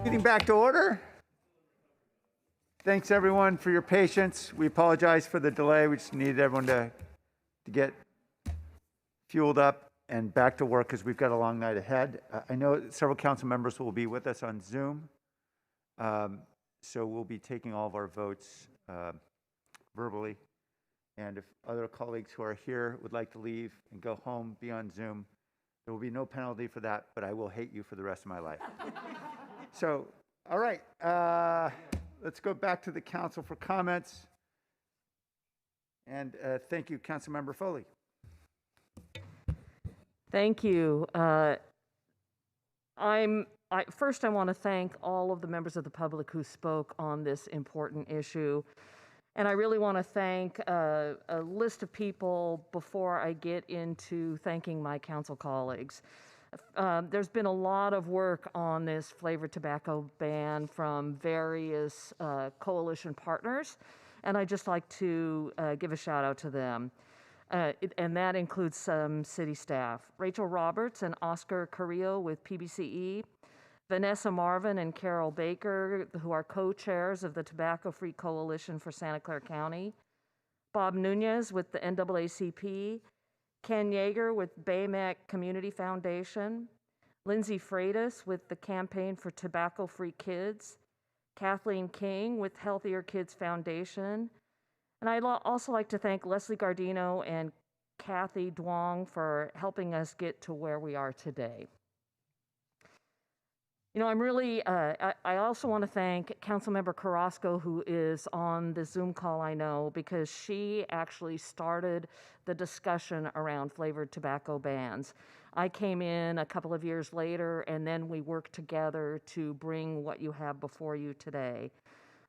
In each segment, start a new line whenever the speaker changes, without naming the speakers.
Meeting back to order. Thanks everyone for your patience. We apologize for the delay. We just needed everyone to get fueled up and back to work because we've got a long night ahead. I know several council members will be with us on Zoom. So we'll be taking all of our votes verbally. And if other colleagues who are here would like to leave and go home, be on Zoom, there will be no penalty for that, but I will hate you for the rest of my life. So, all right, let's go back to the council for comments. And thank you, Councilmember Foley.
Thank you. First, I want to thank all of the members of the public who spoke on this important issue. And I really want to thank a list of people before I get into thanking my council colleagues. There's been a lot of work on this flavored tobacco ban from various coalition partners, and I'd just like to give a shout out to them. And that includes some city staff. Rachel Roberts and Oscar Carrillo with PBCE, Vanessa Marvin and Carol Baker, who are co-chairs of the Tobacco Free Coalition for Santa Clara County, Bob Nunez with the NAACP, Ken Yeager with Baymac Community Foundation, Lindsay Freitas with the Campaign for Tobacco Free Kids, Kathleen King with Healthier Kids Foundation, and I'd also like to thank Leslie Gardino and Kathy Duong for helping us get to where we are today. You know, I'm really, I also want to thank Councilmember Carrasco, who is on the Zoom call, I know, because she actually started the discussion around flavored tobacco bans. I came in a couple of years later, and then we worked together to bring what you have before you today.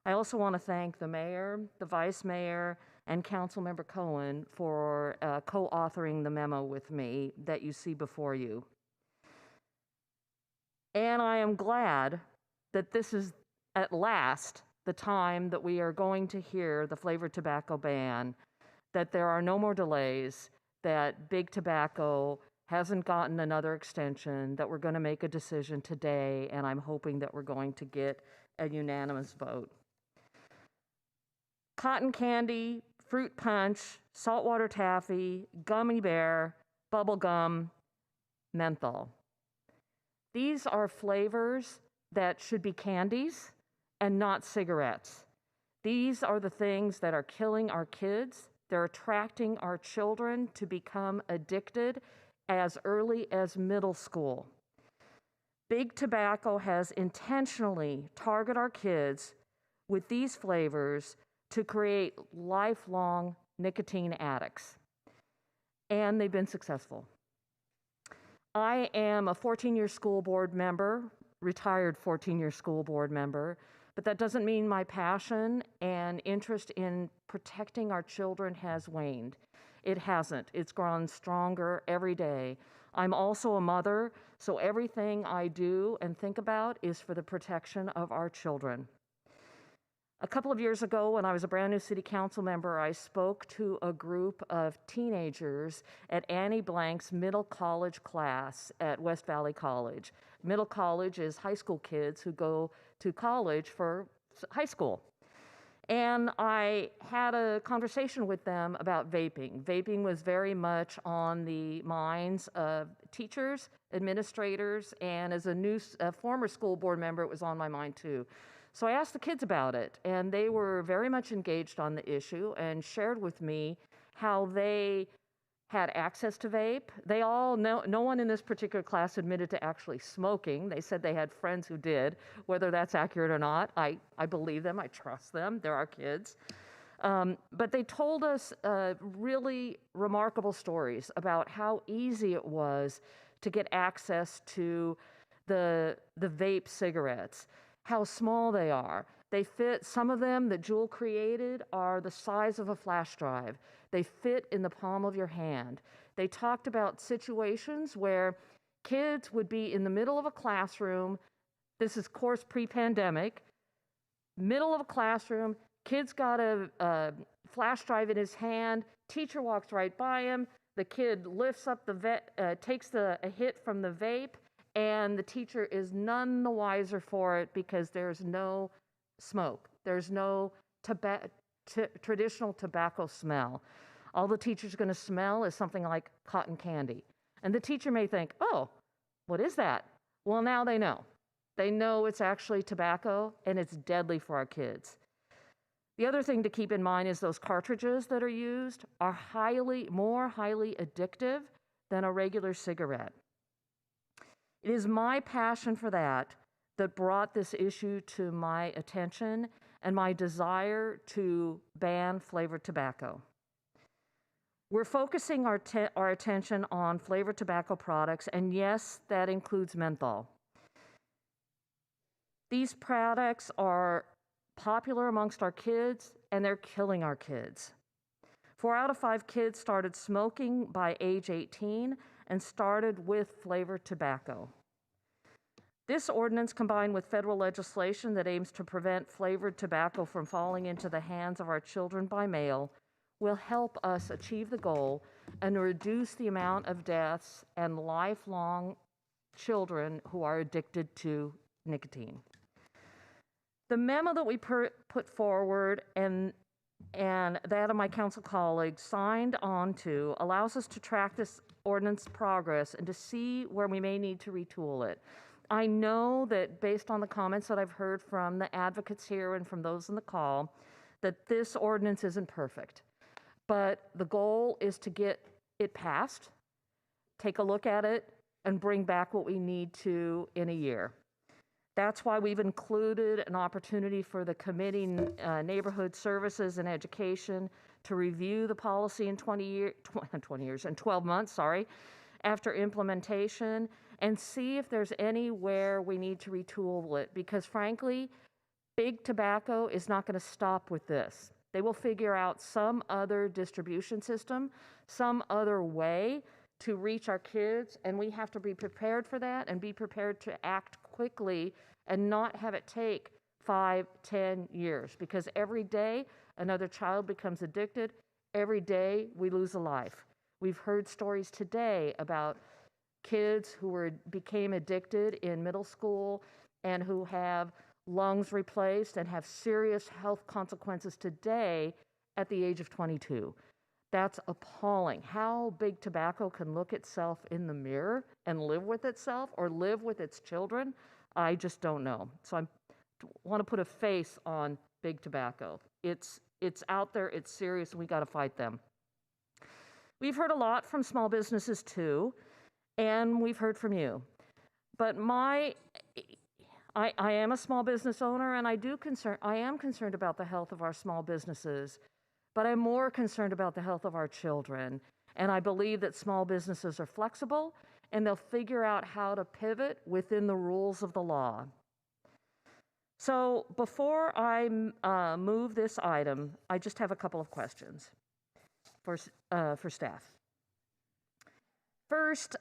I also want to thank the mayor, the vice mayor, and Councilmember Cohen for co-authoring the memo with me that you see before you. And I am glad that this is at last the time that we are going to hear the flavored tobacco ban, that there are no more delays, that Big Tobacco hasn't gotten another extension, that we're going to make a decision today, and I'm hoping that we're going to get a unanimous vote. Cotton candy, fruit punch, saltwater taffy, gummy bear, bubble gum, menthol. These are flavors that should be candies and not cigarettes. These are the things that are killing our kids. They're attracting our children to become addicted as early as middle school. Big Tobacco has intentionally targeted our kids with these flavors to create lifelong nicotine addicts. And they've been successful. I am a 14-year school board member, retired 14-year school board member, but that doesn't mean my passion and interest in protecting our children has waned. It hasn't. It's grown stronger every day. I'm also a mother, so everything I do and think about is for the protection of our children. A couple of years ago, when I was a brand new city council member, I spoke to a group of teenagers at Annie Blank's middle college class at West Valley College. Middle college is high school kids who go to college for high school. And I had a conversation with them about vaping. Vaping was very much on the minds of teachers, administrators, and as a former school board member, it was on my mind too. So I asked the kids about it, and they were very much engaged on the issue and shared with me how they had access to vape. They all, no one in this particular class admitted to actually smoking. They said they had friends who did. Whether that's accurate or not, I believe them, I trust them, they're our kids. But they told us really remarkable stories about how easy it was to get access to the vape cigarettes, how small they are. They fit, some of them that Jewel created are the size of a flash drive. They fit in the palm of your hand. They talked about situations where kids would be in the middle of a classroom. This is, of course, pre-pandemic. Middle of a classroom, kid's got a flash drive in his hand. Teacher walks right by him. The kid lifts up takes a hit from the vape and the teacher is none the wiser for it because there's no smoke. There's no traditional tobacco smell. All the teacher's going to smell is something like cotton candy. And the teacher may think, oh, what is that? Well, now they know. They know it's actually tobacco, and it's deadly for our kids. The other thing to keep in mind is those cartridges that are used are more highly addictive than a regular cigarette. It is my passion for that brought this issue to my attention and my desire to ban flavored tobacco. We're focusing our attention on flavored tobacco products, and yes, that includes menthol. These products are popular amongst our kids, and they're killing our kids. 4 out of 5 kids started smoking by age 18 and started with flavored tobacco. This ordinance, combined with federal legislation that aims to prevent flavored tobacco from falling into the hands of our children by mail, will help us achieve the goal and reduce the amount of deaths and lifelong children who are addicted to nicotine. The memo that we put forward and that of my council colleagues signed on to allows us to track this ordinance progress and to see where we may need to retool it. I know that based on the comments that I've heard from the advocates here and from those in the call, that this ordinance isn't perfect. But the goal is to get it passed, take a look at it, and bring back what we need to in a year. That's why we've included an opportunity for the Committee Neighborhood Services and Education to review the policy in 12 months, after implementation, and see if there's anywhere we need to retool it. Because frankly, big tobacco is not going to stop with this. They will figure out some other distribution system, some other way to reach our kids, and we have to be prepared for that and be prepared to act quickly and not have it take 5, 10 years, because every day another child becomes addicted, every day we lose a life. We've heard stories today about kids who became addicted in middle school and who have lungs replaced and have serious health consequences today at the age of 22. That's appalling. How big tobacco can look itself in the mirror and live with itself or live with its children, I just don't know. So I want to put a face on big tobacco. It's out there, it's serious, and we got to fight them. We've heard a lot from small businesses too, and we've heard from you. But I am a small business owner, and I am concerned about the health of our small businesses, but I'm more concerned about the health of our children. And I believe that small businesses are flexible, and they'll figure out how to pivot within the rules of the law. So before I move this item, I just have a couple of questions for staff. First,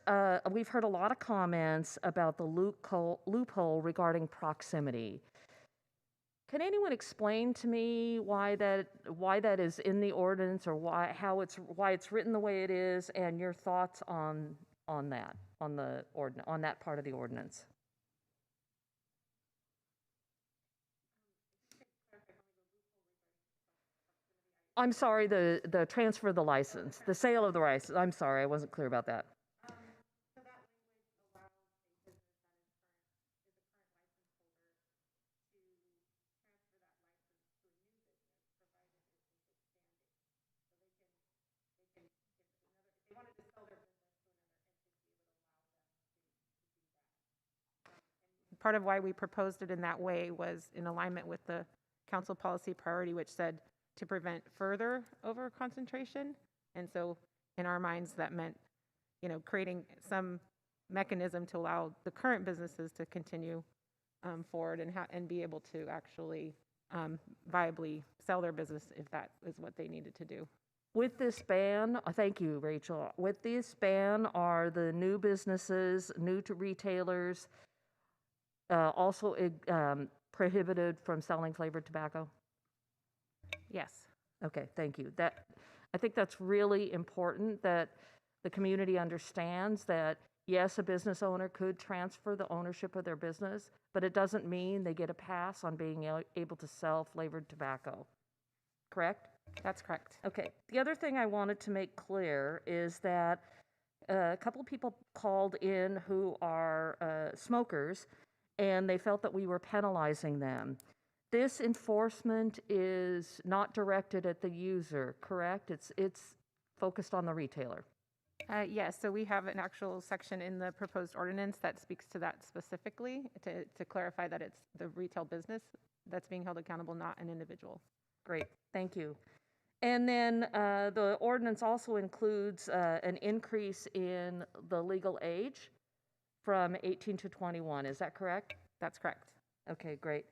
we've heard a lot of comments about the loophole regarding proximity. Can anyone explain to me why that is in the ordinance, or why it's written the way it is, and your thoughts on that part of the ordinance? I'm sorry, the transfer of the license, the sale of the license. I'm sorry, I wasn't clear about that.
Part of why we proposed it in that way was in alignment with the council policy priority, which said to prevent further over concentration. And so in our minds, that meant, creating some mechanism to allow the current businesses to continue forward and be able to actually viably sell their business if that is what they needed to do.
With this ban, thank you, Rachel. With this ban, are the new businesses, new to retailers, also prohibited from selling flavored tobacco?
Yes.
Okay, thank you. I think that's really important, that the community understands that yes, a business owner could transfer the ownership of their business, but it doesn't mean they get a pass on being able to sell flavored tobacco. Correct?
That's correct.
Okay. The other thing I wanted to make clear is that a couple of people called in who are smokers, and they felt that we were penalizing them. This enforcement is not directed at the user, correct? It's focused on the retailer.
Yes, so we have an actual section in the proposed ordinance that speaks to that specifically to clarify that it's the retail business that's being held accountable, not an individual.
Great, thank you. And then the ordinance also includes an increase in the legal age from 18 to 21. Is that correct?
That's correct.
Okay, great.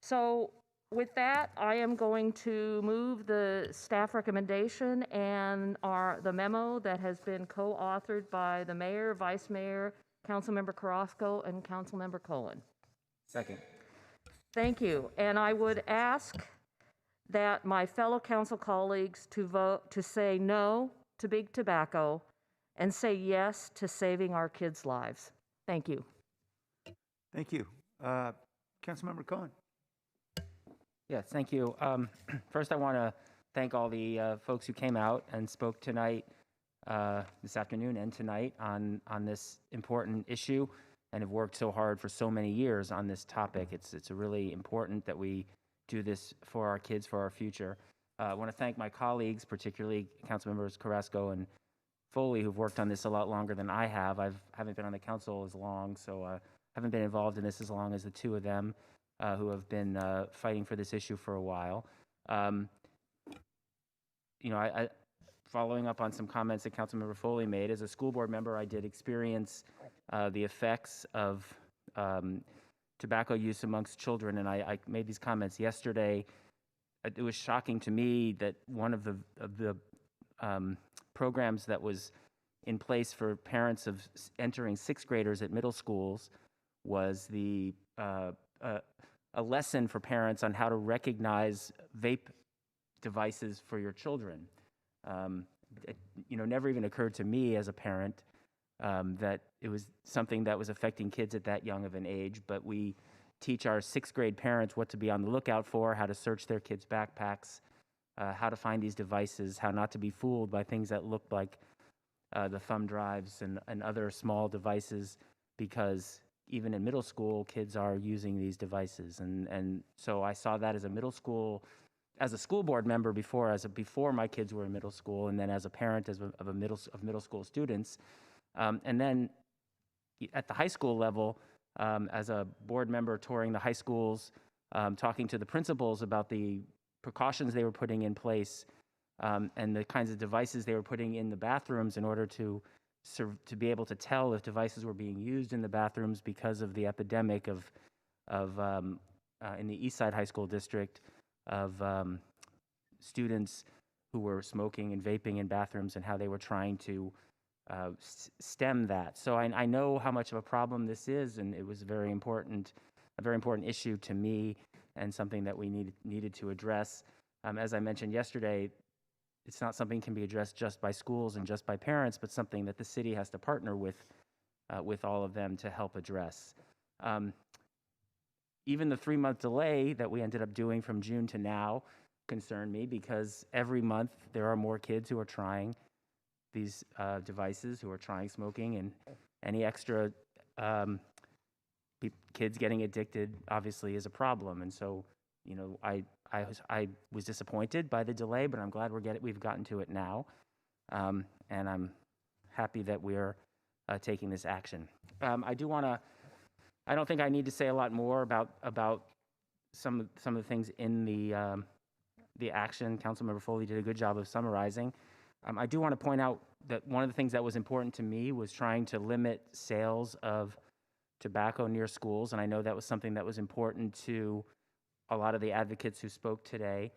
So with that, I am going to move the staff recommendation and the memo that has been co-authored by the mayor, vice mayor, Councilmember Carrasco, and Councilmember Cohen.
Second.
Thank you. And I would ask that my fellow council colleagues to say no to big tobacco and say yes to saving our kids' lives. Thank you.
Thank you. Councilmember Cohen.
Yes, thank you. First, I want to thank all the folks who came out and spoke tonight, this afternoon and tonight on this important issue and have worked so hard for so many years on this topic. It's really important that we do this for our kids, for our future. I want to thank my colleagues, particularly Councilmembers Carrasco and Foley, who've worked on this a lot longer than I have. Haven't been on the council as long, so haven't been involved in this as long as the two of them, who have been fighting for this issue for a while. I following up on some comments that Councilmember Foley made, as a school board member, I did experience the effects of tobacco use amongst children, and I made these comments yesterday. It was shocking to me that one of the programs that was in place for parents of entering sixth graders at middle schools was a lesson for parents on how to recognize vape devices for your children. It never even occurred to me as a parent that it was something that was affecting kids at that young of an age, but we teach our sixth grade parents what to be on the lookout for, how to search their kids' backpacks, how to find these devices, how not to be fooled by things that look like the thumb drives and other small devices, because even in middle school, kids are using these devices. And so I saw that as a school board member before my kids were in middle school, and then as a parent of middle school students. And then at the high school level, as a board member touring the high schools, talking to the principals about the precautions they were putting in place, and the kinds of devices they were putting in the bathrooms in order to be able to tell if devices were being used in the bathrooms because of the epidemic of in the East Side High School District of students who were smoking and vaping in bathrooms, and how they were trying to stem that. So I know how much of a problem this is, and it was a very important issue to me, and something that we needed to address. As I mentioned yesterday, it's not something that can be addressed just by schools and just by parents, but something that the city has to partner with all of them to help address. Even the 3-month delay that we ended up doing from June to now concerned me, because every month there are more kids who are trying these devices, who are trying smoking, and any extra kids getting addicted obviously is a problem. And so, I was disappointed by the delay, but I'm glad we've gotten to it now, and I'm happy that we're taking this action. I don't think I need to say a lot more about some of the things in the action. Councilmember Foley did a good job of summarizing. I do want to point out that one of the things that was important to me was trying to limit sales of tobacco near schools, and I know that was something that was important to a lot of the advocates who spoke today.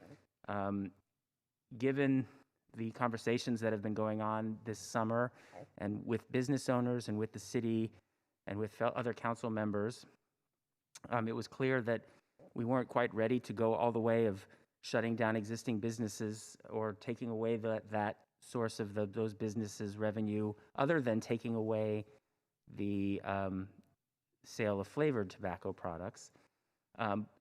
Given the conversations that have been going on this summer, and with business owners and with the city and with other council members, it was clear that we weren't quite ready to go all the way of shutting down existing businesses or taking away that source of those businesses' revenue, other than taking away the sale of flavored tobacco products.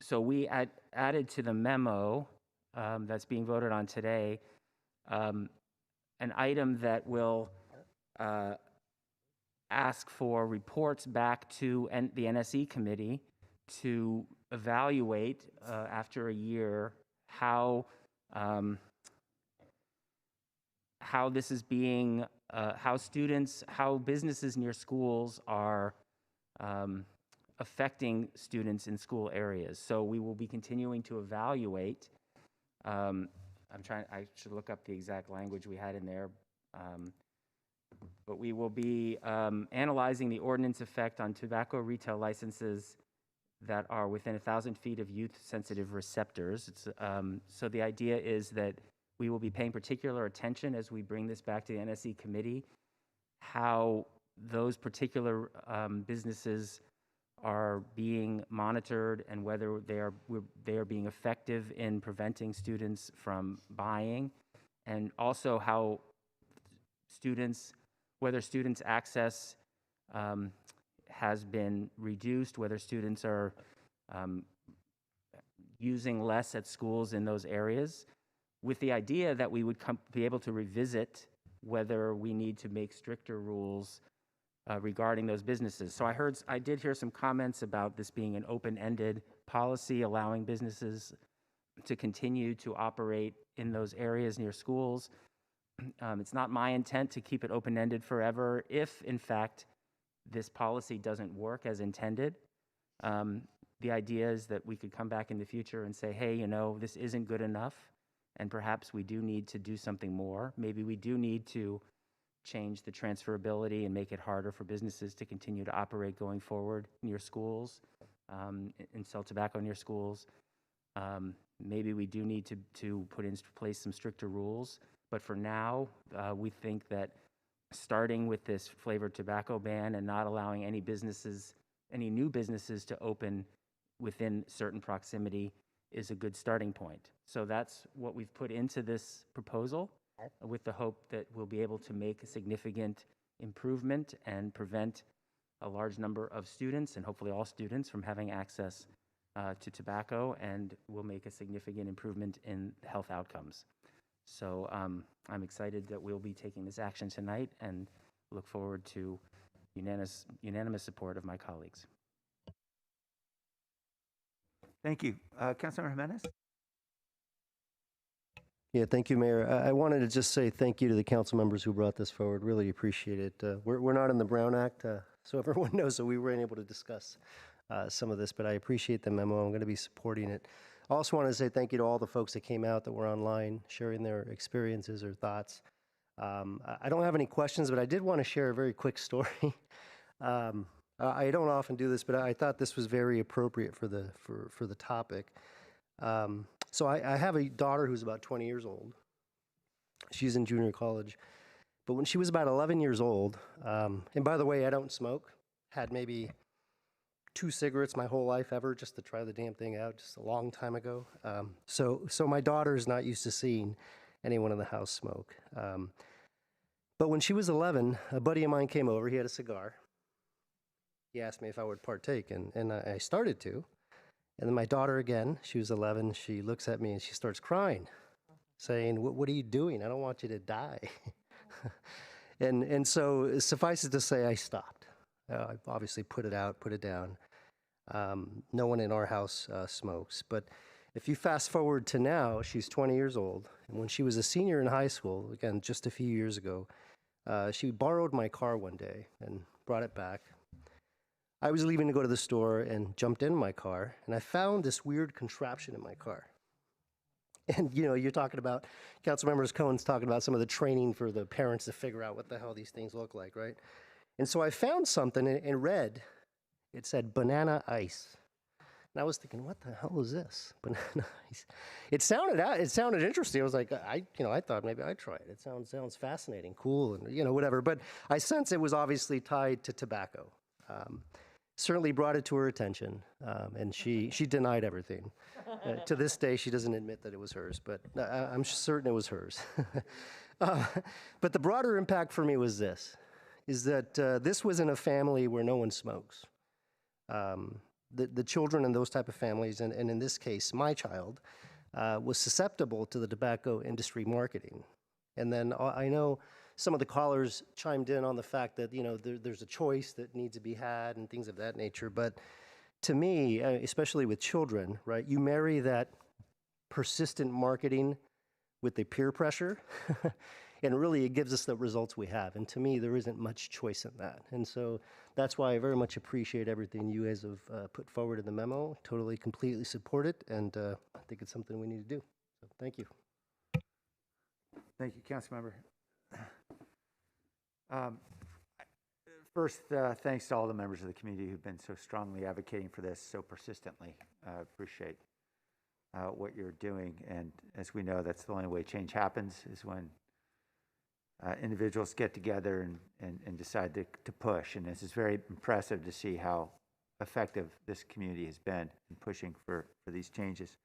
So we added to the memo that's being voted on today an item that will ask for reports back to the NSE committee to evaluate after a year how this is being, how businesses near schools are affecting students in school areas. So we will be continuing to evaluate. I should look up the exact language we had in there. But we will be analyzing the ordinance effect on tobacco retail licenses that are within 1,000 feet of youth-sensitive receptors. So the idea is that we will be paying particular attention as we bring this back to the NSE committee, how those particular businesses are being monitored and whether they are being effective in preventing students from buying, and also how whether students' access has been reduced, whether students are using less at schools in those areas, with the idea that we would be able to revisit whether we need to make stricter rules regarding those businesses. So I did hear some comments about this being an open-ended policy, allowing businesses to continue to operate in those areas near schools. It's not my intent to keep it open-ended forever if, in fact, this policy doesn't work as intended. The idea is that we could come back in the future and say, hey, this isn't good enough, and perhaps we do need to do something more. Maybe we do need to change the transferability and make it harder for businesses to continue to operate going forward near schools and sell tobacco near schools. Maybe we do need to put in place some stricter rules. But for now, we think that starting with this flavored tobacco ban and not allowing any new businesses to open within certain proximity is a good starting point. So that's what we've put into this proposal, with the hope that we'll be able to make a significant improvement and prevent a large number of students, and hopefully all students, from having access to tobacco, and will make a significant improvement in health outcomes. So I'm excited that we'll be taking this action tonight, and look forward to unanimous support of my colleagues.
Thank you. Councilmember Jimenez?
Yeah, thank you, Mayor. I wanted to just say thank you to the council members who brought this forward. Really appreciate it. We're not in the Brown Act, so everyone knows that we weren't able to discuss some of this, but I appreciate the memo. I'm going to be supporting it. I also want to say thank you to all the folks that came out that were online sharing their experiences or thoughts. I don't have any questions, but I did want to share a very quick story. I don't often do this, but I thought this was very appropriate for the topic. So I have a daughter who's about 20 years old. She's in junior college. But when she was about 11 years old, and by the way, I don't smoke, had maybe 2 cigarettes my whole life ever just to try the damn thing out just a long time ago. So my daughter is not used to seeing anyone in the house smoke. But when she was 11, a buddy of mine came over. He had a cigar. He asked me if I would partake, and I started to. And then my daughter again, she was 11, she looks at me and she starts crying, saying, what are you doing? I don't want you to die. and so suffice it to say, I stopped. I obviously put it out, put it down. No one in our house smokes. But if you fast forward to now, she's 20 years old. And when she was a senior in high school, again, just a few years ago, she borrowed my car one day and brought it back. I was leaving to go to the store and jumped in my car, and I found this weird contraption in my car. And, you're talking about, Councilmember Cohen's talking about some of the training for the parents to figure out what the hell these things look like, right? And so I found something in red. It said banana ice. And I was thinking, what the hell is this? Banana ice. It sounded interesting. I was like, I thought maybe I'd try it. It sounds fascinating, cool, and, whatever. But I sense it was obviously tied to tobacco. Certainly brought it to her attention, and she denied everything. To this day, she doesn't admit that it was hers, but I'm certain it was hers. But the broader impact for me was this. is that this was in a family where no one smokes. The children in those type of families, and in this case, my child, was susceptible to the tobacco industry marketing. And then I know some of the callers chimed in on the fact that, there's a choice that needs to be had and things of that nature. But to me, especially with children, right, you marry that persistent marketing with the peer pressure, and really it gives us the results we have. And to me, there isn't much choice in that. And so that's why I very much appreciate everything you guys have put forward in the memo. Totally, completely support it, and I think it's something we need to do. So thank you.
Thank you, Councilmember. First, thanks to all the members of the community who've been so strongly advocating for this so persistently. Appreciate what you're doing. And as we know, that's the only way change happens, is when individuals get together and decide to push. And this is very impressive to see how effective this community has been in pushing for these changes.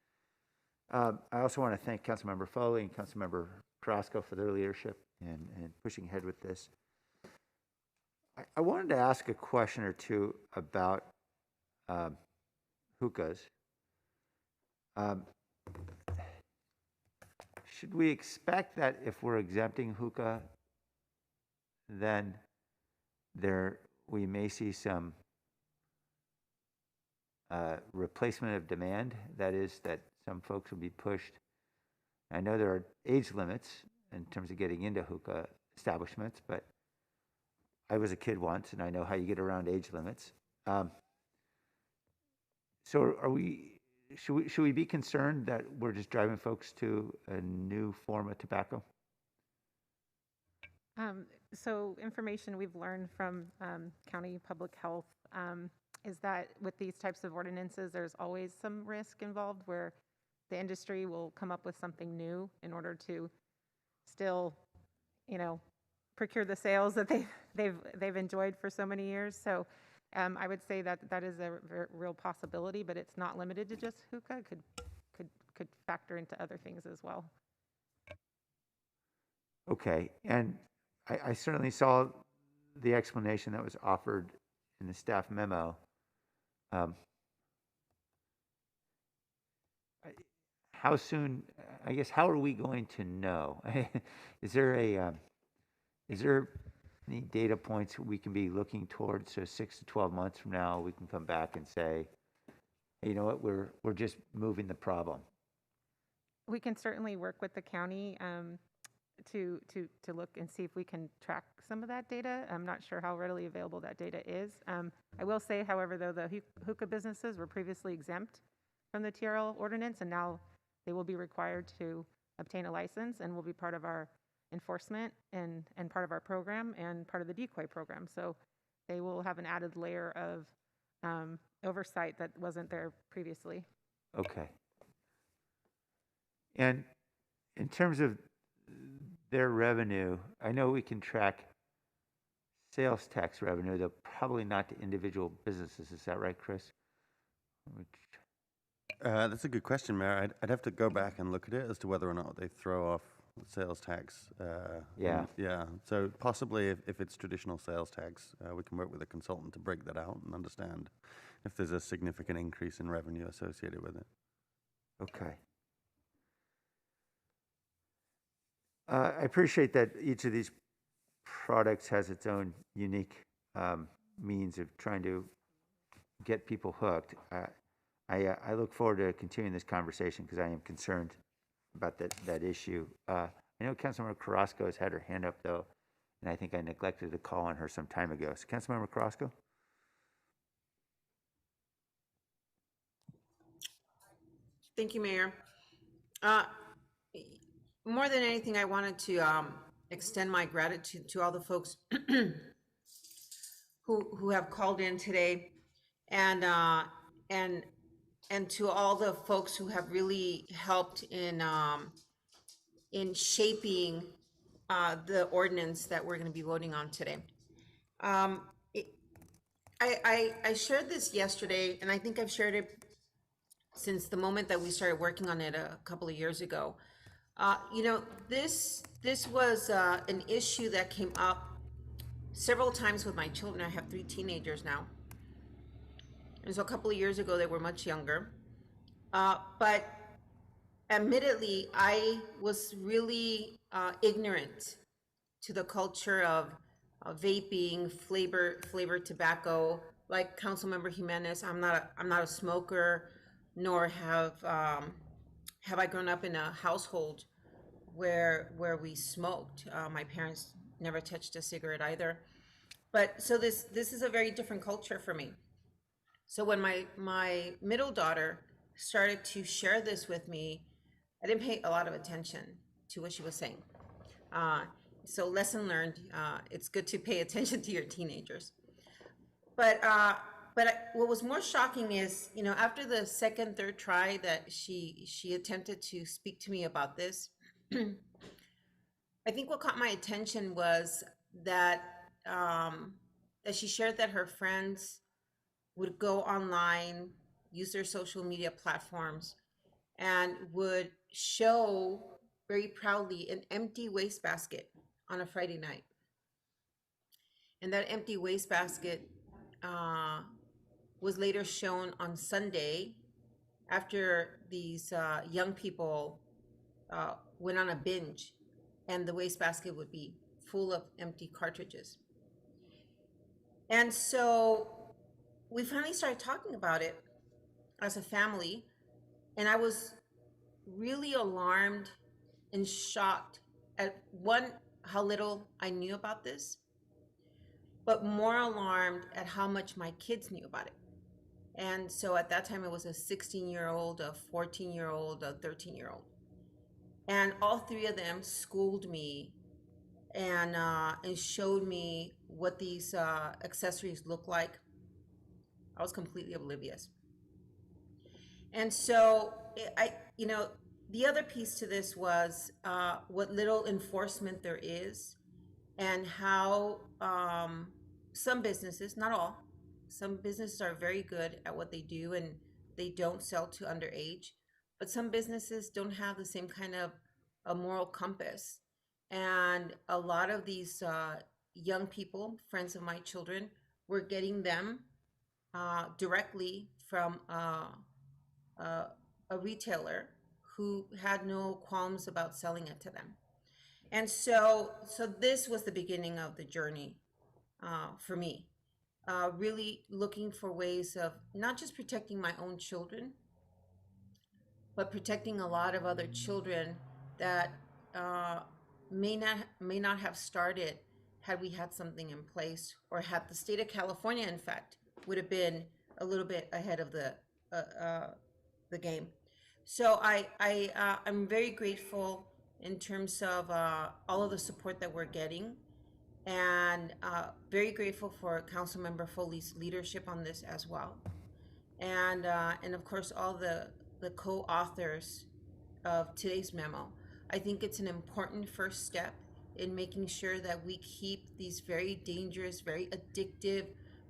I also want to thank Councilmember Foley and Councilmember Carrasco for their leadership and pushing ahead with this. I wanted to ask a question or two about hookahs. Should we expect that if we're exempting hookah, then we may see some replacement of demand? That is, that some folks will be pushed. I know there are age limits in terms of getting into hookah establishments, but I was a kid once, and I know how you get around age limits. So should we be concerned that we're just driving folks to a new form of tobacco?
So information we've learned from county public health is that with these types of ordinances, there's always some risk involved where the industry will come up with something new in order to still, procure the sales that they've enjoyed for so many years. So I would say that is a real possibility, but it's not limited to just hookah. Could factor into other things as well.
Okay, and I certainly saw the explanation that was offered in the staff memo. How soon, I guess, how are we going to know? Is there any data points we can be looking towards, so 6 to 12 months from now we can come back and say, hey, you know what, we're just moving the problem?
We can certainly work with the county to look and see if we can track some of that data. I'm not sure how readily available that data is. I will say, however, though, the hookah businesses were previously exempt from the TRL ordinance, and now they will be required to obtain a license and will be part of our enforcement and part of our program and part of the decoy program. So they will have an added layer of oversight that wasn't there previously.
Okay. And in terms of their revenue, I know we can track sales tax revenue, though probably not to individual businesses. Is that right, Chris?
That's a good question, Mayor. I'd have to go back and look at it as to whether or not they throw off sales tax.
Yeah.
Yeah. So possibly if it's traditional sales tax, we can work with a consultant to break that out and understand if there's a significant increase in revenue associated with it.
Okay. I appreciate that each of these products has its own unique means of trying to get people hooked. I look forward to continuing this conversation because I am concerned about that issue. I know Councilmember Carrasco has had her hand up, though, and I think I neglected to call on her some time ago. So, Councilmember Carrasco?
Thank you, Mayor. More than anything, I wanted to extend my gratitude to all the folks who have called in today, and to all the folks who have really helped in shaping the ordinance that we're going to be voting on today. I shared this yesterday, and I think I've shared it since the moment that we started working on it a couple of years ago. This was an issue that came up several times with my children. I have 3 teenagers now. And so a couple of years ago, they were much younger. But admittedly, I was really ignorant to the culture of vaping, flavored tobacco. Like Councilmember Jimenez, I'm not a smoker, nor have I grown up in a household where we smoked. My parents never touched a cigarette either. But so this is a very different culture for me. So when my middle daughter started to share this with me, I didn't pay a lot of attention to what she was saying. So lesson learned, it's good to pay attention to your teenagers. But what was more shocking is, after the second, third try that she attempted to speak to me about this, I think what caught my attention was that she shared that her friends would go online, use their social media platforms, and would show very proudly an empty wastebasket on a Friday night. And that empty wastebasket was later shown on Sunday after these young people went on a binge, and the wastebasket would be full of empty cartridges. And so we finally started talking about it as a family, and I was really alarmed and shocked at how little I knew about this, but more alarmed at how much my kids knew about it. And so at that time, it was a 16-year-old, a 14-year-old, a 13-year-old. And all 3 of them schooled me and showed me what these accessories look like. I was completely oblivious. And so the other piece to this was what little enforcement there is, and how some businesses, not all, some businesses are very good at what they do and they don't sell to underage, but some businesses don't have the same kind of a moral compass. And a lot of these young people, friends of my children, were getting them directly from a retailer who had no qualms about selling it to them. And so this was the beginning of the journey for me, really looking for ways of not just protecting my own children, but protecting a lot of other children that may not have started had we had something in place, or had the state of California, in fact, would have been a little bit ahead of the game. So I'm very grateful in terms of all of the support that we're getting, and very grateful for Councilmember Foley's leadership on this as well, and of course all the co-authors of today's memo. I think it's an important first step in making sure that we keep these very dangerous, very addictive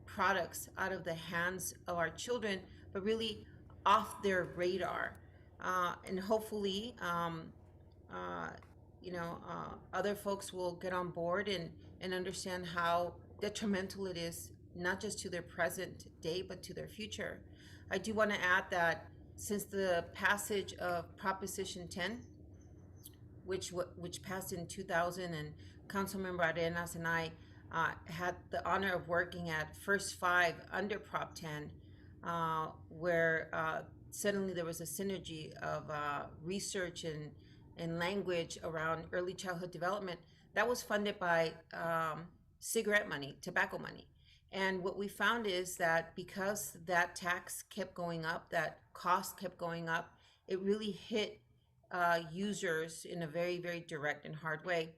products out of the hands of our children, but really off their radar. And hopefully, other folks will get on board and understand how detrimental it is, not just to their present day, but to their future. I do want to add that since the passage of Proposition 10, which passed in 2000, and Councilmember Arenas and I had the honor of working at First 5 under Prop 10, where suddenly there was a synergy of research and language around early childhood development that was funded by cigarette money, tobacco money. And what we found is that because that tax kept going up, that cost kept going up, it really hit users in a very, very direct and hard way.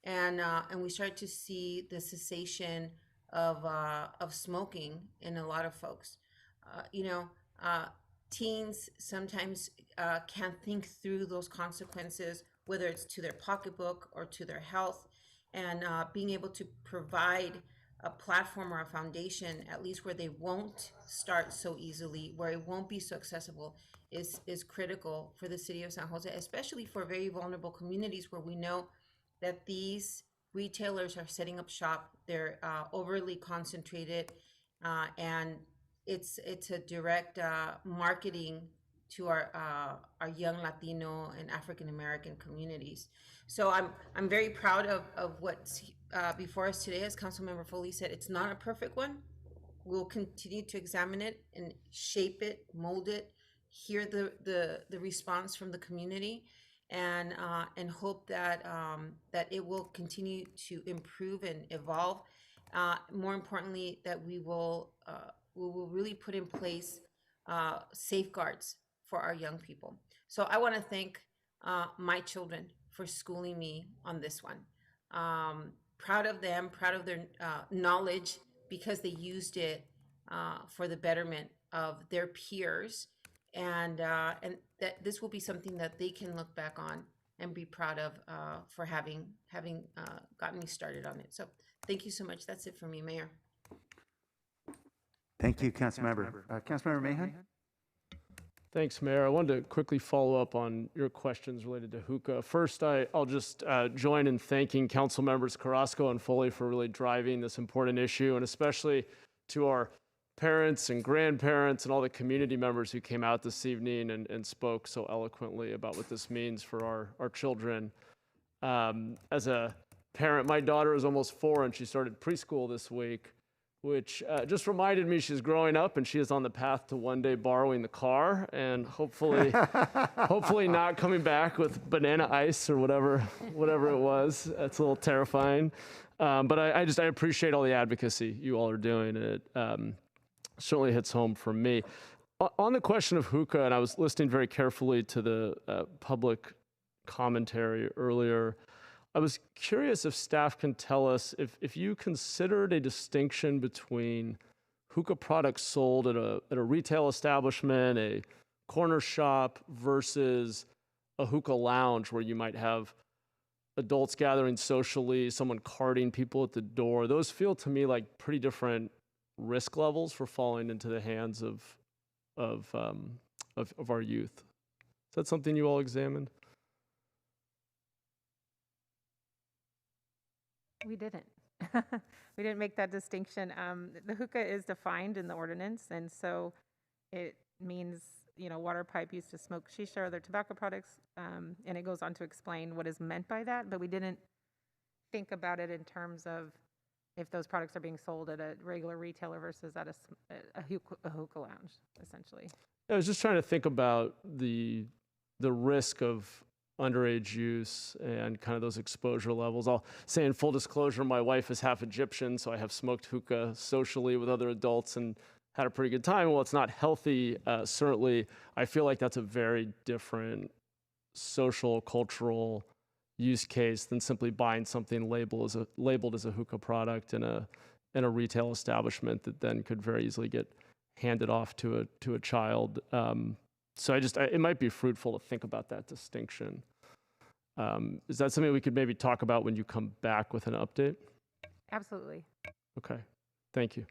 And we started to see the cessation of smoking in a lot of folks. Teens sometimes can't think through those consequences, whether it's to their pocketbook or to their health. And being able to provide a platform or a foundation, at least where they won't start so easily, where it won't be so accessible, is critical for the city of San Jose, especially for very vulnerable communities where we know that these retailers are setting up shop. They're overly concentrated, and it's a direct marketing to our young Latino and African American communities. So I'm very proud of what's before us today. As Councilmember Foley said, it's not a perfect one. We'll continue to examine it and shape it, mold it, hear the response from the community, and hope that that it will continue to improve and evolve. More importantly, that we will really put in place safeguards for our young people. So I want to thank my children for schooling me on this one. Proud of them, proud of their knowledge, because they used it for the betterment of their peers, and that this will be something that they can look back on and be proud of for having gotten me started on it. So thank you so much. That's it for me, Mayor.
Thank you, Councilmember. Councilmember Mahan?
Thanks, Mayor. I wanted to quickly follow up on your questions related to hookah. First, I'll just join in thanking Council Members Carrasco and Foley for really driving this important issue, and especially to our parents and grandparents and all the community members who came out this evening and spoke so eloquently about what this means for our children. As a parent, my daughter is almost 4 and she started preschool this week, which just reminded me she's growing up and she is on the path to one day borrowing the car and hopefully not coming back with banana ice or whatever it was. That's a little terrifying. But I appreciate all the advocacy you all are doing. It certainly hits home for me. On the question of hookah, and I was listening very carefully to the public commentary earlier, I was curious if staff can tell us if you considered a distinction between hookah products sold at a retail establishment, a corner shop, versus a hookah lounge where you might have adults gathering socially, someone carting people at the door. Those feel to me like pretty different risk levels for falling into the hands of our youth. Is that something you all examined?
We didn't. We didn't make that distinction. The hookah is defined in the ordinance, and so it means, water pipe used to smoke shisha or other tobacco products, and it goes on to explain what is meant by that, but we didn't think about it in terms of if those products are being sold at a regular retailer versus at a hookah lounge, essentially.
I was just trying to think about the risk of underage use and kind of those exposure levels. I'll say in full disclosure, my wife is half Egyptian, so I have smoked hookah socially with other adults and had a pretty good time. While it's not healthy, certainly I feel like that's a very different social, cultural use case than simply buying something labeled as a hookah product in a retail establishment that then could very easily get handed off to a child. So it might be fruitful to think about that distinction. Is that something we could maybe talk about when you come back with an update?
Absolutely.
Okay, thank you.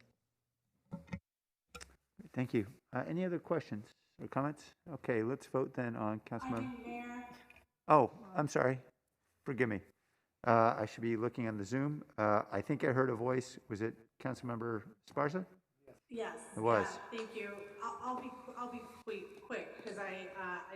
Thank you. Any other questions or comments? Okay, let's vote then on Councilmember. Oh, I'm sorry. Forgive me. I should be looking on the Zoom. I think I heard a voice. Was it Councilmember Esparza?
Yes.
It was.
Yeah, thank you. I'll be quick because I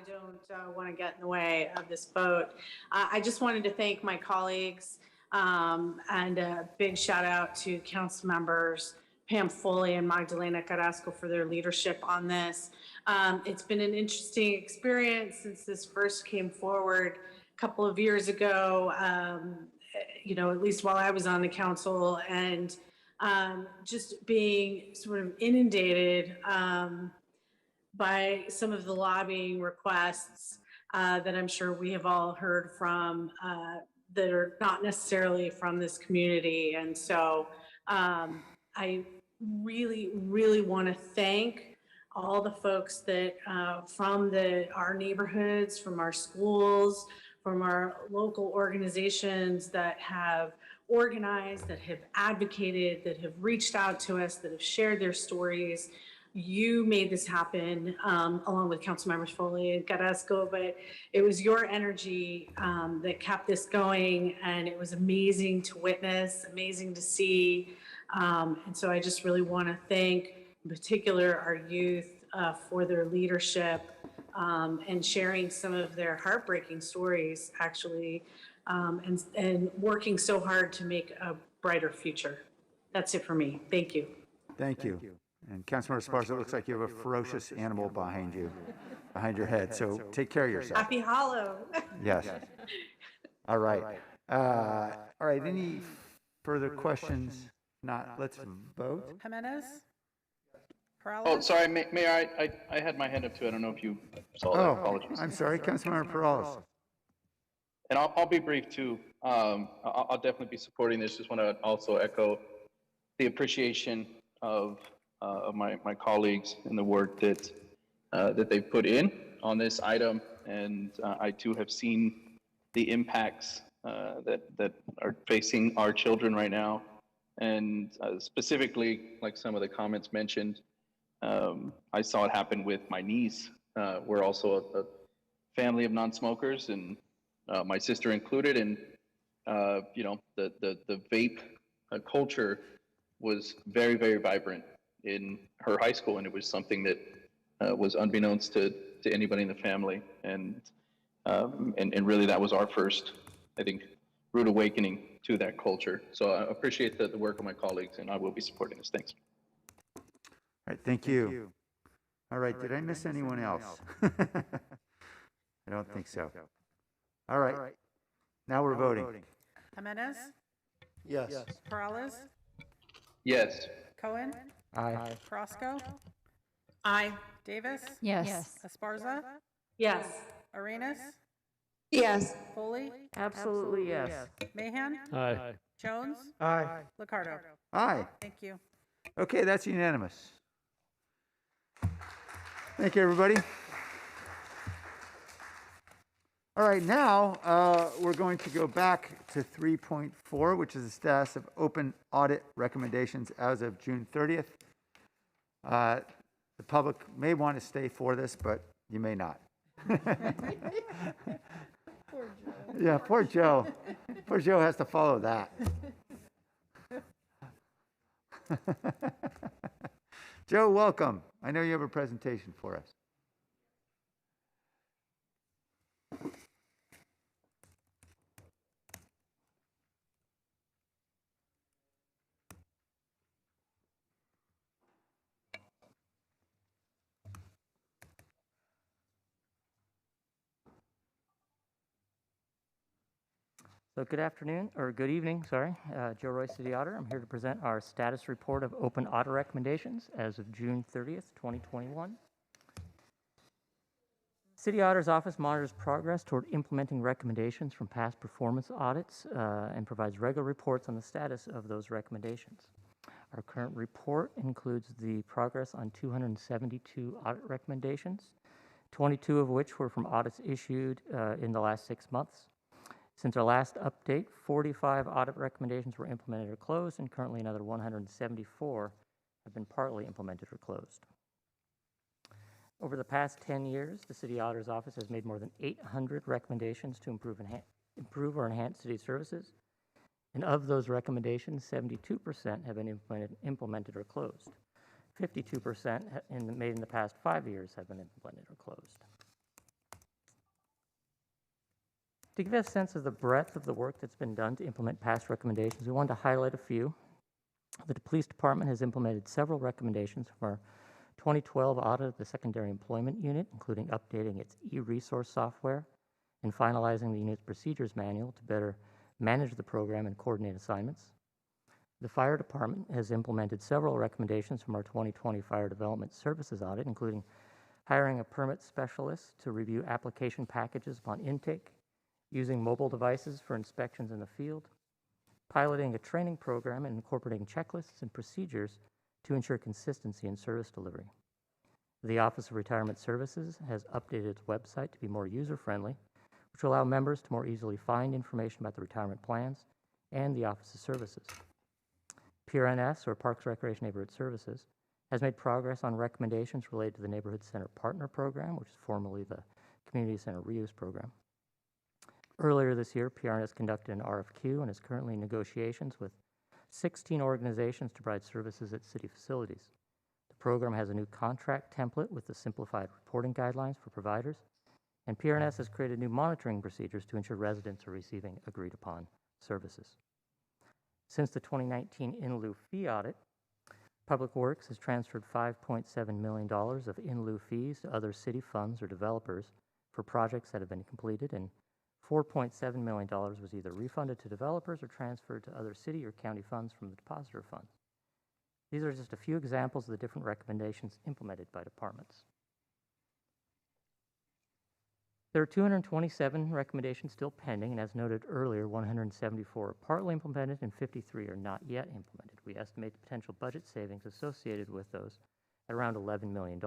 don't want to get in the way of this vote. I just wanted to thank my colleagues and a big shout out to council members Pam Foley and Magdalena Carrasco for their leadership on this. It's been an interesting experience since this first came forward a couple of years ago, at least while I was on the council, and just being sort of inundated by some of the lobbying requests that I'm sure we have all heard from that are not necessarily from this community. And so I really, really want to thank all the folks that from our neighborhoods, from our schools, from our local organizations that have organized, that have advocated, that have reached out to us, that have shared their stories. you made this happen along with Councilmembers Foley and Carrasco, but it was your energy that kept this going, and it was amazing to witness, amazing to see. And so I just really want to thank, in particular, our youth for their leadership and sharing some of their heartbreaking stories, actually, and working so hard to make a brighter future. That's it for me. Thank you.
Thank you. And Councilmember Esparza, it looks like you have a ferocious animal behind you, behind your head, so take care of yourself.
Happy Hollow.
Yes. All right. All right, any further questions? Not, let's vote.
Jimenez?
Oh,
Peralez?
sorry, Mayor, I had my hand up too. I don't know if you saw that.
Oh,
Apologies.
I'm sorry, Councilmember Perales.
And I'll be brief too. I'll definitely be supporting this. Just want to also echo the appreciation of my colleagues and the work that they've put in on this item. And I too have seen the impacts that are facing our children right now. And specifically, like some of the comments mentioned, I saw it happen with my niece. We're also a family of non-smokers, and my sister included. And you know, the vape culture was very, very vibrant in her high school, and it was something that was unbeknownst to anybody in the family. And really, that was our first, I think, rude awakening to that culture. So I appreciate the work of my colleagues, and I will be supporting this. Thanks.
All right, thank you. All right, did I miss anyone else? I don't think so. All right, now we're voting.
Jimenez?
Yes.
Peralez?
Yes.
Cohen?
Aye.
Carrasco?
Aye.
Davis?
Yes.
Esparza?
Yes.
Arenas?
Yes.
Foley?
Absolutely yes.
Mahan?
Aye.
Jones?
Aye.
Licardo?
Aye.
Thank you.
Okay, that's unanimous. Thank you, everybody. All right, now we're going to go back to 3.4, which is the status of open audit recommendations as of June 30th. The public may want to stay for this, but you may not. Yeah, poor Joe. Poor Joe has to follow that. Joe, welcome. I know you have a presentation for us.
So good afternoon, or good evening, sorry. Joe Roy, City Auditor. I'm here to present our status report of open audit recommendations as of June 30th, 2021. City Auditor's Office monitors progress toward implementing recommendations from past performance audits and provides regular reports on the status of those recommendations. Our current report includes the progress on 272 audit recommendations, 22 of which were from audits issued in the last 6 months. Since our last update, 45 audit recommendations were implemented or closed, and currently another 174 have been partly implemented or closed. Over the past 10 years, the City Auditor's Office has made more than 800 recommendations to improve or enhance city services. And of those recommendations, 72% have been implemented or closed. 52% made in the past 5 years have been implemented or closed. To give a sense of the breadth of the work that's been done to implement past recommendations, we wanted to highlight a few. The Police Department has implemented several recommendations from our 2012 audit of the Secondary Employment Unit, including updating its e-resource software and finalizing the unit's procedures manual to better manage the program and coordinate assignments. The Fire Department has implemented several recommendations from our 2020 Fire Development Services audit, including hiring a permit specialist to review application packages upon intake, using mobile devices for inspections in the field, piloting a training program and incorporating checklists and procedures to ensure consistency in service delivery. The Office of Retirement Services has updated its website to be more user-friendly, which will allow members to more easily find information about the retirement plans and the Office's services. PRNS, or Parks, Recreation, Neighborhood Services, has made progress on recommendations related to the Neighborhood Center Partner Program, which is formerly the Community Center Reuse Program. Earlier this year, PRNS conducted an RFQ and is currently in negotiations with 16 organizations to provide services at city facilities. The program has a new contract template with the simplified reporting guidelines for providers, and PRNS has created new monitoring procedures to ensure residents are receiving agreed-upon services. Since the 2019 in lieu fee audit, Public Works has transferred $5.7 million of in lieu fees to other city funds or developers for projects that have been completed, and $4.7 million was either refunded to developers or transferred to other city or county funds from the depositor funds. These are just a few examples of the different recommendations implemented by departments. There are 227 recommendations still pending, and as noted earlier, 174 are partly implemented and 53 are not yet implemented. We estimate the potential budget savings associated with those at around $11 million.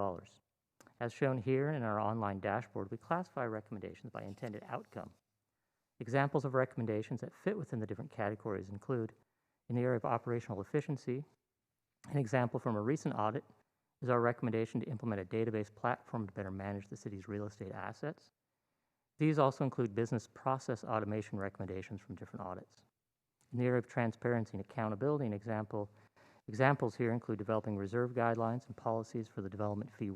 As shown here in our online dashboard, we classify recommendations by intended outcome. Examples of recommendations that fit within the different categories include, in the area of operational efficiency, an example from a recent audit is our recommendation to implement a database platform to better manage the city's real estate assets. These also include business process automation recommendations from different audits. In the area of transparency and accountability, examples here include developing reserve guidelines and policies for the development fee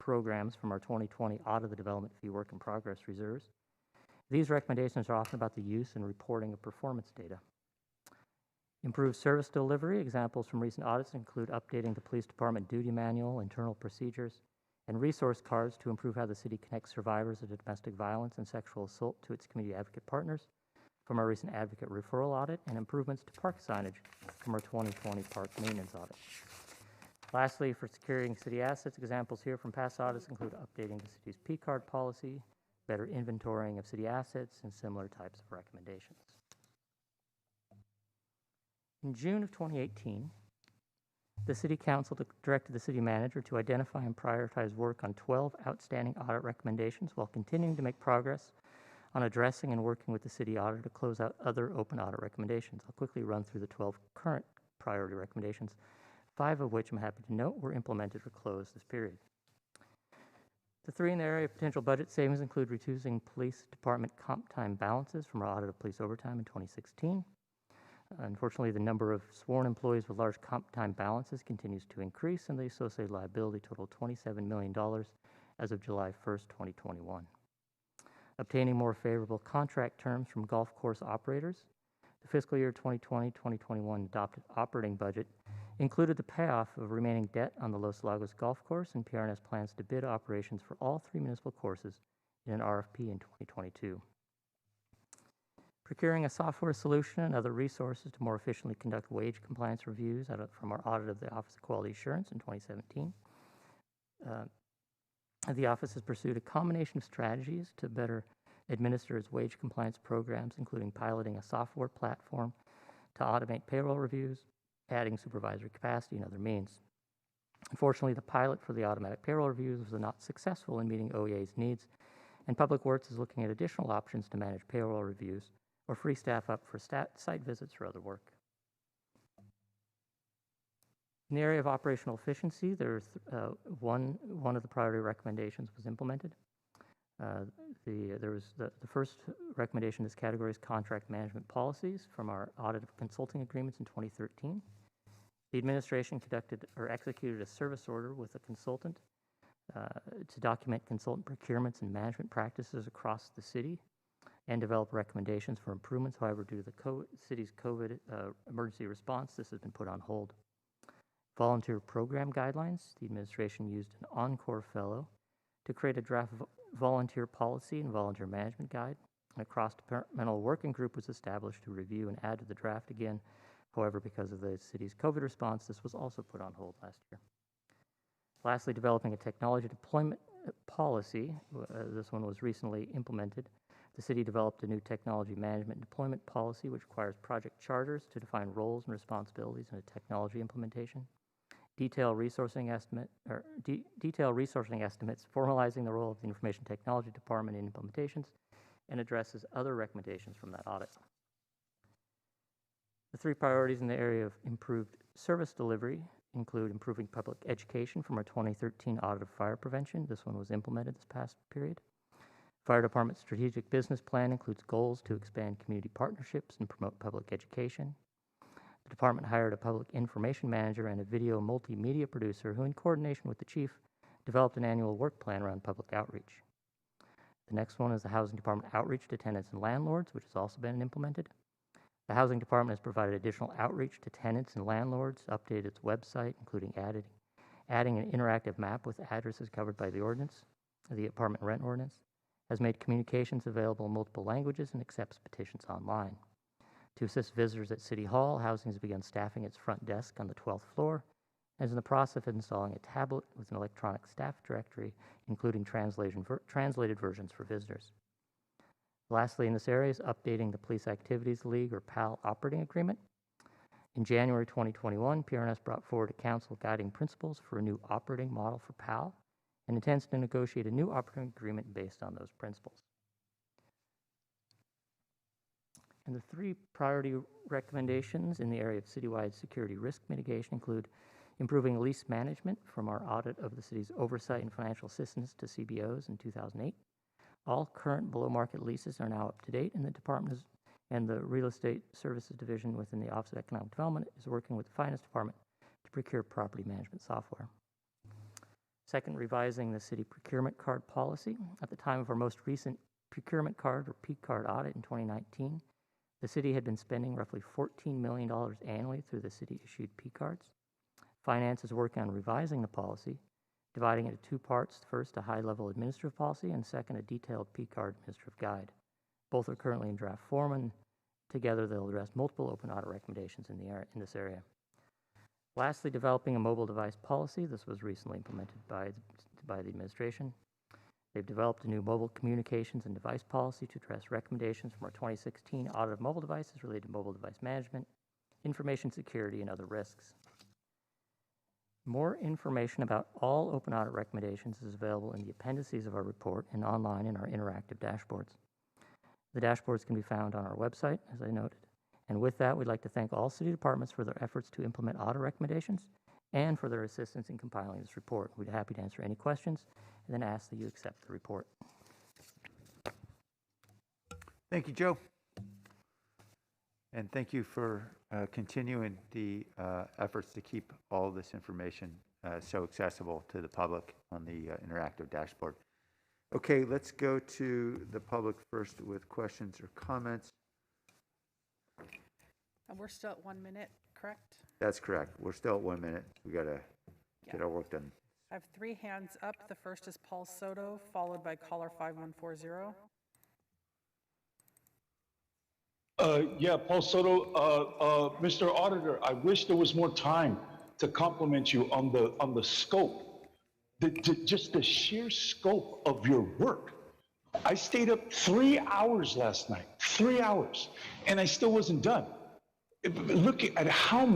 programs from our 2020 audit of the development fee work in progress reserves. These recommendations are often about the use and reporting of performance data. Improved service delivery, examples from recent audits include updating the police department duty manual, internal procedures, and resource cards to improve how the city connects survivors of domestic violence and sexual assault to its community advocate partners from our recent advocate referral audit, and improvements to park signage from our 2020 park maintenance audit. Lastly, for securing city assets, examples here from past audits include updating the city's P-card policy, better inventorying of city assets, and similar types of recommendations. In June of 2018, the City Council directed the City Manager to identify and prioritize work on 12 outstanding audit recommendations while continuing to make progress on addressing and working with the City Auditor to close out other open audit recommendations. I'll quickly run through the 12 current priority recommendations, 5 of which I'm happy to note were implemented or closed this period. The 3 in the area of potential budget savings include reducing police department comp time balances from our audit of police overtime in 2016. Unfortunately, the number of sworn employees with large comp time balances continues to increase, and the associated liability totaled $27 million as of July 1st, 2021. Obtaining more favorable contract terms from golf course operators. The fiscal year 2020-2021 adopted operating budget included the payoff of remaining debt on the Los Lagos Golf Course, and PRNS plans to bid operations for all 3 municipal courses in an RFP in 2022. Procuring a software solution and other resources to more efficiently conduct wage compliance reviews from our audit of the Office of Quality Assurance in 2017. The office has pursued a combination of strategies to better administer its wage compliance programs, including piloting a software platform to automate payroll reviews, adding supervisory capacity, and other means. Unfortunately, the pilot for the automatic payroll reviews was not successful in meeting OEA's needs, and Public Works is looking at additional options to manage payroll reviews or free staff up for site visits or other work. In the area of operational efficiency, there's one of the priority recommendations was implemented. The first recommendation in this category is contract management policies from our audit of consulting agreements in 2013. The administration conducted or executed a service order with a consultant to document consultant procurements and management practices across the city and develop recommendations for improvements. However, due to the city's COVID emergency response, this has been put on hold. Volunteer program guidelines. The administration used an Encore Fellow to create a draft volunteer policy and volunteer management guide. A cross-departmental working group was established to review and add to the draft again. However, because of the city's COVID response, this was also put on hold last year. Lastly, developing a technology deployment policy. This one was recently implemented. The city developed a new technology management and deployment policy, which requires project charters to define roles and responsibilities in a technology implementation. Detailed resourcing estimates, formalizing the role of the Information Technology Department in implementations, and addresses other recommendations from that audit. The 3 priorities in the area of improved service delivery include improving public education from our 2013 audit of fire prevention. This one was implemented this past period. Fire Department's strategic business plan includes goals to expand community partnerships and promote public education. The department hired a public information manager and a video multimedia producer who, in coordination with the chief, developed an annual work plan around public outreach. The next one is the Housing Department outreach to tenants and landlords, which has also been implemented. The Housing Department has provided additional outreach to tenants and landlords, updated its website, including adding an interactive map with addresses covered by the ordinance, the apartment rent ordinance, has made communications available in multiple languages, and accepts petitions online. To assist visitors at City Hall, Housing has begun staffing its front desk on the 12th floor, and is in the process of installing a tablet with an electronic staff directory, including translated versions for visitors. Lastly, in this area is updating the Police Activities League, or PAL, operating agreement. In January 2021, PRNS brought forward to Council guiding principles for a new operating model for PAL and intends to negotiate a new operating agreement based on those principles. And the 3 priority recommendations in the area of citywide security risk mitigation include improving lease management from our audit of the city's oversight and financial assistance to CBOs in 2008. All current below-market leases are now up to date, and the department and the Real Estate Services Division within the Office of Economic Development is working with the Finance Department to procure property management software. Second, revising the city procurement card policy. At the time of our most recent procurement card, or P card audit in 2019, the city had been spending roughly $14 million annually through the city-issued P cards. Finance is working on revising the policy, dividing it into 2 parts. First, a high-level administrative policy, and second, a detailed P-card administrative guide. Both are currently in draft form, and together they'll address multiple open audit recommendations in this area. Lastly, developing a mobile device policy. This was recently implemented by the administration. They've developed a new mobile communications and device policy to address recommendations from our 2016 audit of mobile devices related to mobile device management, information security, and other risks. More information about all open audit recommendations is available in the appendices of our report and online in our interactive dashboards. The dashboards can be found on our website, as I noted. And with that, we'd like to thank all city departments for their efforts to implement audit recommendations and for their assistance in compiling this report. We'd be happy to answer any questions and then ask that you accept the report.
Thank you, Joe. And thank you for continuing the efforts to keep all this information so accessible to the public on the interactive dashboard. Okay, let's go to the public first with questions or comments.
And we're still at 1 minute, correct?
That's correct. We're still at 1 minute. We got to get our work done.
I have 3 hands up. The first is Paul Soto, followed by caller 5140.
Yeah, Paul Soto. Mr. Auditor, I wish there was more time to compliment you on the scope, just the sheer scope of your work. I stayed up 3 hours last night, 3 hours, and I still wasn't done. Looking at how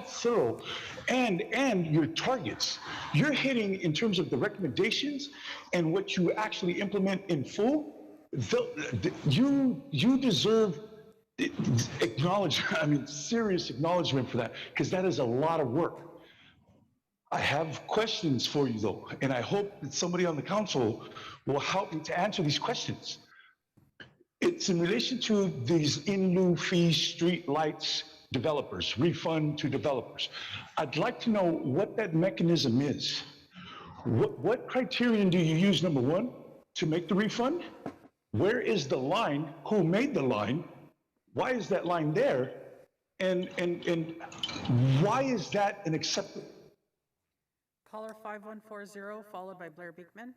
thorough, and your targets. You're hitting in terms of the recommendations and what you actually implement in full. You deserve serious acknowledgement for that, because that is a lot of work. I have questions for you though, and I hope that somebody on the council will help me to answer these questions. It's in relation to these in lieu fee street lights developers, refund to developers. I'd like to know what that mechanism is. What criterion do you use, number one, to make the refund? Where is the line? Who made the line? Why is that line there? And why is that an acceptable?
Caller 5140, followed by Blair Beekman.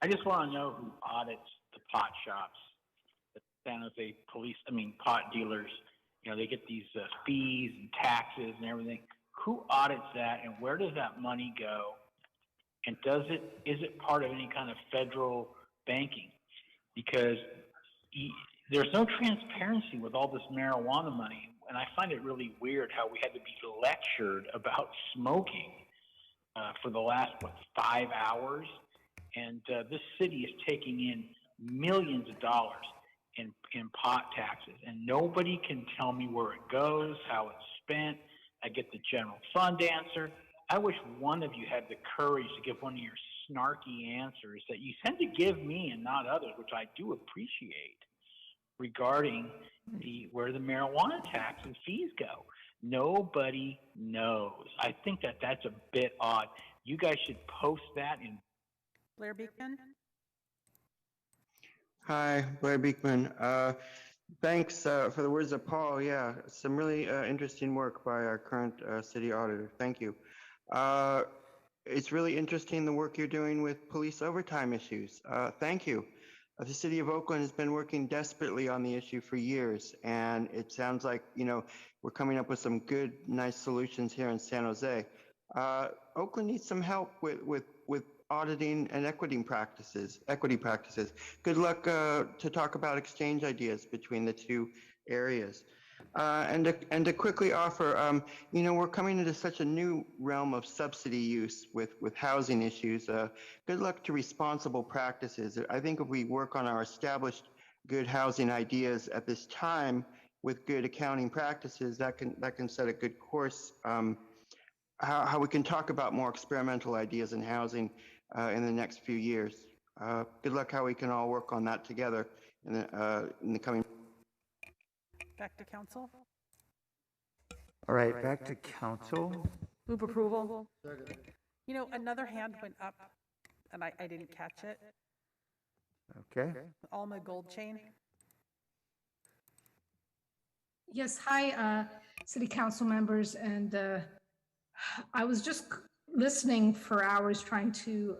I just want to know who audits the pot shops, the San Jose pot dealers. You know, they get these fees and taxes and everything. Who audits that, and where does that money go? And is it part of any kind of federal banking? Because there's no transparency with all this marijuana money, and I find it really weird how we had to be lectured about smoking for the last 5 hours. And this city is taking in millions of dollars in pot taxes, and nobody can tell me where it goes, how it's spent. I get the general fund answer. I wish one of you had the courage to give one of your snarky answers that you tend to give me and not others, which I do appreciate, regarding where the marijuana tax and fees go. Nobody knows. I think that that's a bit odd. You guys should post that in.
Blair Beekman?
Hi, Blair Beekman. Thanks for the words of Paul. Yeah, some really interesting work by our current city auditor. Thank you. It's really interesting the work you're doing with police overtime issues. Thank you. The city of Oakland has been working desperately on the issue for years, and it sounds like, you know, we're coming up with some good, nice solutions here in San Jose. Oakland needs some help with auditing and equity practices. Good luck to talk about exchange ideas between the two areas. And to quickly offer, you know, we're coming into such a new realm of subsidy use with housing issues. Good luck to responsible practices. I think if we work on our established good housing ideas at this time with good accounting practices, that can set a good course. How we can talk about more experimental ideas in housing in the next few years. Good luck how we can all work on that together in the coming.
Back to council.
All right, back to council.
Move approval.
You know, another hand went up, and I didn't catch it.
Okay.
Alma Goldchain.
Yes, hi, city council members, and I was just listening for hours trying to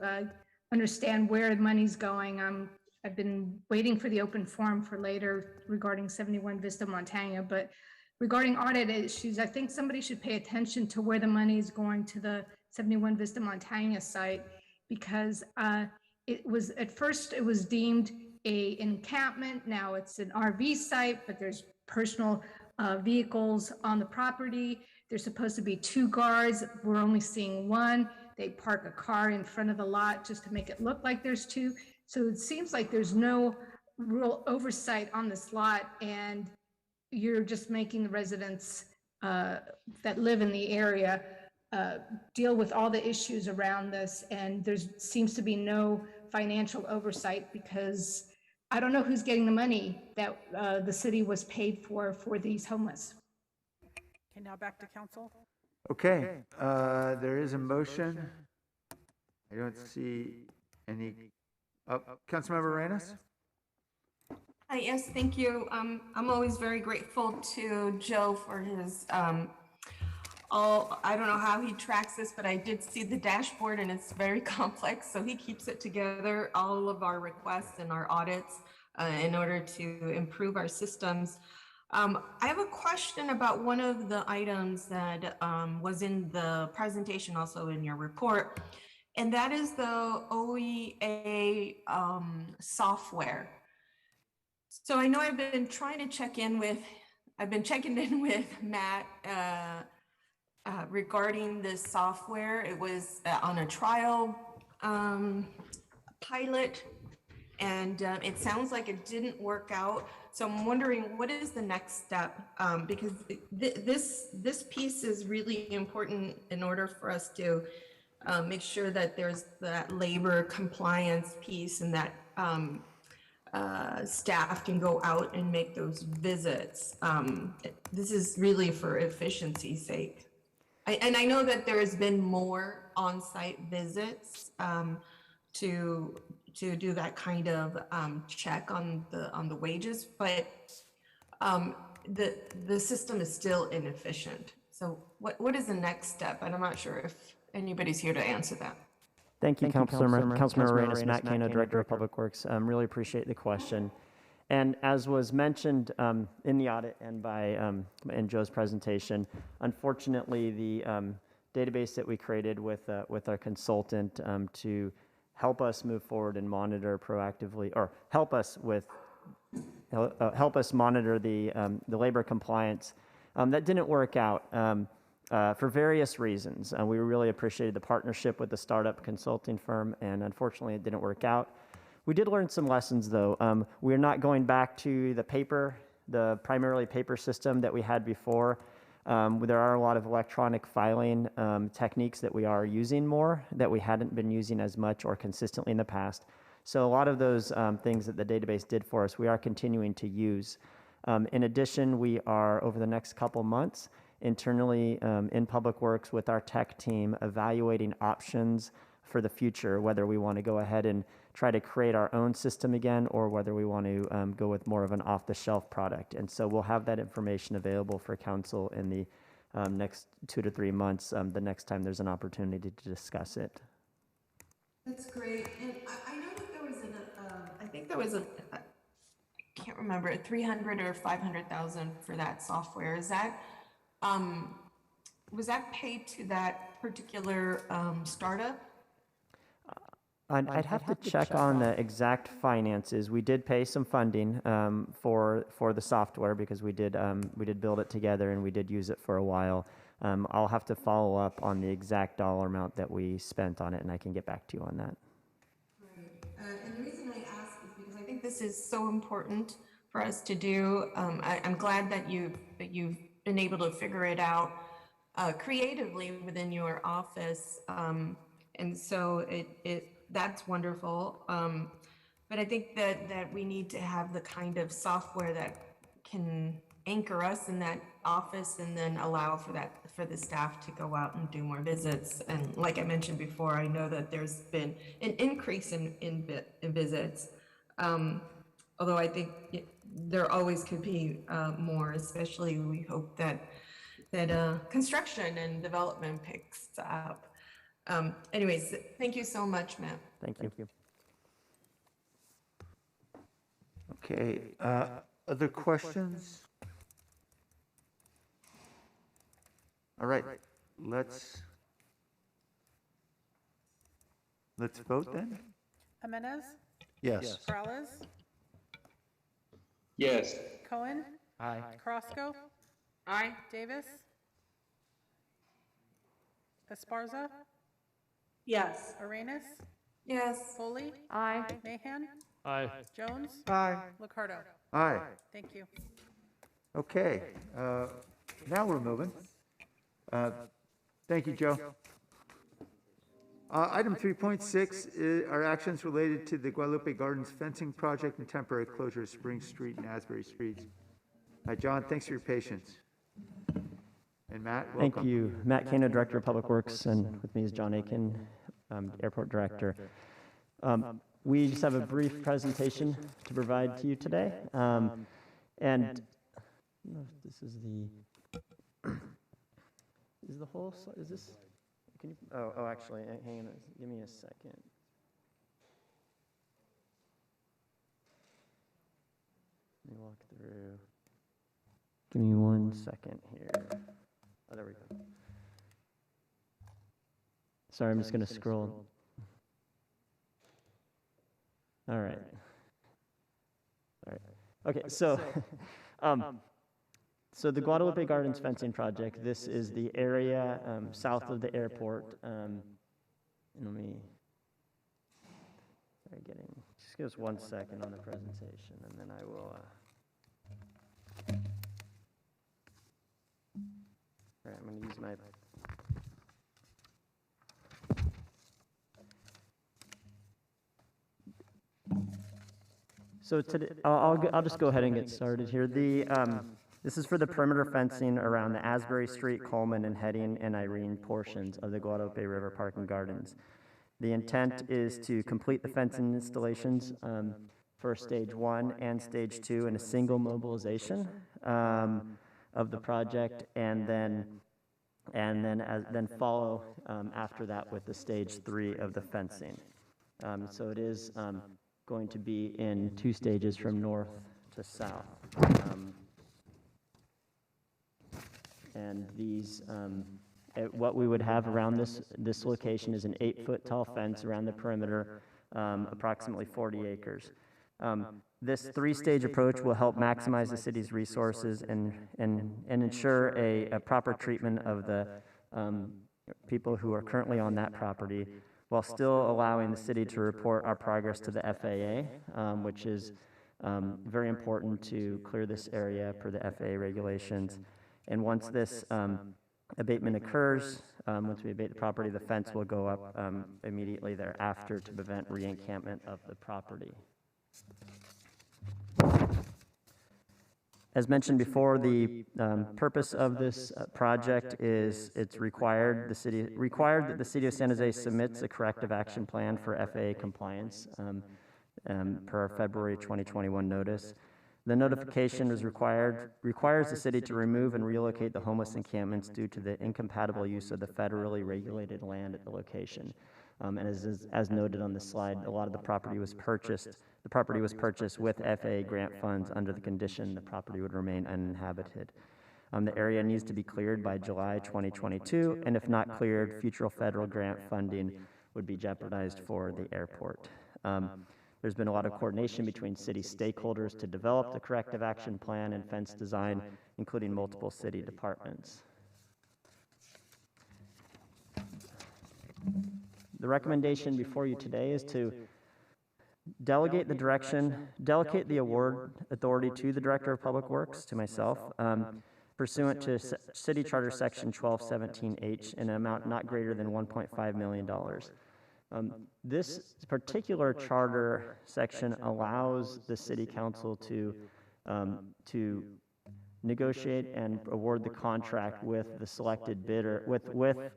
understand where the money's going. I've been waiting for the open forum for later regarding 71 Vista Montana, but regarding audit issues, I think somebody should pay attention to where the money is going to the 71 Vista Montana site, because it was, at first it was deemed a encampment. Now it's an RV site, but there's personal vehicles on the property. There's supposed to be 2 guards. We're only seeing 1. They park a car in front of the lot just to make it look like there's 2. So it seems like there's no real oversight on this lot, and you're just making the residents that live in the area deal with all the issues around this. And there seems to be no financial oversight, because I don't know who's getting the money that the city was paid for these homeless.
Okay, now back to council.
Okay, there is a motion. I don't see any. Councilmember Reyes?
Yes, thank you. I'm always very grateful to Joe for his, I don't know how he tracks this, but I did see the dashboard and it's very complex. So he keeps it together, all of our requests and our audits in order to improve our systems. I have a question about one of the items that was in the presentation, also in your report, and that is the OEA software. So I know I've been checking in with Matt regarding this software. It was on a trial pilot, and it sounds like it didn't work out. So I'm wondering, what is the next step? Because this piece is really important in order for us to make sure that there's that labor compliance piece, and that staff can go out and make those visits. This is really for efficiency's sake. And I know that there has been more on-site visits to do that kind of check on the wages, but the system is still inefficient. So what is the next step? And I'm not sure if anybody's here to answer that.
Thank you, Councilmember Reyes. Matt Cano, Director of Public Works. Really appreciate the question. And as was mentioned in the audit and by in Joe's presentation, unfortunately, the database that we created with our consultant to help us move forward and monitor proactively, or help us monitor the labor compliance, that didn't work out. For various reasons. We really appreciated the partnership with the startup consulting firm, and unfortunately it didn't work out. We did learn some lessons, though. We're not going back to the primarily paper system that we had before. There are a lot of electronic filing techniques that we are using more that we hadn't been using as much or consistently in the past. So a lot of those things that the database did for us, we are continuing to use. In addition, we are, over the next couple months, internally in Public Works with our tech team, evaluating options for the future, whether we want to go ahead and try to create our own system again, or whether we want to go with more of an off-the-shelf product. And so we'll have that information available for council in the next 2 to 3 months, the next time there's an opportunity to discuss it.
That's great. And I know that there was I think there was I can't remember, 300 or 500,000 for that software. Is that, was that paid to that particular startup?
I'd have to check on the exact finances. We did pay some funding for the software because we did build it together and we did use it for a while. I'll have to follow up on the exact dollar amount that we spent on it, and I can get back to you on that.
Right. And the reason I ask is because I think this is so important for us to do. I'm glad that you've been able to figure it out creatively within your office, and so that's wonderful. But I think that we need to have the kind of software that can anchor us in that office and then allow for the staff to go out and do more visits. And like I mentioned before, I know that there's been an increase in visits, although I think there always could be more, especially we hope that construction and development picks up. Anyways, thank you so much, Matt.
Thank you.
Okay, other questions? All right, let's vote then.
Jimenez,
Yes.
Morales,
Yes.
Cohen,
Aye.
Carrasco,
Aye.
Davis, Esparza,
Yes.
Arenas,
Yes.
Foley,
Aye.
Mahan,
Aye.
Jones,
Aye.
Liccardo.
Aye.
Thank you.
Okay, now we're moving. Thank you, Joe. Item 3.6 are actions related to the Guadalupe Gardens fencing project and temporary closure of Spring Street and Asbury Streets. John, thanks for your patience. And Matt, welcome.
Thank you. Matt Cano, Director of Public Works, and with me is John Aiken, Airport Director. We just have a brief presentation to provide to you today. And I don't know if this is the whole, is this, can you, actually, hang on, give me a second. Let me walk through. Give me 1 second here. Oh, there we go. Sorry, I'm just going to scroll. All right. All right. Okay, so so the Guadalupe Gardens fencing project, this is the area south of the airport. And let me, just give us 1 second on the presentation, and then I will. All right, I'm going to use my. So today, I'll just go ahead and get started here. This is for the perimeter fencing around the Asbury Street, Coleman, and Heading and Irene portions of the Guadalupe River Park and Gardens. The intent is to complete the fencing installations for stage 1 and stage 2 in a single mobilization of the project, and then follow after that with the stage 3 of the fencing. So it is going to be in 2 stages from north to south. And these, what we would have around this location is an 8-foot tall fence around the perimeter, approximately 40 acres. This 3-stage approach will help maximize the city's resources and ensure a proper treatment of the people who are currently on that property, while still allowing the city to report our progress to the FAA, which is very important to clear this area per the FAA regulations. And once this abatement occurs, once we abate the property, the fence will go up immediately thereafter to prevent re-encampment of the property. As mentioned before, the purpose of this project is it's required that the City of San Jose submits a corrective action plan for FAA compliance per our February 2021 notice. The notification requires the city to remove and relocate the homeless encampments due to the incompatible use of the federally regulated land at the location. And as noted on the slide, a lot of the property was purchased. The property was purchased with FAA grant funds under the condition the property would remain uninhabited. The area needs to be cleared by July 2022, and if not cleared, future federal grant funding would be jeopardized for the airport. There's been a lot of coordination between city stakeholders to develop the corrective action plan and fence design, including multiple city departments. The recommendation before you today is to delegate the award authority to the Director of Public Works, to myself, pursuant to City Charter Section 1217H in an amount not greater than $1.5 million. This particular charter section allows the City Council to negotiate and award the contract with the selected bidder, with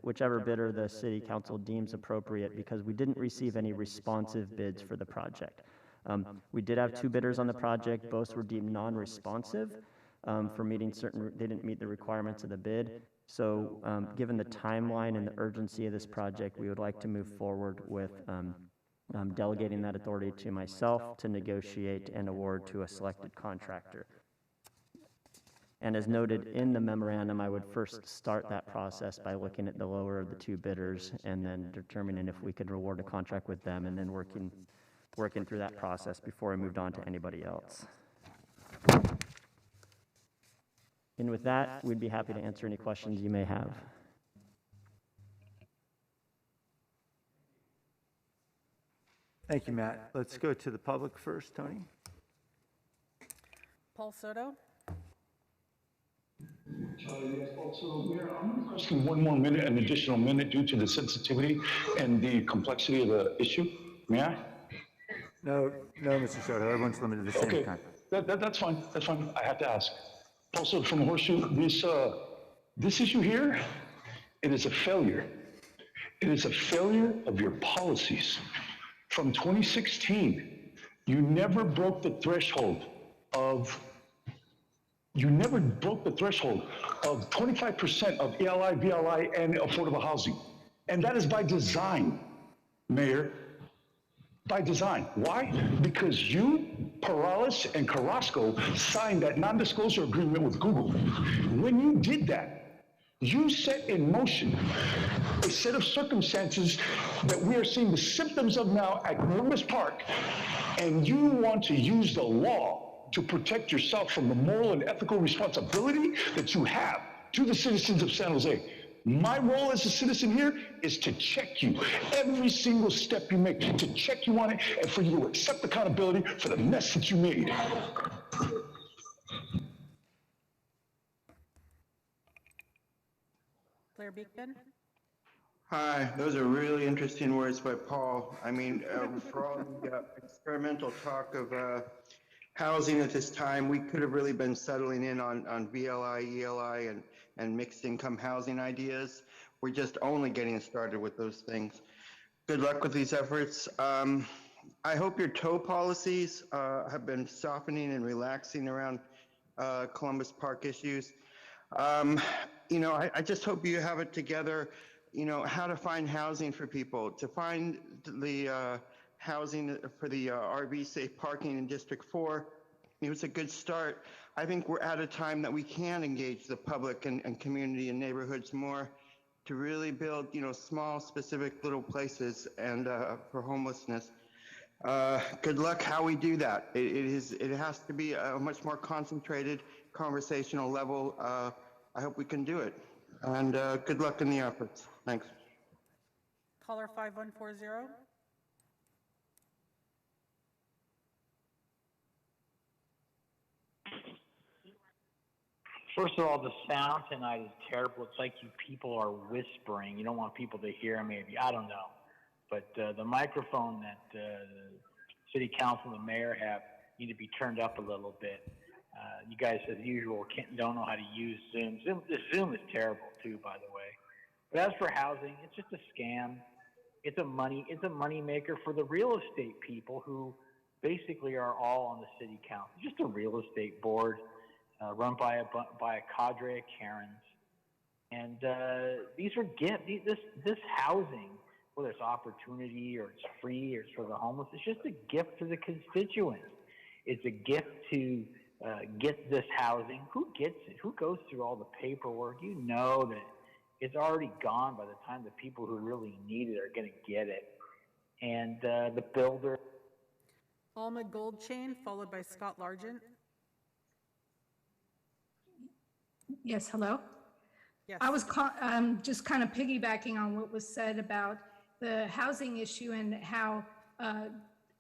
whichever bidder the City Council deems appropriate, because we didn't receive any responsive bids for the project. We did have 2 bidders on the project. Both were deemed non-responsive for meeting they didn't meet the requirements of the bid. So given the timeline and the urgency of this project, we would like to move forward with delegating that authority to myself to negotiate and award to a selected contractor. And as noted in the memorandum, I would first start that process by looking at the lower of the 2 bidders and then determining if we could award a contract with them, and then working through that process before we moved on to anybody else. And with that, we'd be happy to answer any questions you may have.
Thank you, Matt. Let's go to the public first, Tony.
Paul Soto?
Yes, also, Mayor, I'm requesting one more minute, an additional minute, due to the sensitivity and the complexity of the issue. May I?
No, Mr. Soto, everyone's limited to the same time.
That's fine, that's fine, I have to ask. Also, from Horseshoe, this issue here, it is a failure. It is a failure of your policies. From 2016, you never broke the threshold of 25% of ELI, VLI, and affordable housing. And that is by design, Mayor, by design. Why? Because you, Perales, and Carrasco signed that non-disclosure agreement with Google. When you did that, you set in motion a set of circumstances that we are seeing the symptoms of now at Columbus Park, and you want to use the law to protect yourself from the moral and ethical responsibility that you have to the citizens of San Jose. My role as a citizen here is to check you every single step you make, to check you on it, and for you to accept accountability for the mess that you made.
Claire Beekman?
Hi, those are really interesting words by Paul. I mean, for all the experimental talk of housing at this time, we could have really been settling in on VLI, ELI, and mixed income housing ideas. We're just only getting started with those things. Good luck with these efforts. I hope your tow policies have been softening and relaxing around Columbus Park issues. You know, I just hope you have it together, you know, how to find housing for people, to find the housing for the RV safe parking in District 4. It was a good start. I think we're at a time that we can engage the public and community and neighborhoods more to really build, you know, small, specific little places and for homelessness. Good luck how we do that. It has to be a much more concentrated conversational level. I hope we can do it. And good luck in the efforts. Thanks.
Caller 5140.
First of all, the sound tonight is terrible. It's like you people are whispering. You don't want people to hear, maybe. I don't know. But the microphone that the city council and the mayor have need to be turned up a little bit. You guys, as usual, don't know how to use Zoom. Zoom is terrible, too, by the way. But as for housing, it's just a scam. It's a money maker for the real estate people who basically are all on the city council. Just a real estate board. Run by a cadre of Karens, and these are gifts. This housing, whether it's opportunity or it's free or it's for the homeless, it's just a gift to the constituents. It's a gift to get this housing. Who gets it? Who goes through all the paperwork? You know that it's already gone by the time the people who really need it are going to get it. And the builder.
Alma Goldchain, followed by Scott Largent.
Yes, hello?
Yes.
I was just kind of piggybacking on what was said about the housing issue and how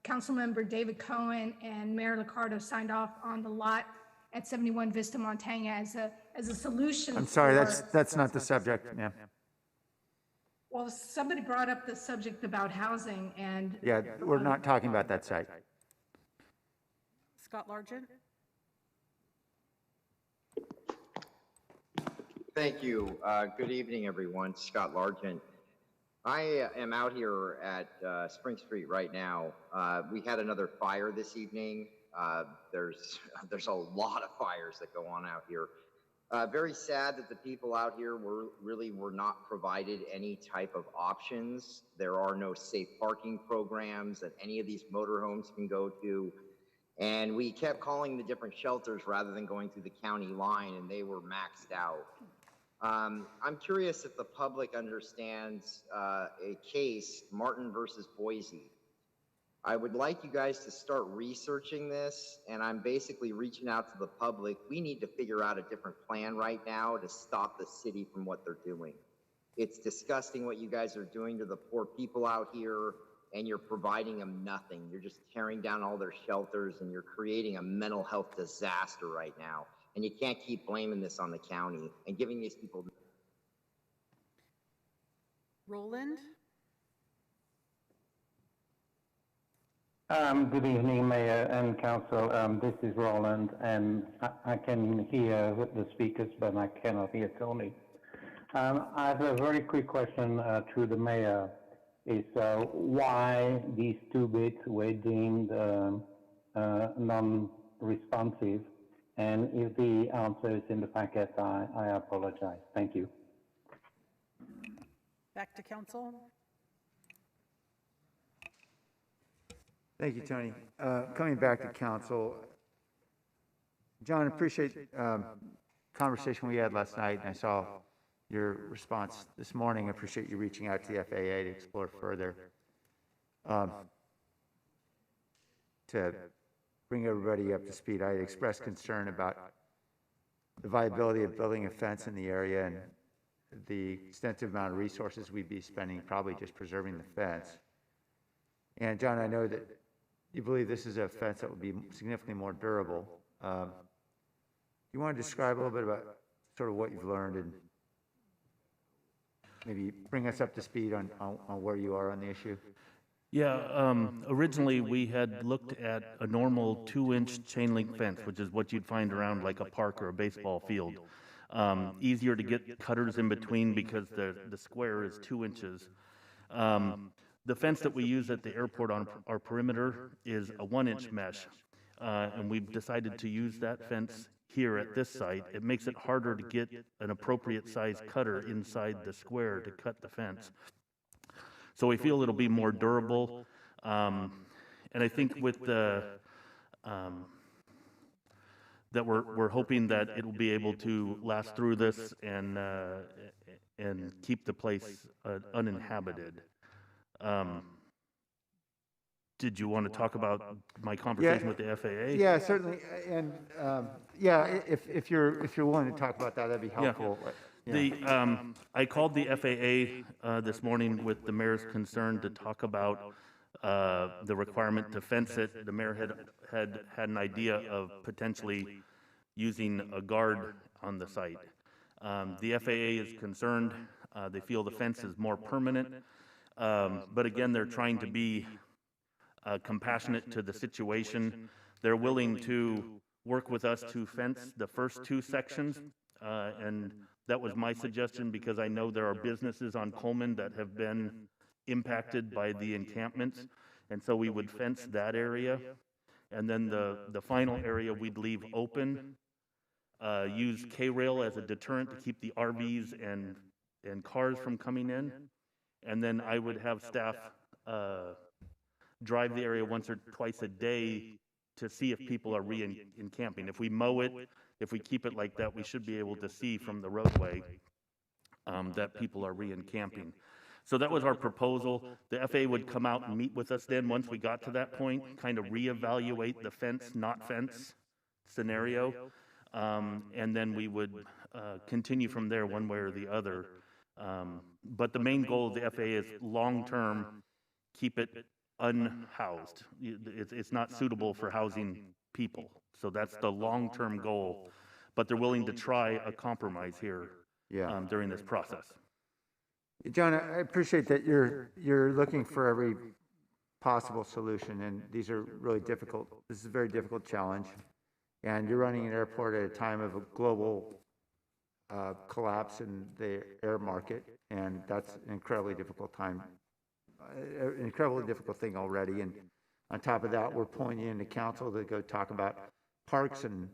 Councilmember David Cohen and Mayor Liccardo signed off on the lot at 71 Vista Montaigne as a solution.
I'm sorry, that's not the subject, ma'am.
Well, somebody brought up the subject about housing and...
Yeah, we're not talking about that site.
Scott Largent.
Thank you. Good evening, everyone. Scott Largent. I am out here at Spring Street right now. We had another fire this evening. There's a lot of fires that go on out here. Very sad that the people out here were not provided any type of options. There are no safe parking programs that any of these motorhomes can go to. And we kept calling the different shelters rather than going through the county line, and they were maxed out. I'm curious if the public understands a case, Martin versus Boise. I would like you guys to start researching this, and I'm basically reaching out to the public. We need to figure out a different plan right now to stop the city from what they're doing. It's disgusting what you guys are doing to the poor people out here, and you're providing them nothing. You're just tearing down all their shelters, and you're creating a mental health disaster right now. And you can't keep blaming this on the county and giving these people.
Roland.
Good evening, Mayor and Council. This is Roland, and I can hear the speakers, but I cannot hear Tony. I have a very quick question to the Mayor. Is why these two bids were deemed non-responsive? And if the answer is in the packet, I apologize. Thank you.
Back to Council.
Thank you, Tony. Coming back to council, John, appreciate conversation we had last night, and I saw your response this morning. I appreciate you reaching out to the FAA to explore further. To bring everybody up to speed, I expressed concern about the viability of building a fence in the area and the extensive amount of resources we'd be spending probably just preserving the fence. And John, I know that you believe this is a fence that would be significantly more durable. You want to describe a little bit about sort of what you've learned and maybe bring us up to speed on where you are on the issue?
Yeah, originally we had looked at a normal 2-inch chain link fence, which is what you'd find around like a park or a baseball field. Easier to get cutters in between because the square is 2 inches. The fence that we use at the airport on our perimeter is a 1-inch mesh, and we've decided to use that fence here at this site. It makes it harder to get an appropriate size cutter inside the square to cut the fence. So we feel it'll be more durable, and I think with the that we're hoping that it'll be able to last through this and keep the place uninhabited. Did you want to talk about my conversation with the FAA?
Yeah, certainly. And yeah, if you're willing to talk about that, that'd be helpful.
Yeah. I called the FAA this morning with the mayor's concern to talk about the requirement to fence it. The mayor had an idea of potentially using a guard on the site. The FAA is concerned. They feel the fence is more permanent. But again, they're trying to be compassionate to the situation. They're willing to work with us to fence the first 2 sections, and that was my suggestion because I know there are businesses on Coleman that have been impacted by the encampments, and so we would fence that area, and then the final area we'd leave open, use K-rail as a deterrent to keep the RVs and cars from coming in, and then I would have staff drive the area once or twice a day to see if people are re-encamping. If we mow it, if we keep it like that, we should be able to see from the roadway that people are re-encamping. So that was our proposal. The FAA would come out and meet with us then once we got to that point, kind of reevaluate the fence, not fence scenario, and then we would continue from there one way or the other. But the main goal of the FAA is long-term, keep it unhoused. It's not suitable for housing people. So that's the long-term goal. But they're willing to try a compromise here during this process.
John, I appreciate that you're looking for every possible solution, and these are really difficult. This is a very difficult challenge, and you're running an airport at a time of a global collapse in the air market, and that's an incredibly difficult time. An incredibly difficult thing already, and on top of that, we're pulling you into council to go talk about parks and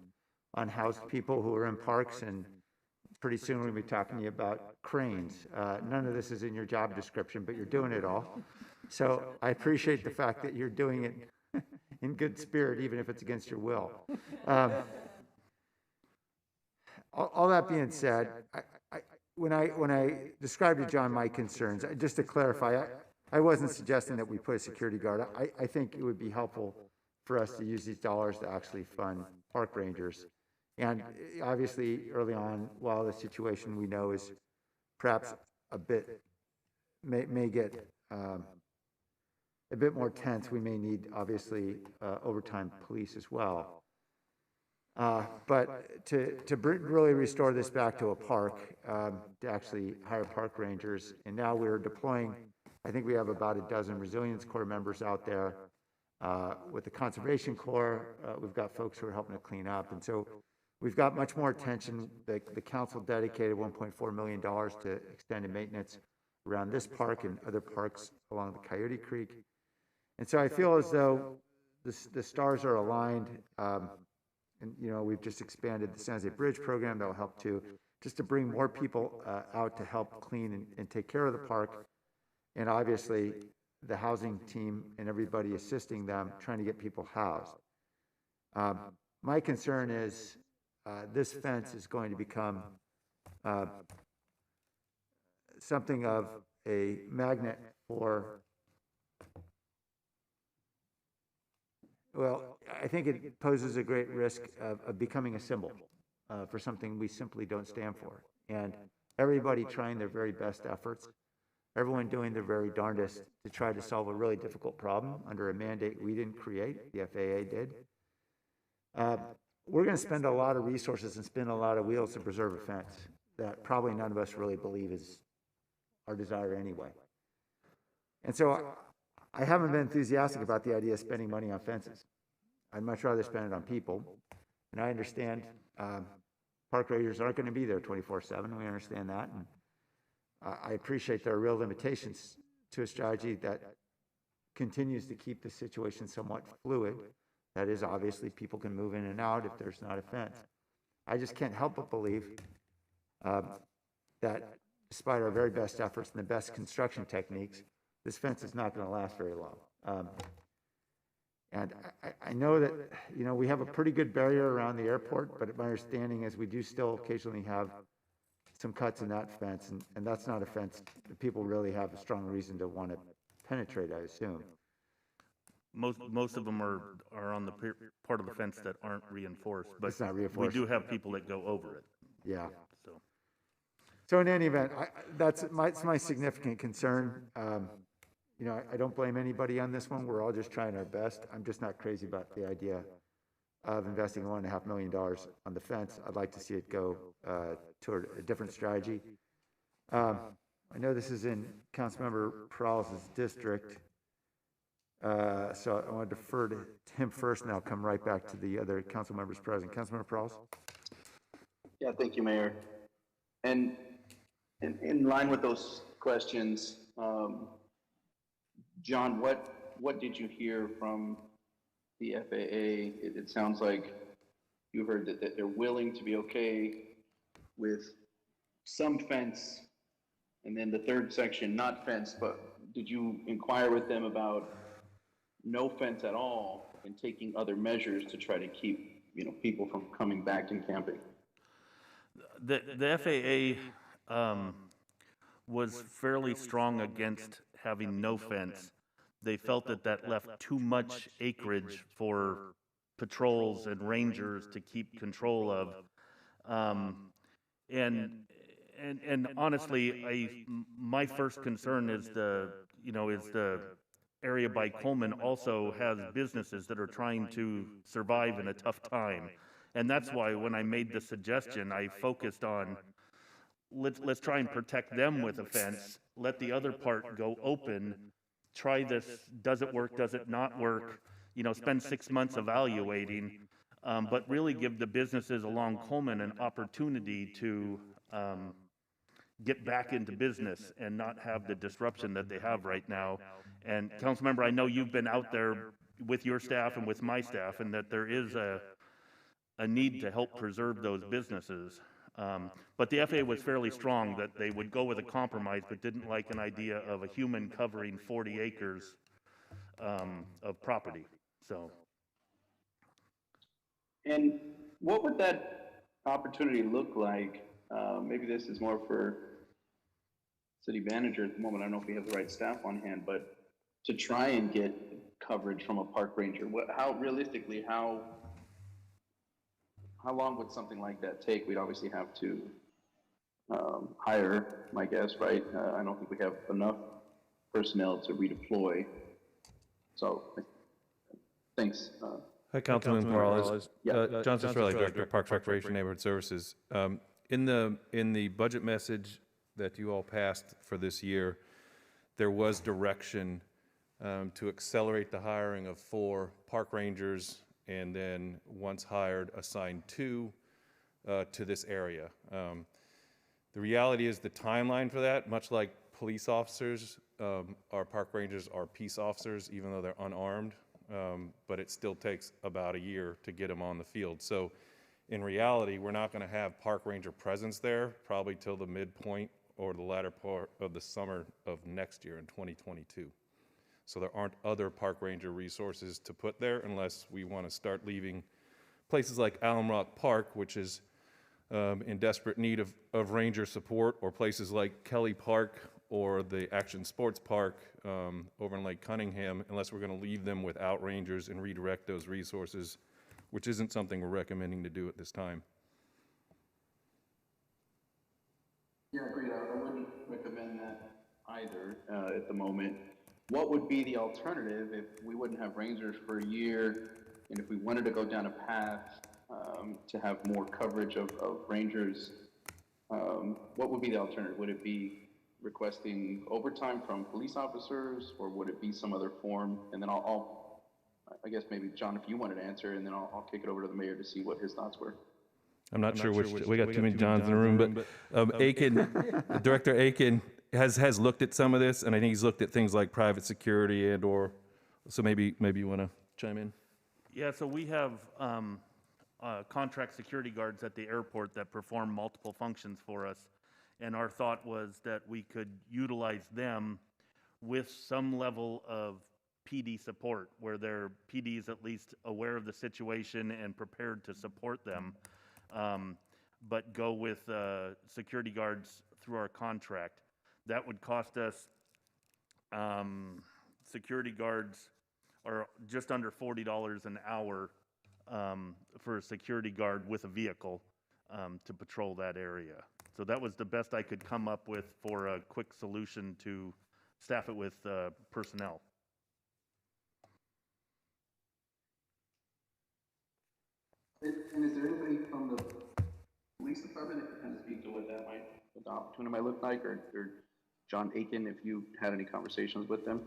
unhoused people who are in parks, and pretty soon we're going to be talking to you about cranes. None of this is in your job description, but you're doing it all. So I appreciate the fact that you're doing it in good spirit, even if it's against your will. All that being said, when I described to John my concerns, just to clarify, I wasn't suggesting that we put a security guard. I think it would be helpful for us to use these dollars to actually fund park rangers. And obviously, early on, while the situation we know is perhaps a bit, may get a bit more tense, we may need, obviously, overtime police as well. But to really restore this back to a park, to actually hire park rangers, and now we're deploying, I think we have about a dozen Resilience Corps members out there. With the Conservation Corps, we've got folks who are helping to clean up. And so we've got much more attention. The council dedicated $1.4 million to extended maintenance around this park and other parks along the Coyote Creek. And so I feel as though the stars are aligned. And, you know, we've just expanded the San Jose Bridge program that will help too, just to bring more people out to help clean and take care of the park. And obviously, the housing team and everybody assisting them, trying to get people housed. My concern is this fence is going to become something of a magnet for, well, I think it poses a great risk of becoming a symbol for something we simply don't stand for. And everybody trying their very best efforts, everyone doing their very darndest to try to solve a really difficult problem under a mandate we didn't create, the FAA did. We're going to spend a lot of resources and spin a lot of wheels to preserve a fence that probably none of us really believe is our desire anyway. And so I haven't been enthusiastic about the idea of spending money on fences. I'd much rather spend it on people. And I understand park rangers aren't going to be there 24/7. We understand that. And I appreciate there are real limitations to a strategy that continues to keep the situation somewhat fluid. That is, obviously, people can move in and out if there's not a fence. I just can't help but believe that despite our very best efforts and the best construction techniques, this fence is not going to last very long. And I know that, you know, we have a pretty good barrier around the airport, but my understanding is we do still occasionally have some cuts in that fence, and that's not a fence that people really have a strong reason to want to penetrate, I assume.
Most of them are on the part of the fence that aren't reinforced, but
it's not reinforced.
We do have people that go over it.
Yeah. So in any event, that's my significant concern. You know, I don't blame anybody on this one. We're all just trying our best. I'm just not crazy about the idea of investing $1.5 million on the fence. I'd like to see it go toward a different strategy. I know this is in Councilmember Peralez's district, so I want to defer to him first, and I'll come right back to the other council members present. Councilmember Peralez?
Yeah, thank you, Mayor. And in line with those questions, John, what did you hear from the FAA? It sounds like you heard that they're willing to be okay with some fence, and then the third section not fence, but did you inquire with them about no fence at all and taking other measures to try to keep, you know, people from coming back and camping?
The FAA was fairly strong against having no fence. They felt that left too much acreage for patrols and rangers to keep control of. And honestly, my first concern is the area by Coleman also has businesses that are trying to survive in a tough time. And that's why when I made the suggestion, I focused on let's try and protect them with a fence, let the other part go open, try this, does it work, does it not work, you know, spend 6 months evaluating, but really give the businesses along Coleman an opportunity to get back into business and not have the disruption that they have right now. And Councilmember, I know you've been out there with your staff and with my staff, and that there is a need to help preserve those businesses. But the FAA was fairly strong that they would go with a compromise, but didn't like an idea of a human covering 40 acres of property. So.
And what would that opportunity look like? Maybe this is more for city manager at the moment. I don't know if we have the right staff on hand, but to try and get coverage from a park ranger, how realistically, how long would something like that take? We'd obviously have to hire, my guess, right? I don't think we have enough personnel to redeploy. So, thanks.
Hi, Councilman Peralez.
Yeah.
John Cicerelli, Director of Parks, Recreation, Neighborhood Services. In the budget message that you all passed for this year, there was direction to accelerate the hiring of 4 park rangers, and then once hired, assign 2 to this area. The reality is the timeline for that, much like police officers, our park rangers are peace officers, even though they're unarmed, but it still takes about a year to get them on the field. So in reality, we're not going to have park ranger presence there probably till the midpoint or the latter part of the summer of next year in 2022. So there aren't other park ranger resources to put there unless we want to start leaving places like Alum Rock Park, which is in desperate need of ranger support, or places like Kelly Park or the Action Sports Park over in Lake Cunningham, unless we're going to leave them without rangers and redirect those resources, which isn't something we're recommending to do at this time.
Yeah, agreed. I wouldn't recommend that either at the moment. What would be the alternative if we wouldn't have rangers for a year, and if we wanted to go down a path to have more coverage of rangers? What would be the alternative? Would it be requesting overtime from police officers, or would it be some other form? And then I guess maybe John, if you wanted to answer, and then I'll kick it over to the mayor to see what his thoughts were.
I'm not sure which we got too many Johns in the room, but Aiken, Director Aiken has looked at some of this, and I think he's looked at things like private security or, so maybe you want to chime in?
Yeah, so we have contract security guards at the airport that perform multiple functions for us. And our thought was that we could utilize them with some level of PD support, where their PD is at least aware of the situation and prepared to support them, but go with security guards through our contract. That would cost us, security guards are just under $40 an hour for a security guard with a vehicle to patrol that area. So that was the best I could come up with for a quick solution to staff it with personnel.
And is there anybody from the police department that can kind of speak to what the opportunity might look like, or John Aiken, if you had any conversations with them?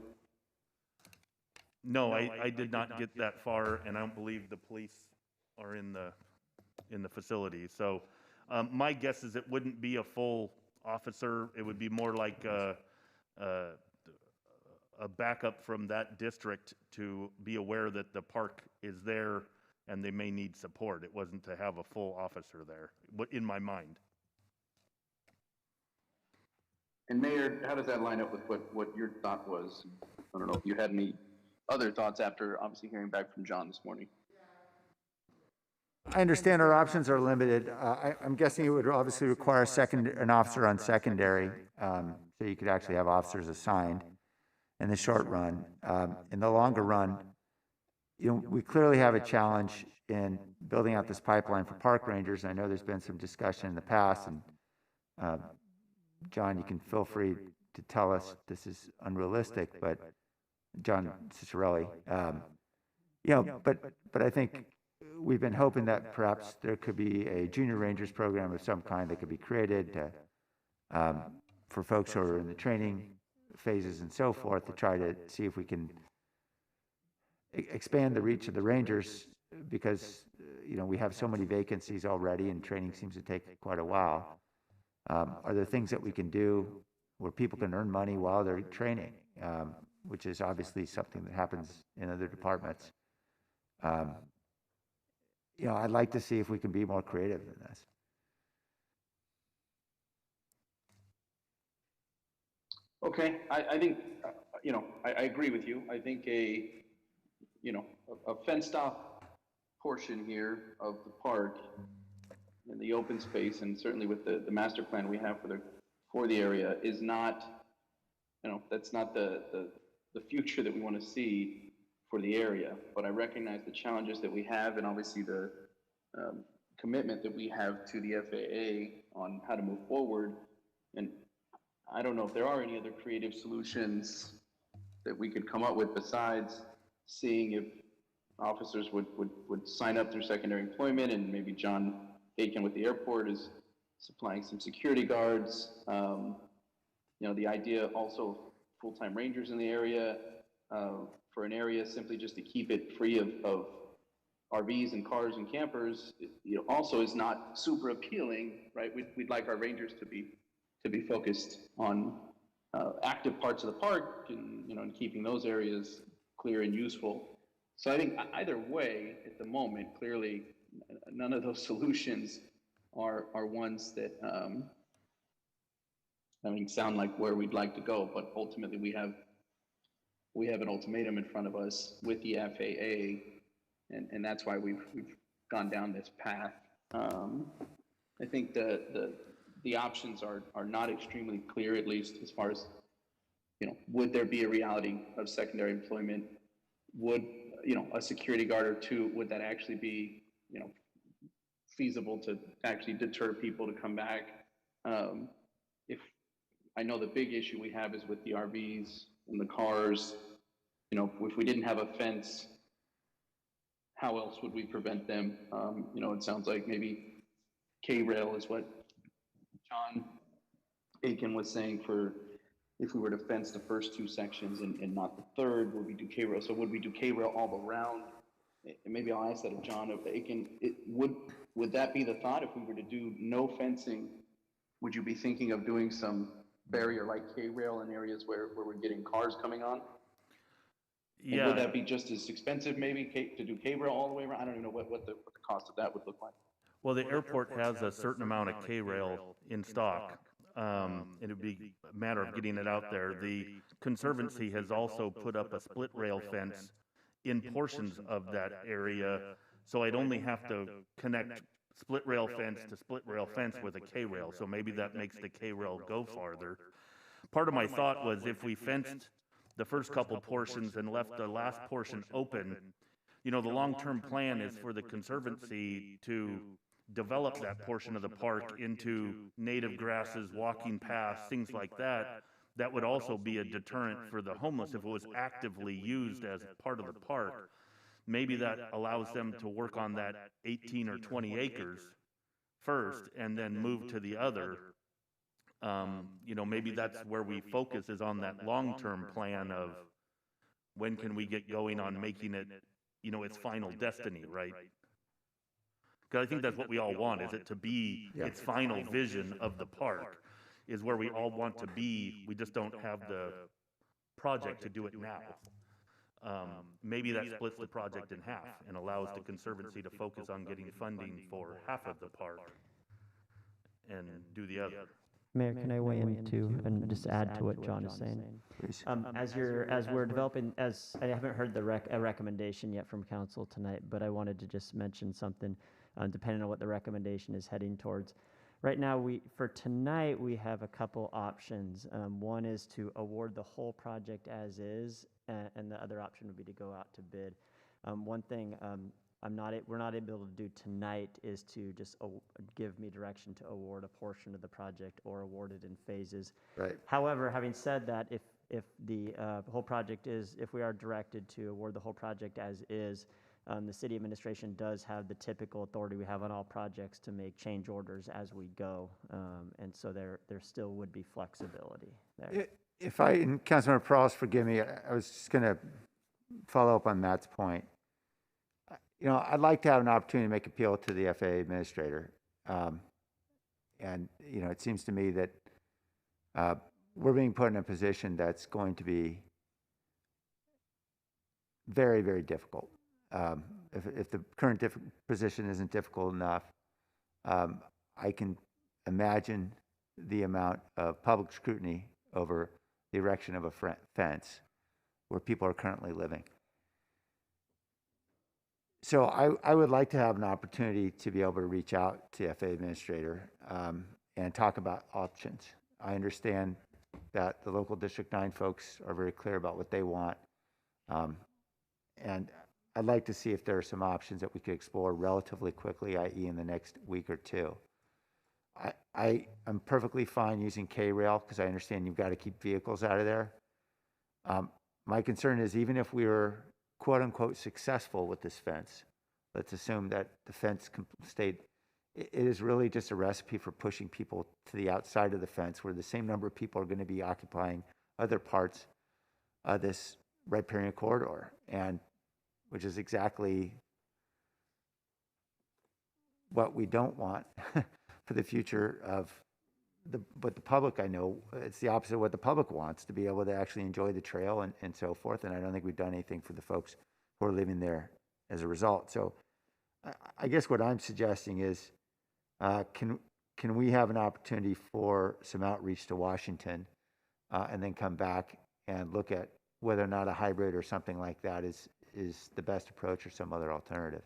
No, I did not get that far, and I don't believe the police are in the facility. So my guess is it wouldn't be a full officer. It would be more like a backup from that district to be aware that the park is there and they may need support. It wasn't to have a full officer there, in my mind.
And Mayor, how does that line up with what your thought was? I don't know if you had any other thoughts after obviously hearing back from John this morning.
I understand our options are limited. I'm guessing it would obviously require an officer on secondary, so you could actually have officers assigned in the short run. In the longer run, we clearly have a challenge in building out this pipeline for park rangers. I know there's been some discussion in the past, and John, you can feel free to tell us this is unrealistic, but John Ciccarelli, but I think we've been hoping that perhaps there could be a junior rangers program of some kind that could be created for folks who are in the training phases and so forth, to try to see if we can expand the reach of the rangers, because we have so many vacancies already and training seems to take quite a while. Are there things that we can do where people can earn money while they're training, which is obviously something that happens in other departments? I'd like to see if we can be more creative than this.
Okay, I think, I agree with you. I think a fenced off portion here of the park and the open space, and certainly with the master plan we have for the area, is not, that's not the future that we want to see for the area. But I recognize the challenges that we have, and obviously the commitment that we have to the FAA on how to move forward. And I don't know if there are any other creative solutions that we could come up with besides seeing if officers would sign up through secondary employment, and maybe John Aiken with the airport is supplying some security guards. The idea also full-time rangers in the area, for an area simply just to keep it free of RVs and cars and campers, also is not super appealing, right? We'd like our rangers to be focused on active parts of the park, and keeping those areas clear and useful. So I think either way, at the moment, clearly none of those solutions are ones that sound like where we'd like to go. But ultimately, we have an ultimatum in front of us with the FAA, and that's why we've gone down this path. I think the options are not extremely clear, at least as far as, would there be a reality of secondary employment? Would, a security guard or two, would that actually be, feasible to actually deter people to come back? If I know the big issue we have is with the RVs and the cars, if we didn't have a fence, how else would we prevent them? It sounds like maybe K-rail is what John Aiken was saying, for if we were to fence the first two sections and not the third, would we do K-rail? So would we do K-rail all around? And maybe I'll ask that of John Aiken. Would that be the thought? If we were to do no fencing, would you be thinking of doing some barrier like K-rail in areas where we're getting cars coming on? And
Yeah.
would that be just as expensive maybe to do K-rail all the way around? I don't even know what the cost of that would look like.
Well, the airport has a certain amount of K-rail in stock. It would be a matter of getting it out there. The Conservancy has also put up a split rail fence in portions of that area, so I'd only have to connect split rail fence to split rail fence with a K-rail, so maybe that makes the K-rail go farther. Part of my thought was if we fenced the first couple portions and left the last portion open, the long-term plan is for the Conservancy to develop that portion of the park into native grasses, walking paths, things like that, that would also be a deterrent for the homeless if it was actively used as part of the park. Maybe that allows them to work on that 18 or 20 acres first and then move to the other. You know, maybe that's where we focus, is on that long-term plan of when can we get going on making it, you know, its final destiny, right? Because I think that's what we all want, is it to be its final vision of the park, is where we all want to be. We just don't have the project to do it now. Maybe that splits the project in half and allows the Conservancy to focus on getting funding for half of the park and do the other.
Mayor, can I weigh in too and just add to what John is saying?
Please.
As we're developing, I haven't heard a recommendation yet from council tonight, but I wanted to just mention something, depending on what the recommendation is heading towards. Right now, for tonight, we have a couple options. One is to award the whole project as is, and the other option would be to go out to bid. One thing we're not able to do tonight is to just give me direction to award a portion of the project or award it in phases.
Right.
However, having said that, if the whole project if we are directed to award the whole project as is, the city administration does have the typical authority we have on all projects to make change orders as we go, and so there still would be flexibility there.
If and Councilmember Perales, forgive me, I was just going to follow up on Matt's point. You know, I'd like to have an opportunity to make appeal to the FAA administrator. And, you know, it seems to me that we're being put in a position that's going to be very, very difficult. If the current position isn't difficult enough, I can imagine the amount of public scrutiny over the erection of a fence where people are currently living. So I would like to have an opportunity to be able to reach out to the FAA administrator and talk about options. I understand that the local District 9 folks are very clear about what they want. And I'd like to see if there are some options that we could explore relatively quickly, i.e. in the next week or two. I am perfectly fine using K-Rail because I understand you've got to keep vehicles out of there. My concern is, even if we were quote unquote successful with this fence, let's assume that the fence stayed, it is really just a recipe for pushing people to the outside of the fence, where the same number of people are going to be occupying other parts of this riparian corridor, and which is exactly what we don't want for the future of but the public. I know it's the opposite of what the public wants, to be able to actually enjoy the trail and so forth. And I don't think we've done anything for the folks who are living there as a result. So I guess what I'm suggesting is, can we have an opportunity for some outreach to Washington and then come back and look at whether or not a hybrid or something like that is the best approach, or some other alternative?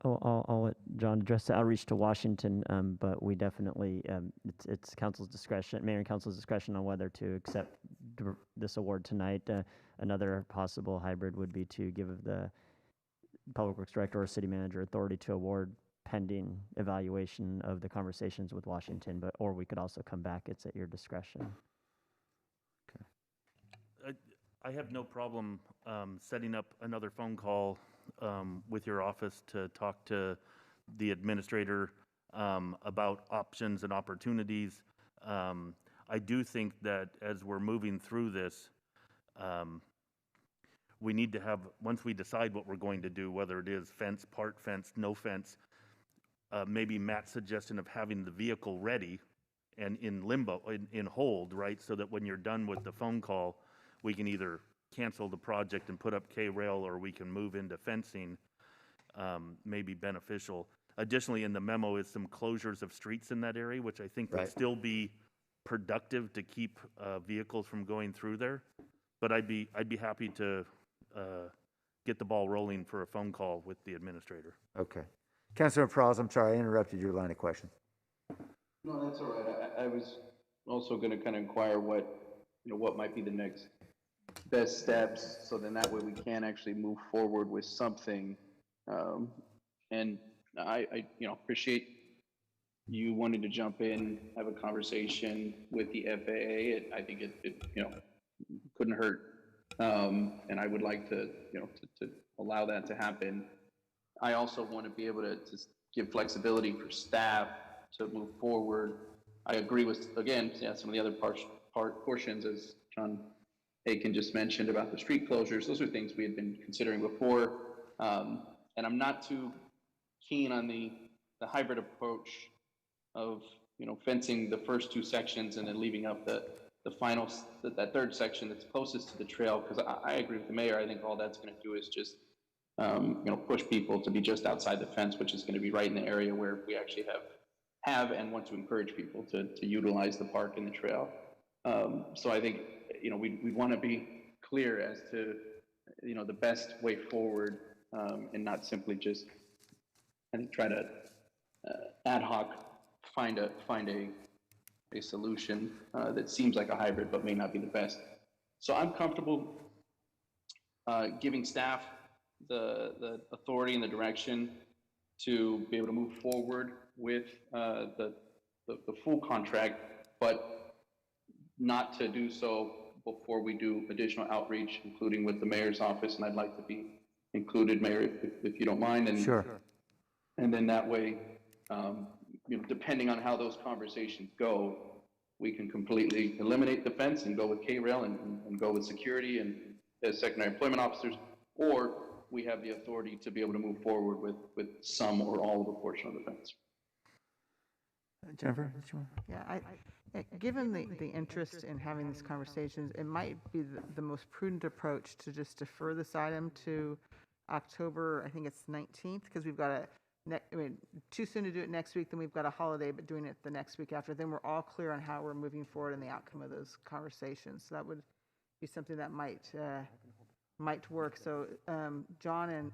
I'll let John address the outreach to Washington, but we definitely, it's council's discretion, mayor and council's discretion on whether to accept this award tonight. Another possible hybrid would be to give the public works director or city manager authority to award pending evaluation of the conversations with Washington, or we could also come back. It's at your discretion.
I have no problem setting up another phone call with your office to talk to the administrator about options and opportunities. I do think that as we're moving through this, we need to have, once we decide what we're going to do, whether it is fence, part fence, no fence, maybe Matt's suggestion of having the vehicle ready and in limbo, in hold, right? So that when you're done with the phone call, we can either cancel the project and put up K-Rail, or we can move into fencing, may be beneficial. Additionally, in the memo is some closures of streets in that area, which I think would still be productive to keep vehicles from going through there. But I'd be happy to get the ball rolling for a phone call with the administrator.
Okay. Councilor Perales, I'm sorry, I interrupted your line of question.
No, that's all right. I was also going to kind of inquire what might be the next best steps, so then that way we can actually move forward with something And I appreciate you wanting to jump in, have a conversation with the FAA. I think it couldn't hurt. And I would like to allow that to happen. I also want to be able to give flexibility for staff to move forward. I agree with, again, some of the other portions, as John Aiken just mentioned about the street closures. Those are things we had been considering before. And I'm not too keen on the hybrid approach of fencing the first two sections and then leaving up the final, that third section that's closest to the trail, because I agree with the mayor. I think all that's going to do is just push people to be just outside the fence, which is going to be right in the area where we actually have and want to encourage people to utilize the park and the trail. So I think we want to be clear as to the best way forward, and not simply just try to ad hoc find a solution that seems like a hybrid but may not be the best. So I'm comfortable giving staff the authority and the direction to be able to move forward with the full contract, but not to do so before we do additional outreach, including with the mayor's office, and I'd like to be included, Mayor, if you don't mind. And
sure.
And then that way, depending on how those conversations go, we can completely eliminate the fence and go with K-Rail and go with security and as secondary employment officers, or we have the authority to be able to move forward with some or all of a portion of the fence.
Jennifer?
Yeah, given the interest in having these conversations, it might be the most prudent approach to just defer this item to October, I think it's 19th, because we've got too soon to do it next week, then we've got a holiday, but doing it the next week after, then we're all clear on how we're moving forward and the outcome of those conversations. So that would be something that might work. So John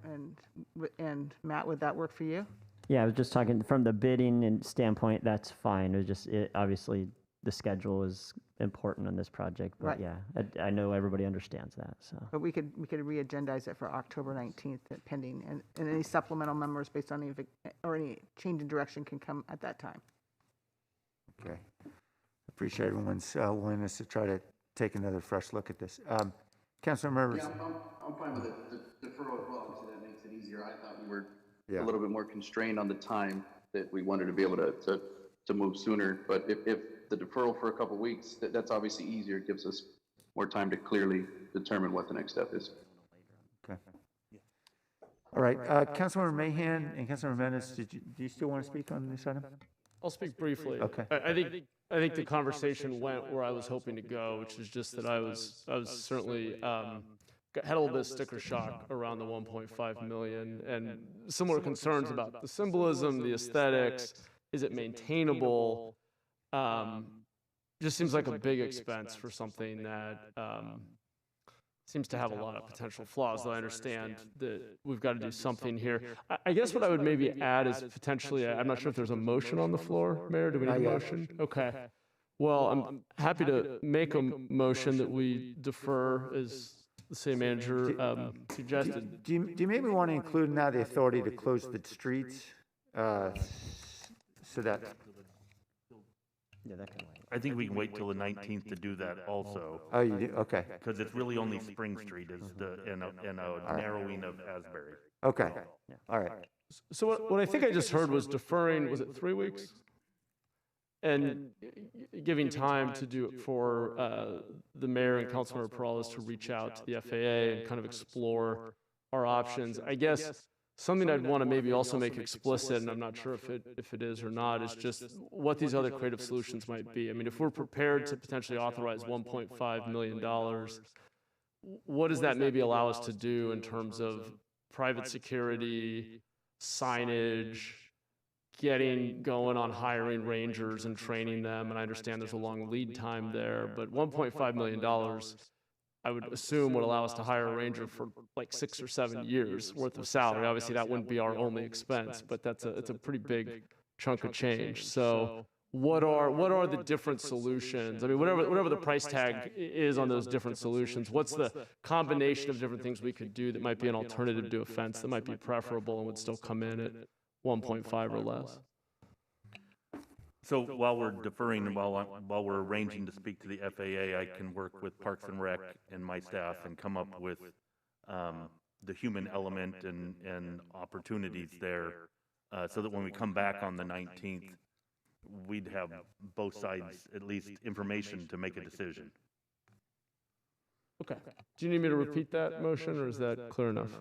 and Matt, would that work for you?
Yeah, I was just talking from the bidding and standpoint, that's fine. It was just, obviously the schedule is important on this project, but
Right.
yeah, I know everybody understands that, so.
But we could re-agendize it for October 19th pending, and any supplemental members based on any change in direction can come at that time.
Okay. Appreciate everyone's willingness to try to take another fresh look at this. Councilor members.
Yeah, I'm fine with it. The deferral as well, obviously that makes it easier. I thought we were a little bit more constrained on the time that we wanted to be able to move sooner. But if the deferral for a couple of weeks, that's obviously easier. It gives us more time to clearly determine what the next step is.
Okay. All right. Councilmember Mahan and Councilmember Mendes, do you still want to speak on this item?
I'll speak briefly.
Okay.
I think the conversation went where I was hoping to go, which is just that I was certainly had a little bit of sticker shock around the 1.5 million and similar concerns about the symbolism, the aesthetics. Is it maintainable? Just seems like a big expense for something that seems to have a lot of potential flaws, though I understand that we've got to do something here. I guess what I would maybe add is potentially, I'm not sure if there's a motion on the floor, Mayor. Do we need a motion? Okay. Well, I'm happy to make a motion that we defer, as the city manager suggested.
Do you maybe want to include now the authority to close the streets so that...
Yeah, that can wait.
I think we can wait till the 19th to do that also.
Oh, you do? Okay.
Because it's really only Spring Street is and a narrowing of Asbury.
Okay. All right.
So what I think I just heard was deferring, was it 3 weeks? And giving time to do it for the mayor and Councilmember Peralez to reach out to the FAA and kind of explore our options. I guess something I'd want to maybe also make explicit, and I'm not sure if it is or not, is just what these other creative solutions might be. I mean, if we're prepared to potentially authorize $1.5 million, what does that maybe allow us to do in terms of private security, signage, getting going on hiring rangers and training them? And I understand there's a long lead time there, but $1.5 million, I would assume, would allow us to hire a ranger for like 6 or 7 years worth of salary. Obviously, that wouldn't be our only expense, but it's a pretty big chunk of change. So what are the different solutions? I mean, whatever the price tag is on those different solutions, what's the combination of different things we could do that might be an alternative to a fence that might be preferable and would still come in at 1.5 or less?
So while we're deferring, while we're arranging to speak to the FAA, I can work with Parks and Rec and my staff and come up with the human element and opportunities there, so that when we come back on the 19th, we'd have both sides at least information to make a decision.
Okay. Do you need me to repeat that motion, or is that clear enough?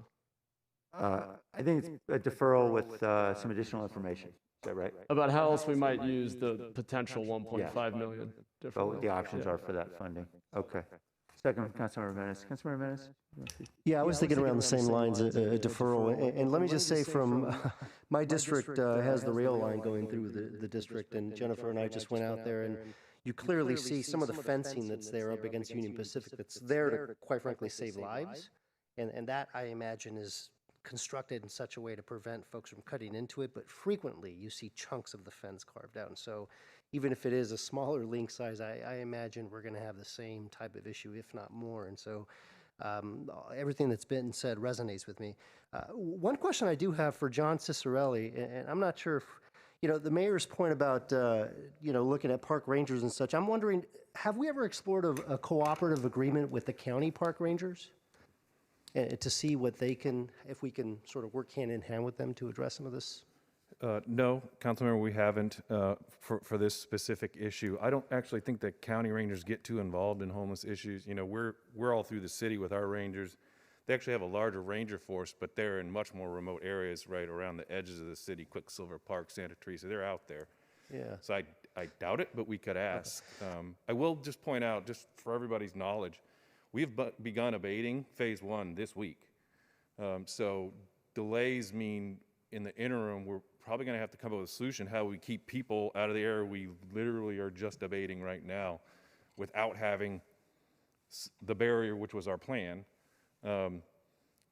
I think it's a deferral with some additional information. Is that right?
About how else we might use the potential 1.5 million.
What the options are for that funding. Okay. Second, Councilmember Menace. Councilmember Menace?
Yeah, I was thinking around the same lines, a deferral. And let me just say from, my district has the rail line going through the district, and Jennifer and I just went out there, and you clearly see some of the fencing that's there up against Union Pacific that's there to, quite frankly, save lives. And that, I imagine, is constructed in such a way to prevent folks from cutting into it, but frequently you see chunks of the fence carved out. And so even if it is a smaller link size, I imagine we're going to have the same type of issue, if not more. And so everything that's been said resonates with me. One question I do have for John Cicerelli, and I'm not sure if, the mayor's point about, looking at park rangers and such, I'm wondering, have we ever explored a cooperative agreement with the county park rangers? To see what they can, if we can sort of work hand in hand with them to address some of this?
No, Councilmember, we haven't for this specific issue. I don't actually think that county rangers get too involved in homeless issues. We're all through the city with our rangers. They actually have a larger ranger force, but they're in much more remote areas right around the edges of the city, Quicksilver Park, Santa Teresa. They're out there.
Yeah.
So I doubt it, but we could ask. I will just point out, just for everybody's knowledge, we've begun abating phase 1 this week. So delays mean in the interim, we're probably going to have to come up with a solution how we keep people out of the area we literally are just abating right now without having the barrier, which was our plan.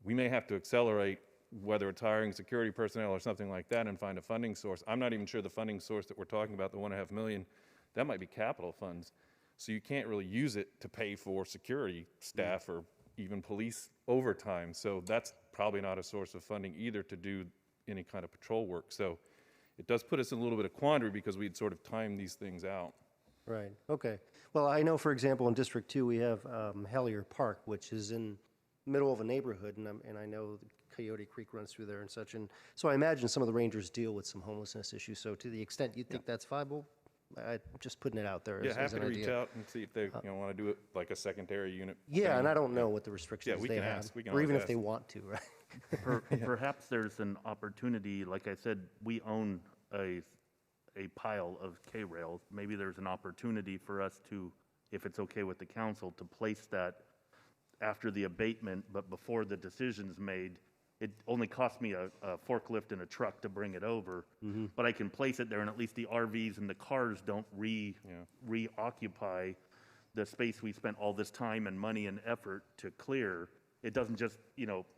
We may have to accelerate, whether it's hiring security personnel or something like that, and find a funding source. I'm not even sure the funding source that we're talking about, the $1.5 million, that might be capital funds. So you can't really use it to pay for security staff or even police overtime. So that's probably not a source of funding either to do any kind of patrol work. So it does put us in a little bit of quandary because we'd sort of timed these things out.
Right, okay. Well, I know, for example, in District 2, we have Hellier Park, which is in the middle of a neighborhood, and I know Coyote Creek runs through there and such. And so I imagine some of the rangers deal with some homelessness issues. So to the extent you think that's viable, I'm just putting it out there as
happy
an
to
idea.
reach out and see if they want to do it like a secondary unit.
Yeah,
thing.
and I don't know what the restrictions
we
they
can
have,
ask. We can
or even
always
if they
ask.
want to, right?
Perhaps there's an opportunity, like I said, we own a pile of K-rails. Maybe there's an opportunity for us to, if it's okay with the council, to place that after the abatement, but before the decision's made. It only cost me a forklift and a truck to bring it over, but I can place it there, and at least the RVs and the cars don't reoccupy the space we spent all this time and money and effort to clear. It doesn't just,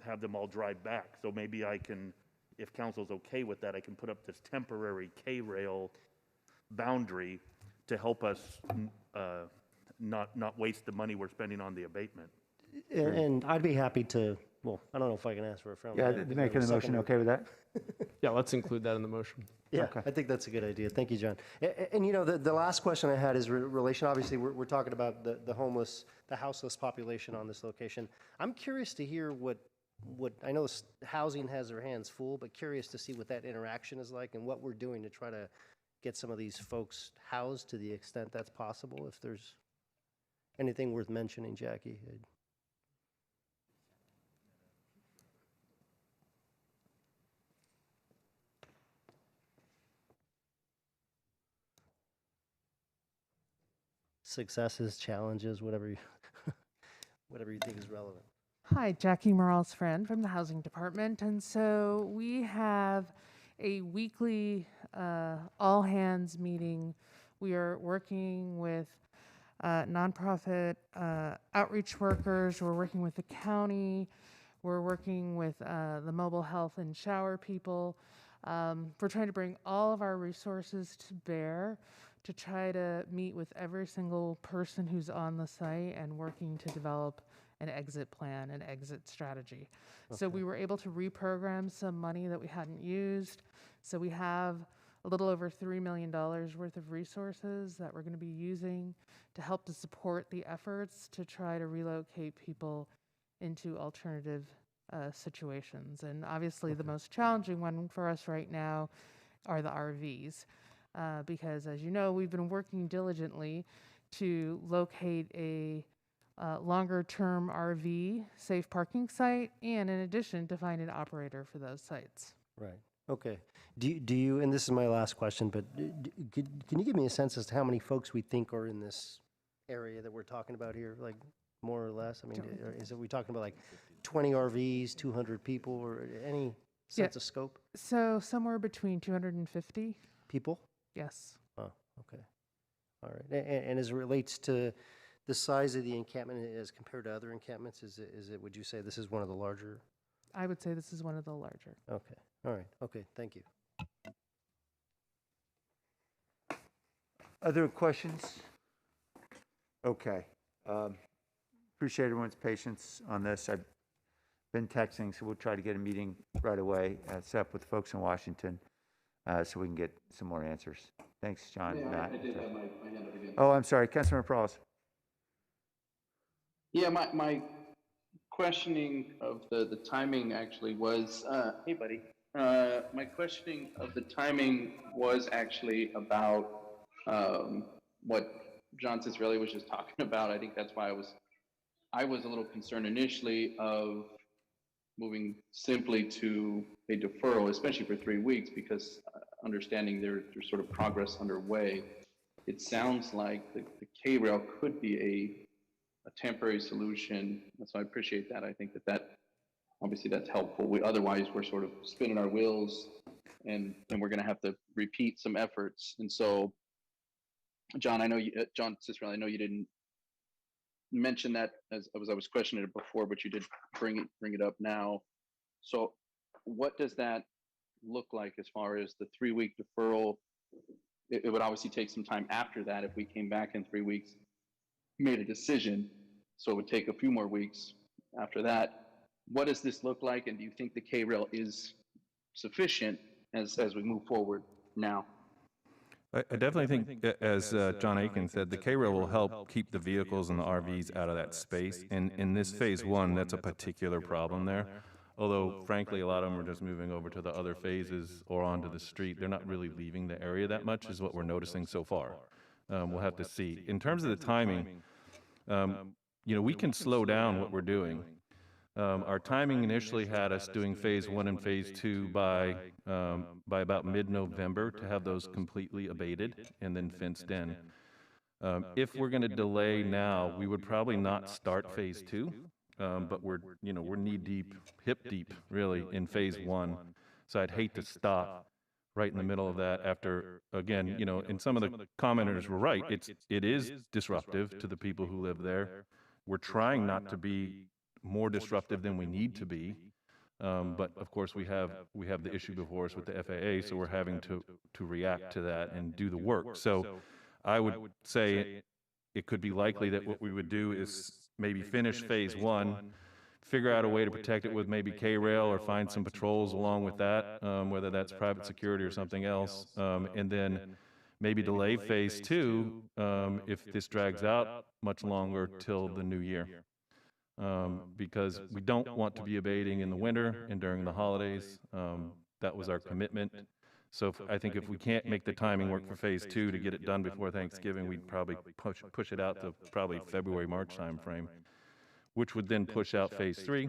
have them all drive back. So maybe I can, if council's okay with that, I can put up this temporary K-rail boundary to help us not waste the money we're spending on the abatement.
And I'd be happy to, well, I don't know if I can ask for a friend.
Yeah, making the motion okay with that?
Yeah, let's include that in the motion.
Yeah, okay. I think that's a good idea. Thank you, John. And the last question I had is relation, obviously, we're talking about the homeless, the houseless population on this location. I'm curious to hear what I know housing has their hands full, but curious to see what that interaction is like and what we're doing to try to get some of these folks housed to the extent that's possible. If there's anything worth mentioning, Jackie. Successes, challenges, whatever you think is relevant.
Hi, Jackie Morales Friend from the Housing Department. And so we have a weekly all hands meeting. We are working with nonprofit outreach workers. We're working with the county. We're working with the mobile health and shower people. We're trying to bring all of our resources to bear to try to meet with every single person who's on the site and working to develop an exit plan, an exit strategy. So we were able to reprogram some money that we hadn't used. So we have a little over $3 million worth of resources that we're going to be using to help to support the efforts to try to relocate people into alternative situations. And obviously the most challenging one for us right now are the RVs. Because as you know, we've been working diligently to locate a longer-term RV safe parking site, and in addition, to find an operator for those sites.
Right. Okay. Do you, and this is my last question, but can you give me a sense as to how many folks we think are in this area that we're talking about here, like more or less? I mean, is it, we talking about like 20 RVs, 200 people, or any sense of scope?
So somewhere between 250
people?
Yes.
Oh, okay. All right. And as it relates to the size of the encampment as compared to other encampments, is it, would you say this is one of the larger?
I would say this is one of the larger.
Okay. All right. Okay. Thank you.
Other questions? Okay. Appreciate everyone's patience on this. I've been texting, so we'll try to get a meeting right away set up with folks in Washington so we can get some more answers. Thanks, John.
Yeah,
Matt.
I did have my hand up again.
Oh, I'm sorry. Councilmember Perales.
Yeah, my questioning of the timing actually was, hey buddy, my questioning of the timing was actually about what John Cicerelli was just talking about. I think that's why I was a little concerned initially of moving simply to a deferral, especially for 3 weeks, because understanding there's sort of progress underway, it sounds like the K-rail could be a temporary solution. So I appreciate that. I think that obviously that's helpful. Otherwise we're sort of spinning our wheels and we're going to have to repeat some efforts. And so, John, I know John Cicerelli, I know you didn't mention that as I was questioning it before, but you did bring it up now. So what does that look like as far as the 3-week deferral? It would obviously take some time after that if we came back in 3 weeks, made a decision. So it would take a few more weeks after that. What does this look like? And do you think the K-rail is sufficient as we move forward now?
I definitely think, as John Aiken said, the K-rail will help keep the vehicles and the RVs out of that space. And in this phase one, that's a particular problem there. Although, frankly, a lot of them are just moving over to the other phases or onto the street. They're not really leaving the area that much, is what we're noticing so far. We'll have to see. In terms of the timing, we can slow down what we're doing. Our timing initially had us doing phase one and phase two by about mid-November to have those completely abated and then fenced in. If we're going to delay now, we would probably not start phase two, but we're knee deep, hip deep, really, in phase one. So I'd hate to stop right in the middle of that after, again, and some of the commenters were right. It is disruptive to the people who live there. We're trying not to be more disruptive than we need to be, but of course we have the issue before us with the FAA, so we're having to react to that and do the work. So I would say it could be likely that what we would do is maybe finish phase one, figure out a way to protect it with maybe K-rail or find some patrols along with that, whether that's private security or something else, and then maybe delay phase two if this drags out much longer till the new year. Because we don't want to be abating in the winter and during the holidays. That was our commitment. So I think if we can't make the timing work for phase two to get it done before Thanksgiving, we'd probably push it out to probably February, March timeframe, which would then push out phase three.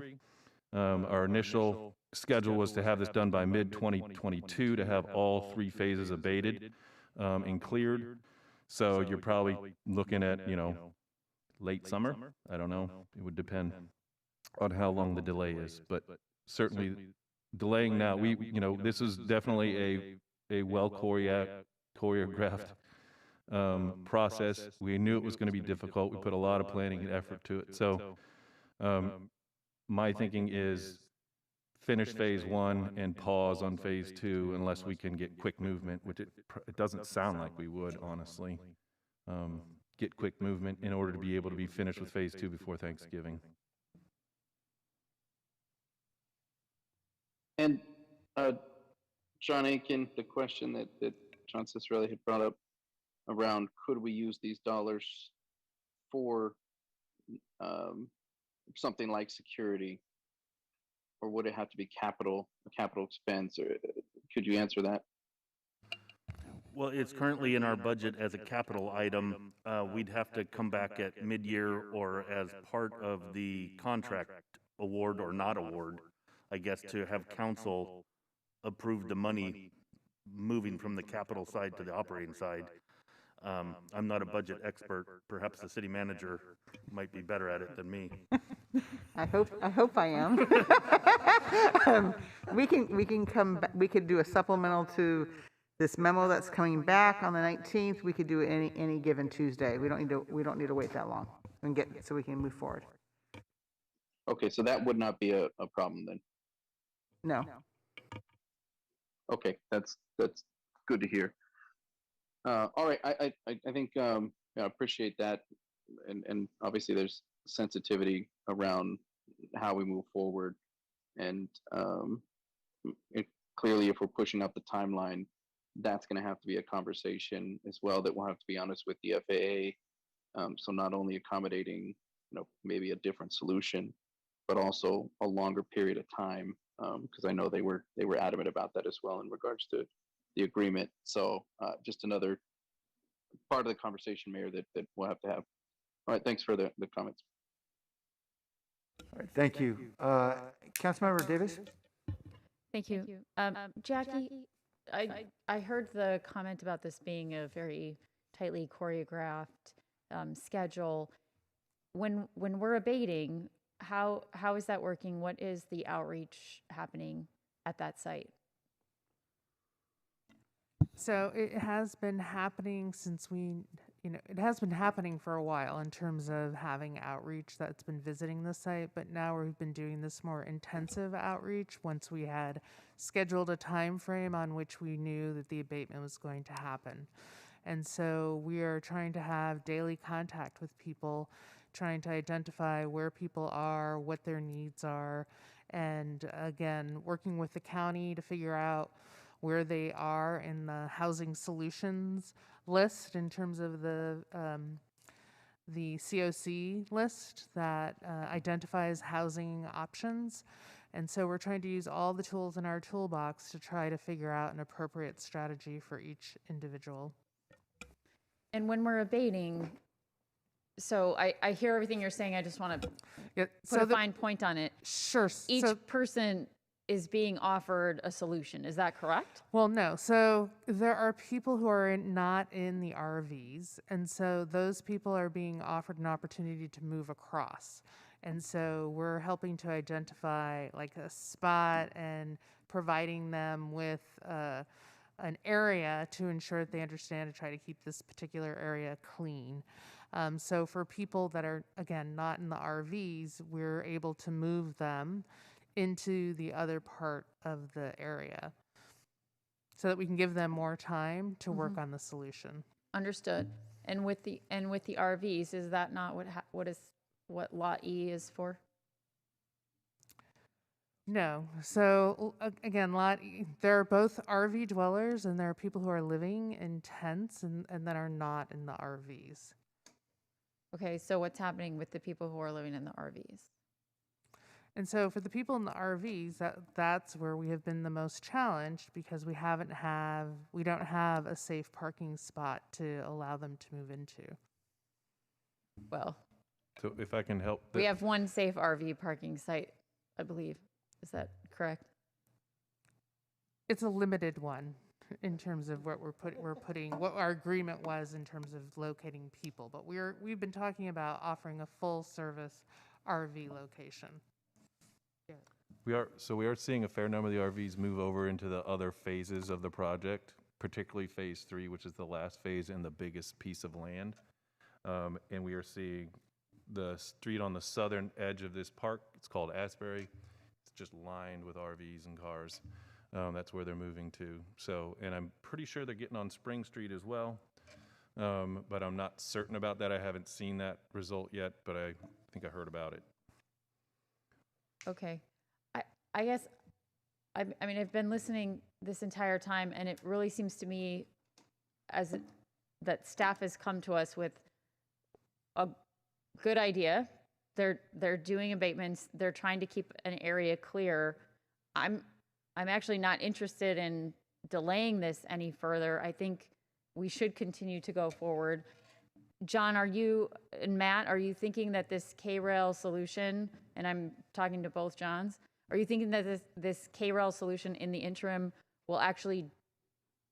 Our initial schedule was to have this done by mid-2022 to have all 3 phases abated and cleared. So you're probably looking at, late summer. I don't know. It would depend on how long the delay is, but certainly delaying now. This is definitely a well choreographed process. We knew it was going to be difficult. We put a lot of planning and effort to it. So my thinking is finish phase 1 and pause on phase 2 unless we can get quick movement, which it doesn't sound like we would, honestly. Get quick movement in order to be able to be finished with phase 2 before Thanksgiving.
And John Aiken, the question that John Cicerelli had brought up around could we use these dollars for something like security, or would it have to be a capital expense, or could you answer that?
Well, it's currently in our budget as a capital item. We'd have to come back at mid-year or as part of the contract award or not award, I guess, to have council approve the money moving from the capital side to the operating side. I'm not a budget expert. Perhaps the city manager might be better at it than me.
I hope I am. We can come back, we could do a supplemental to this memo that's coming back on the 19th. We could do it any given Tuesday. We don't need to wait that long and so we can move forward.
Okay, so that would not be a problem then.
No.
Okay, that's good to hear. All right, I think I appreciate that, and obviously there's sensitivity around how we move forward, and clearly if we're pushing up the timeline, that's going to have to be a conversation as well that we'll have to be honest with the FAA. So not only accommodating, maybe a different solution, but also a longer period of time, because I know they were adamant about that as well in regards to the agreement. So just another part of the conversation, Mayor, that we'll have to have. All right, thanks for the comments.
All right, thank you. Councilmember Davis?
Thank you. Jackie, I heard the comment about this being a very tightly choreographed schedule. When we're abating, how is that working? What is the outreach happening at that site?
So it has been happening since it has been happening for a while in terms of having outreach that's been visiting the site, but now we've been doing this more intensive outreach once we had scheduled a time frame on which we knew that the abatement was going to happen. And so we are trying to have daily contact with people, trying to identify where people are, what their needs are, and again, working with the county to figure out where they are in the housing solutions list in terms of the COC list that identifies housing options. And so we're trying to use all the tools in our toolbox to try to figure out an appropriate strategy for each individual.
And when we're abating, so I hear everything you're saying. I just want to put a fine point on it.
Sure.
Each person is being offered a solution. Is that correct?
Well, no. So there are people who are not in the RVs, and so those people are being offered an opportunity to move across. And so we're helping to identify like a spot and providing them with an area to ensure that they understand to try to keep this particular area clean. So for people that are, again, not in the RVs, we're able to move them into the other part of the area so that we can give them more time to work on the solution.
Understood. And with the RVs, is that not what Lot E is for?
No. So again, there are both RV dwellers and there are people who are living in tents and that are not in the RVs.
Okay, so what's happening with the people who are living in the RVs?
And so for the people in the RVs, that's where we have been the most challenged because we don't have a safe parking spot to allow them to move into.
Well,
so if I can help.
We have one safe RV parking site, I believe. Is that correct?
It's a limited one in terms of what what our agreement was in terms of locating people. But we've been talking about offering a full service RV location.
We are seeing a fair number of the RVs move over into the other phases of the project, particularly phase 3, which is the last phase and the biggest piece of land. And we are seeing the street on the southern edge of this park. It's called Asbury. just lined with RVs and cars. That's where they're moving to. So, and I'm pretty sure they're getting on Spring Street as well. But I'm not certain about that. I haven't seen that result yet, but I think I heard about it.
Okay. I guess, I mean, I've been listening this entire time, and it really seems to me that staff has come to us with a good idea. They're doing abatements. They're trying to keep an area clear. I'm actually not interested in delaying this any further. I think we should continue to go forward. John, and Matt, are you thinking that this K-Rail solution, and I'm talking to both Johns, are you thinking that this K-Rail solution in the interim will actually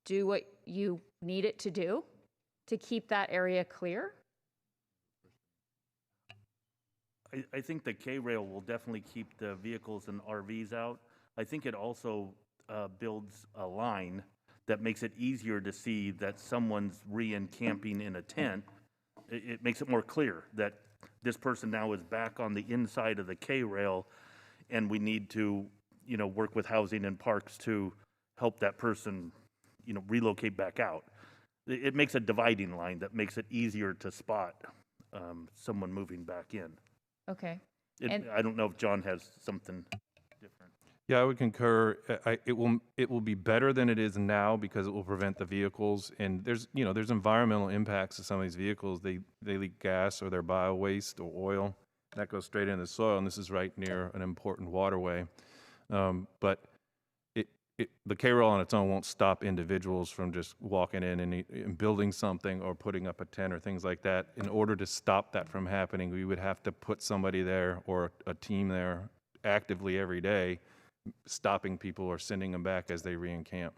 do what you need it to do to keep that area clear?
I think the K-Rail will definitely keep the vehicles and RVs out. I think it also builds a line that makes it easier to see that someone's re-encamping in a tent. It makes it more clear that this person now is back on the inside of the K-Rail, and we need to, work with housing and parks to help that person, relocate back out. It makes a dividing line that makes it easier to spot someone moving back in.
Okay.
I don't know if John has something different.
Yeah, I would concur. It will be better than it is now because it will prevent the vehicles. And there's environmental impacts to some of these vehicles. They leak gas or their bio waste or oil that goes straight into the soil. And this is right near an important waterway. But the K-Rail on its own won't stop individuals from just walking in and building something or putting up a tent or things like that. In order to stop that from happening, we would have to put somebody there or a team there actively every day, stopping people or sending them back as they re-encamp.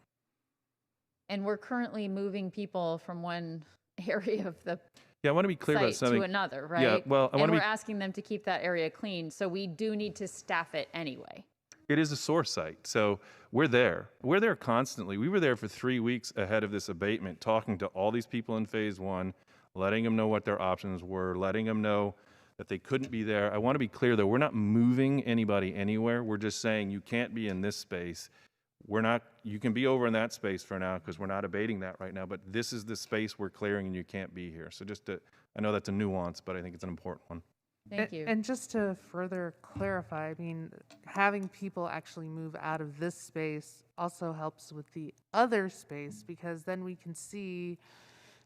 And we're currently moving people from one area of the
I want to be clear about
site
something.
to another, right?
Yeah, well,
we're asking them to keep that area clean, so we do need to staff it anyway.
It is a sore site, so we're there. We're there constantly. We were there for 3 weeks ahead of this abatement, talking to all these people in phase one, letting them know what their options were, letting them know that they couldn't be there. I want to be clear, though, we're not moving anybody anywhere. We're just saying you can't be in this space. You can be over in that space for now because we're not abating that right now, but this is the space we're clearing and you can't be here. So I know that's a nuance, but I think it's an important one.
Thank you.
And just to further clarify, I mean, having people actually move out of this space also helps with the other space because then we can see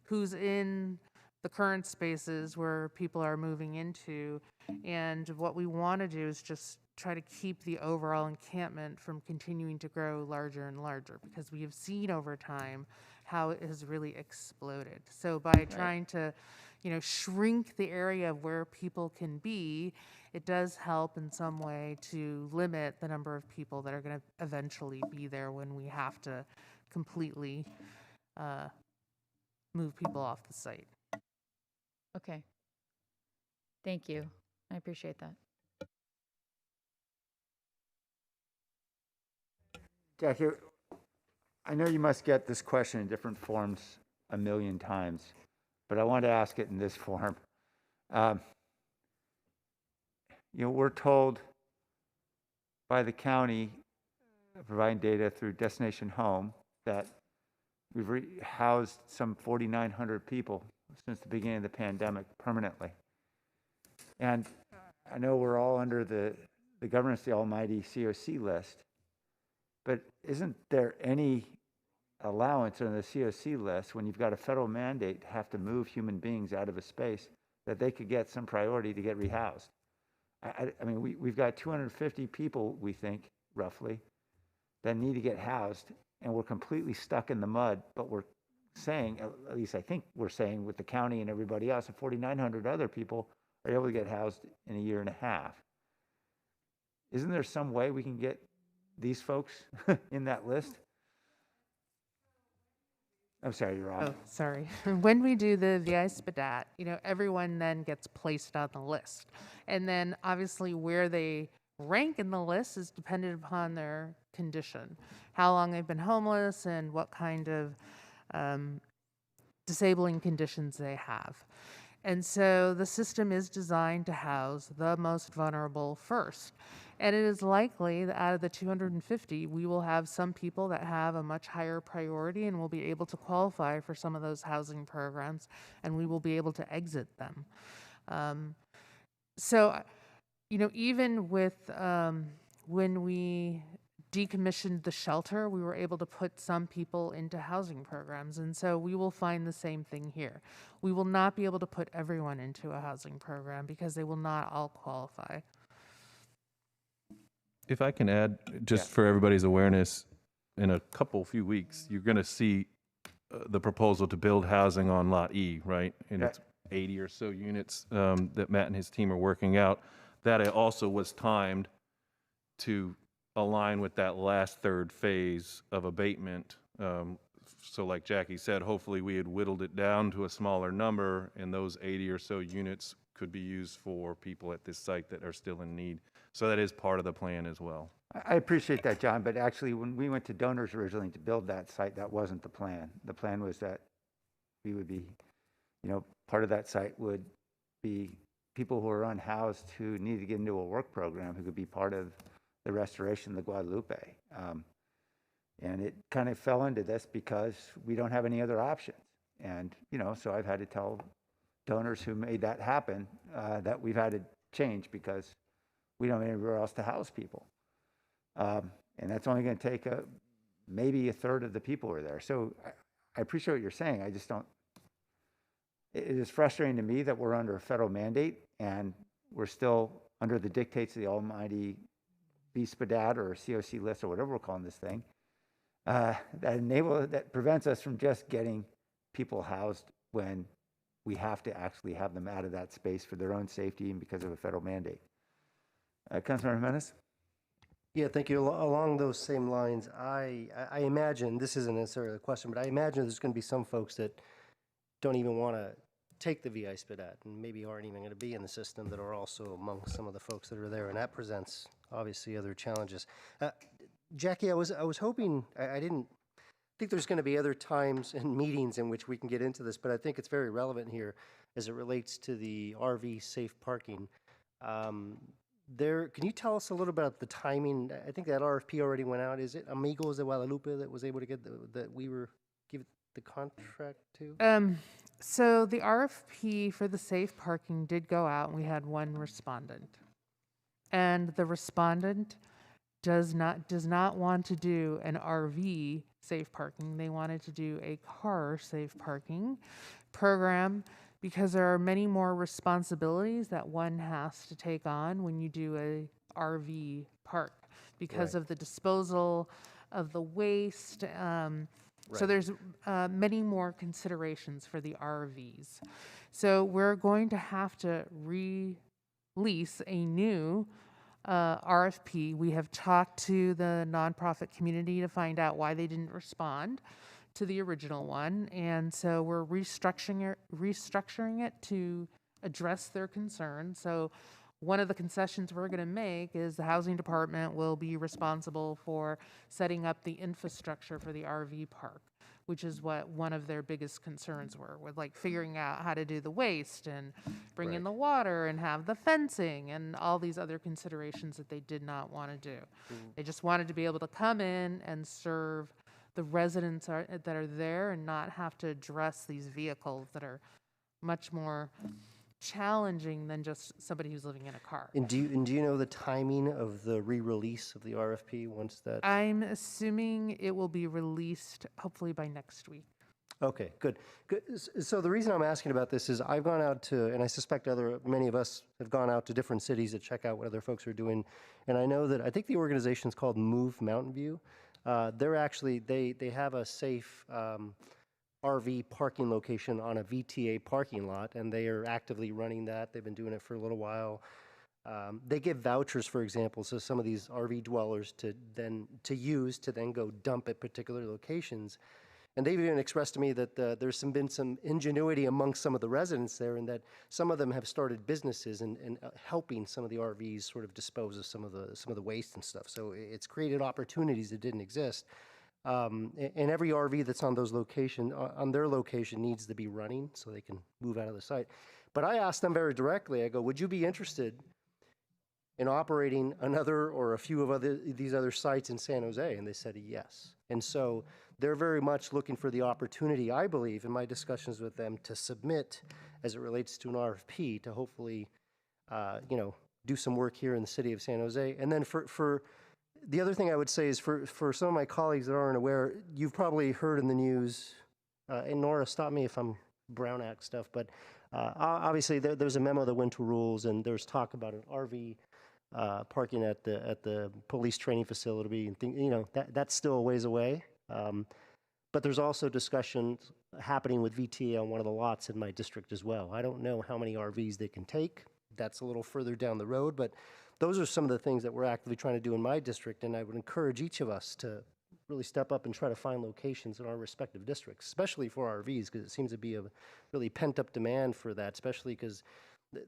who's in the current spaces where people are moving into. And what we want to do is just try to keep the overall encampment from continuing to grow larger and larger because we have seen over time how it has really exploded. So by trying to shrink the area of where people can be, it does help in some way to limit the number of people that are going to eventually be there when we have to completely move people off the site.
Okay. Thank you. I appreciate that.
Jackie, I know you must get this question in different forms a million times, but I want to ask it in this form. We're told by the county, providing data through Destination Home, that we've housed some 4,900 people since the beginning of the pandemic permanently. And I know we're all under the governance of the almighty COC list, but isn't there any allowance on the COC list when you've got a federal mandate to have to move human beings out of a space that they could get some priority to get rehoused? I mean, we've got 250 people, we think, roughly, that need to get housed, and we're completely stuck in the mud, but we're saying, at least I think we're saying with the county and everybody else, that 4,900 other people are able to get housed in a year and a half. Isn't there some way we can get these folks in that list? I'm sorry, you're off.
Oh, sorry. When we do the VI-SPDAT, everyone then gets placed on the list. And then obviously where they rank in the list is dependent upon their condition, how long they've been homeless and what kind of disabling conditions they have. And so the system is designed to house the most vulnerable first. And it is likely that out of the 250, we will have some people that have a much higher priority and will be able to qualify for some of those housing programs, and we will be able to exit them. So, even with when we decommissioned the shelter, we were able to put some people into housing programs. And so we will find the same thing here. We will not be able to put everyone into a housing program because they will not all qualify.
If I can add, just for everybody's awareness, in a few weeks, you're going to see the proposal to build housing on Lot E, right? And it's 80 or so units that Matt and his team are working out. That it also was timed to align with that last third phase of abatement. So like Jackie said, hopefully we had whittled it down to a smaller number, and those 80 or so units could be used for people at this site that are still in need. So that is part of the plan as well.
I appreciate that, John, but actually when we went to donors originally to build that site, that wasn't the plan. The plan was that we would be, part of that site would be people who are unhoused who need to get into a work program who could be part of the restoration of the Guadalupe. And it kind of fell into this because we don't have any other options. And, so I've had to tell donors who made that happen that we've had to change because we don't have anywhere else to house people. And that's only going to take maybe a third of the people who are there. So I appreciate what you're saying. I just don't. It is frustrating to me that we're under a federal mandate and we're still under the dictates of the almighty BSPDAD or COC list or whatever we're calling this thing, that prevents us from just getting people housed when we have to actually have them out of that space for their own safety and because of a federal mandate. Councilmember Jimenez?
Yeah, thank you. Along those same lines, I imagine, this isn't necessarily a question, but I imagine there's going to be some folks that don't even want to take the VI SPDAT and maybe aren't even going to be in the system that are also among some of the folks that are there, and that presents obviously other challenges. Jackie, I was hoping, I didn't think there's going to be other times and meetings in which we can get into this, but I think it's very relevant here as it relates to the RV safe parking. Can you tell us a little about the timing? I think that RFP already went out. Is it Amigos de Guadalupe that was able to get that we were given the contract to?
So the RFP for the safe parking did go out, and we had one respondent. And the respondent does not want to do an RV safe parking. They wanted to do a car safe parking program because there are many more responsibilities that one has to take on when you do a RV park because of the disposal of the waste. So there's many more considerations for the RVs. So we're going to have to release a new RFP. We have talked to the nonprofit community to find out why they didn't respond to the original one, and so we're restructuring it to address their concerns. So one of the concessions we're going to make is the housing department will be responsible for setting up the infrastructure for the RV park, which is what one of their biggest concerns were, with like figuring out how to do the waste and bring in the water and have the fencing and all these other considerations that they did not want to do. They just wanted to be able to come in and serve the residents that are there and not have to address these vehicles that are much more challenging than just somebody who's living in a car.
And do you know the timing of the re-release of the RFP once that?
I'm assuming it will be released hopefully by next week.
Okay, good. So the reason I'm asking about this is I've gone out to, and I suspect many of us have gone out to different cities to check out what other folks are doing. And I know that, I think the organization is called Move Mountain View. They're actually, they have a safe RV parking location on a VTA parking lot, and they are actively running that. They've been doing it for a little while. They give vouchers, for example, so some of these RV dwellers to use to then go dump at particular locations. And they've even expressed to me that there's been some ingenuity amongst some of the residents there, and that some of them have started businesses and helping some of the RVs sort of dispose of some of the waste and stuff. So it's created opportunities that didn't exist. And every RV that's on their location needs to be running so they can move out of the site. But I asked them very directly, I go, would you be interested in operating another or a few of these other sites in San Jose? And they said yes. And so they're very much looking for the opportunity, I believe, in my discussions with them, to submit as it relates to an RFP to hopefully, do some work here in the city of San Jose. And then for the other thing I would say is for some of my colleagues that aren't aware, you've probably heard in the news, and Nora, stop me if I'm Brown Act stuff, but obviously there's a memo that went to rules, and there's talk about an RV parking at the police training facility, and that's still a ways away. But there's also discussions happening with VTA on one of the lots in my district as well. I don't know how many RVs they can take. That's a little further down the road, but those are some of the things that we're actively trying to do in my district, and I would encourage each of us to really step up and try to find locations in our respective districts, especially for RVs, because it seems to be a really pent-up demand for that, especially because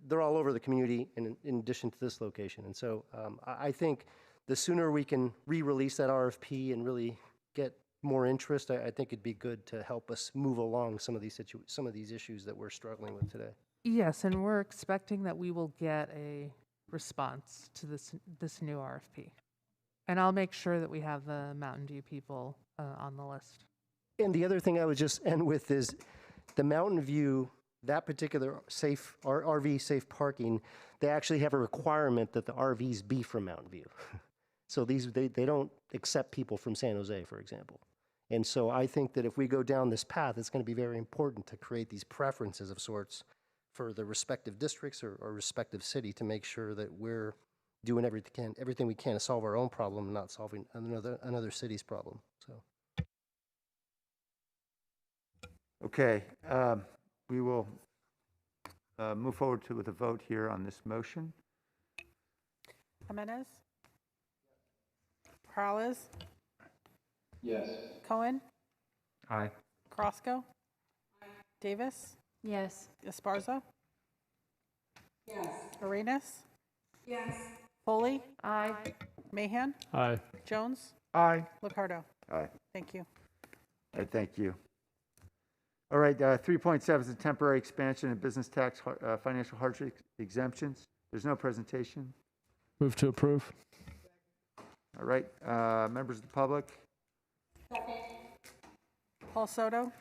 they're all over the community in addition to this location. And so I think the sooner we can re-release that RFP and really get more interest, I think it'd be good to help us move along some of these issues that we're struggling with today.
Yes, and we're expecting that we will get a response to this new RFP. And I'll make sure that we have the Mountain View people on the list.
And the other thing I would just end with is the Mountain View, that particular RV safe parking, they actually have a requirement that the RVs be from Mountain View. So they don't accept people from San Jose, for example. And so I think that if we go down this path, it's going to be very important to create these preferences of sorts for the respective districts or respective city to make sure that we're doing everything we can to solve our own problem and not solving another city's problem. So.
Okay, we will move forward with a vote here on this motion.
Jimenez? Peralez?
Yes.
Cohen?
Aye.
Carrasco? Davis?
Yes.
Esparza?
Yes.
Arenas?
Yes.
Foley?
Aye.
Mahan?
Aye.
Jones?
Aye.
Liccardo?
Aye.
Thank you.
All right, thank you. All right, 3.7 is a temporary expansion of business tax financial hardship exemptions. There's no presentation.
Move to approve.
All right, members of the public.
Paul Soto?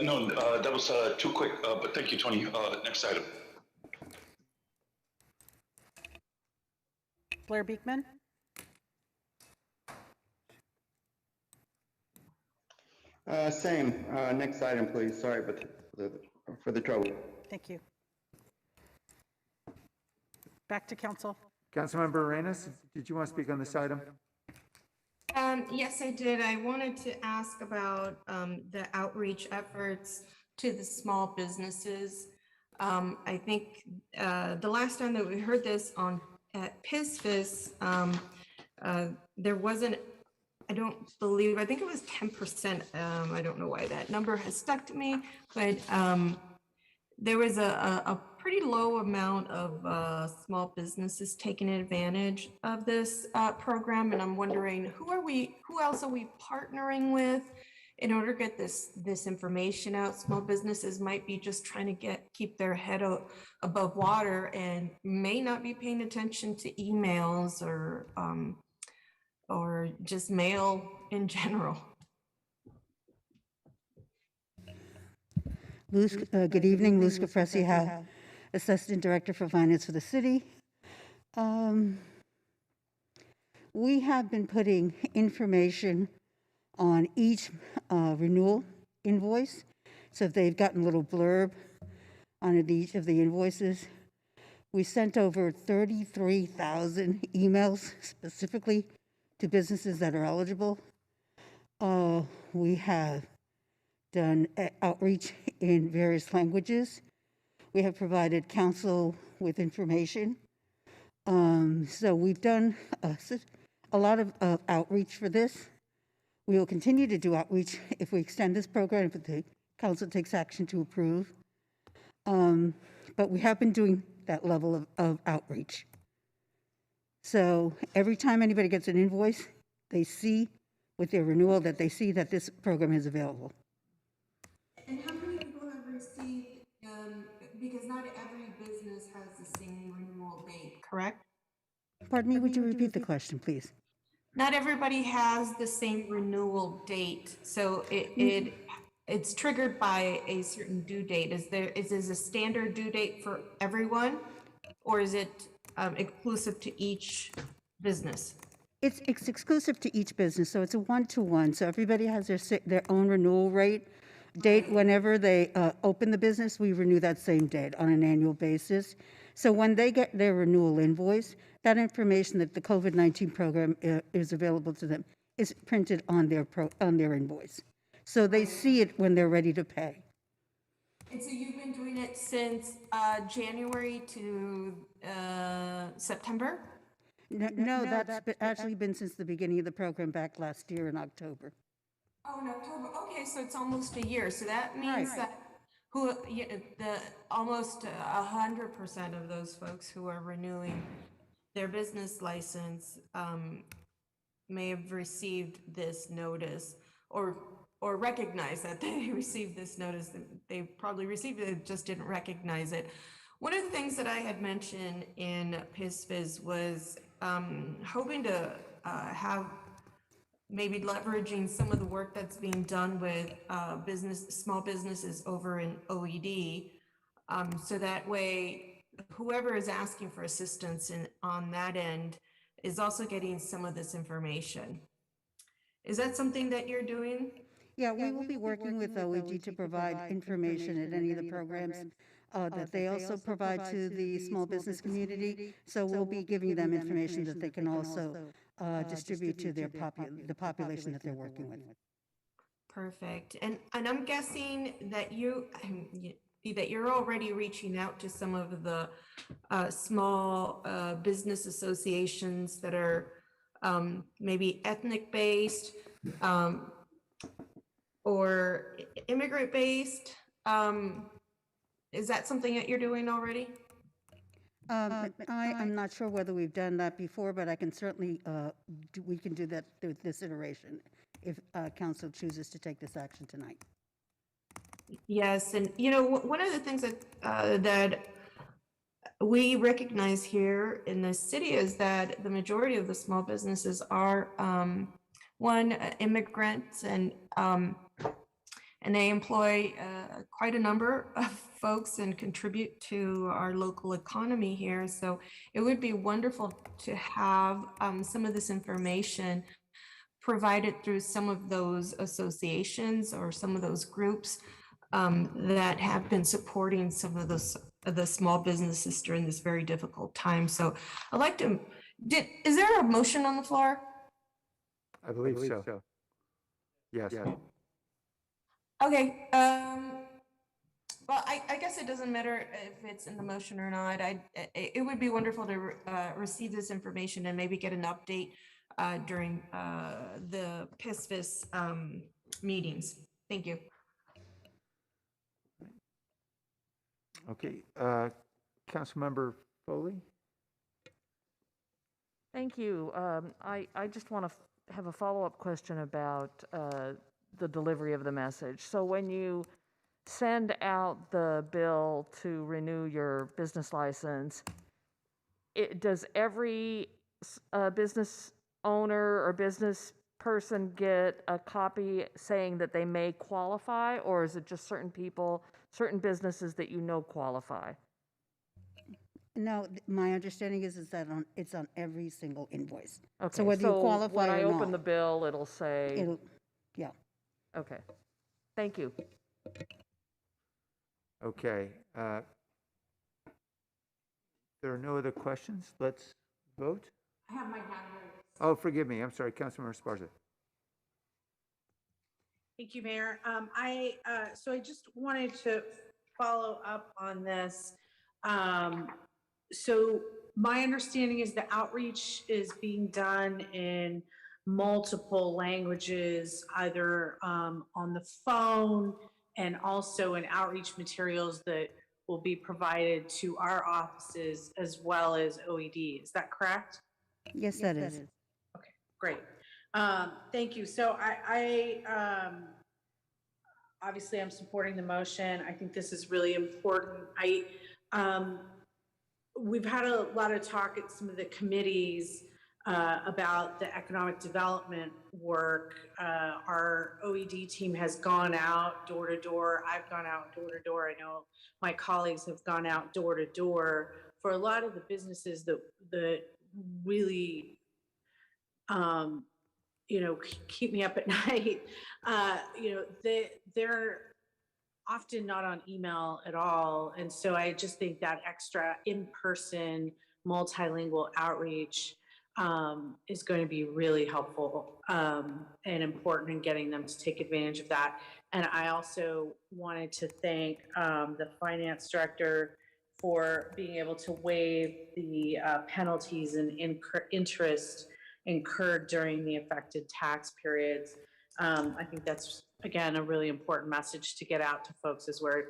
No, that was too quick, but thank you, Tony. Next item.
Blair Beekman?
Same. Next item, please. Sorry, but for the trouble.
Thank you. Back to council.
Councilmember Arenas, did you want to speak on this item?
Yes, I did. I wanted to ask about the outreach efforts to the small businesses. I think the last time that we heard this at PISFIS, there wasn't, I think it was 10%. I don't know why that number has stuck to me, but there was a pretty low amount of small businesses taking advantage of this program, and I'm wondering who else are we partnering with in order to get this information out? Small businesses might be just trying to keep their head above water and may not be paying attention to emails or just mail in general.
Good evening, Luz Capresi Howe, Assistant Director for Finance for the city. We have been putting information on each renewal invoice. So if they've gotten a little blurb on each of the invoices, we sent over 33,000 emails specifically to businesses that are eligible. We have done outreach in various languages. We have provided counsel with information. So we've done a lot of outreach for this. We will continue to do outreach if we extend this program, if the council takes action to approve. But we have been doing that level of outreach. So every time anybody gets an invoice, they see with their renewal, that they see that this program is available.
And how many people have received, because not every business has the same renewal date, correct?
Pardon me, would you repeat the question, please?
Not everybody has the same renewal date, so it's triggered by a certain due date. Is there a standard due date for everyone, or is it exclusive to each business?
It's exclusive to each business, so it's a one-to-one. So everybody has their own renewal date. Whenever they open the business, we renew that same date on an annual basis. So when they get their renewal invoice, that information that the COVID-19 program is available to them is printed on their invoice. So they see it when they're ready to pay.
And so you've been doing it since January to September?
No, that's actually been since the beginning of the program back last year in October.
Oh, in October. Okay, so it's almost a year. So that means that almost 100% of those folks who are renewing their business license may have received this notice or recognize that they received this notice. They probably received it, just didn't recognize it. One of the things that I had mentioned in PISFIS was hoping to have maybe leveraging some of the work that's being done with small businesses over in OED, so that way whoever is asking for assistance on that end is also getting some of this information. Is that something that you're doing?
Yeah, we will be working with OED to provide information at any of the programs that they also provide to the small business community. So we'll be giving them information that they can also distribute to the population that they're working with.
Perfect. And I'm guessing that you're already reaching out to some of the small business associations that are maybe ethnic based or immigrant based. Is that something that you're doing already?
I'm not sure whether we've done that before, but I can certainly, we can do that with this iteration if council chooses to take this action tonight.
Yes, and one of the things that we recognize here in the city is that the majority of the small businesses are immigrants, and they employ quite a number of folks and contribute to our local economy here. So it would be wonderful to have some of this information provided through some of those associations or some of those groups that have been supporting some of the small businesses during this very difficult time. So I'd like to, is there a motion on the floor?
I believe so. Yes.
Okay. Well, I guess it doesn't matter if it's in the motion or not. It would be wonderful to receive this information and maybe get an update during the PISFIS meetings. Thank you.
Okay. Councilmember Foley?
Thank you. I just want to have a follow-up question about the delivery of the message. So when you send out the bill to renew your business license, does every business owner or business person get a copy saying that they may qualify, or is it just certain people, certain businesses that qualify?
No, my understanding is that it's on every single invoice.
Okay,
so whether you qualify
when
or
I
not,
open the bill, it'll say.
Yeah.
Okay. Thank you.
Okay. There are no other questions. Let's vote.
I have my hand raised.
Oh, forgive me. I'm sorry, Councilmember Esparza.
Thank you, Mayor. So I just wanted to follow up on this. So my understanding is the outreach is being done in multiple languages, either on the phone and also in outreach materials that will be provided to our offices as well as OED. Is that correct?
Yes, that is.
Okay, great. Thank you. So obviously I'm supporting the motion. I think this is really important. We've had a lot of talk at some of the committees about the economic development work. Our OED team has gone out door to door. I've gone out door to door. I know my colleagues have gone out door to door for a lot of the businesses that really, keep me up at night. They're often not on email at all. And so I just think that extra in-person multilingual outreach is going to be really helpful and important in getting them to take advantage of that. And I also wanted to thank the finance director for being able to waive the penalties and interest incurred during the affected tax periods. I think that's, again, a really important message to get out to folks as we're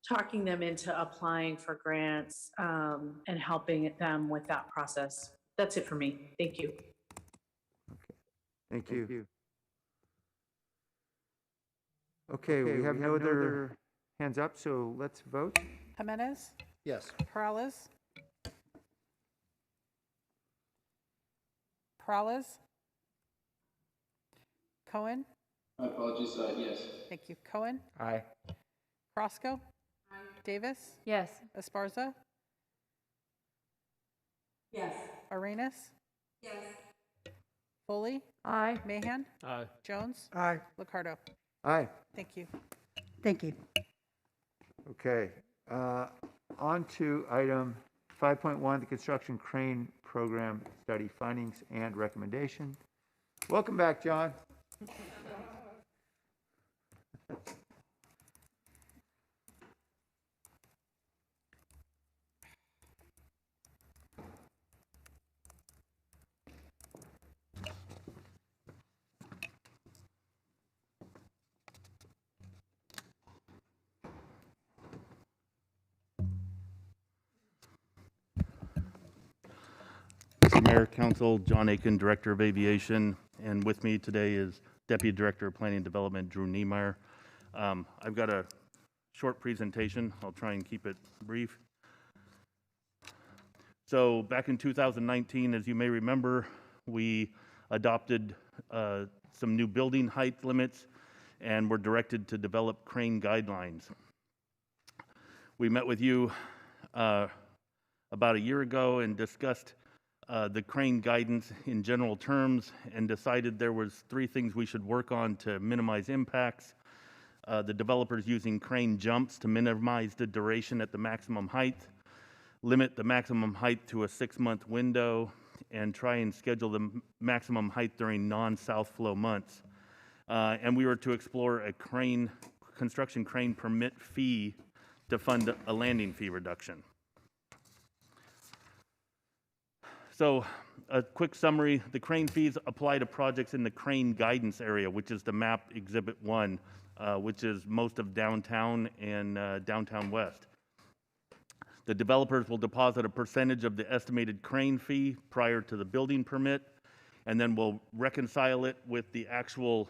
talking them into applying for grants and helping them with that process. That's it for me. Thank you.
Thank you. Okay, we have no other hands up, so let's vote.
Jimenez,
Yes.
Perales, Perales, Cohen.
My apologies, yes.
Thank you. Cohen,
Aye.
Crosco, Davis,
Yes.
Esparza,
Yes.
Arenas,
Yes.
Foley,
Aye.
Mahan,
Aye.
Jones,
Aye.
Liccardo.
Aye.
Thank you.
Thank you.
Okay, on to item 5.1, the construction crane program study findings and recommendation. Welcome back, John.
Mr. Mayor, Council, John Aiken, Director of Aviation, and with me today is Deputy Director of Planning and Development, Drew Niemeyer. I've got a short presentation. I'll try and keep it brief. So back in 2019, as you may remember, we adopted some new building height limits and were directed to develop crane guidelines. We met with you about a year ago and discussed the crane guidance in general terms and decided there was 3 things we should work on to minimize impacts. The developers using crane jumps to minimize the duration at the maximum height, limit the maximum height to a 6-month window, and try and schedule the maximum height during non-south flow months. And we were to explore a construction crane permit fee to fund a landing fee reduction. So a quick summary, the crane fees apply to projects in the crane guidance area, which is the map exhibit 1, which is most of downtown and downtown west. The developers will deposit a percentage of the estimated crane fee prior to the building permit, and then we'll reconcile it with the actual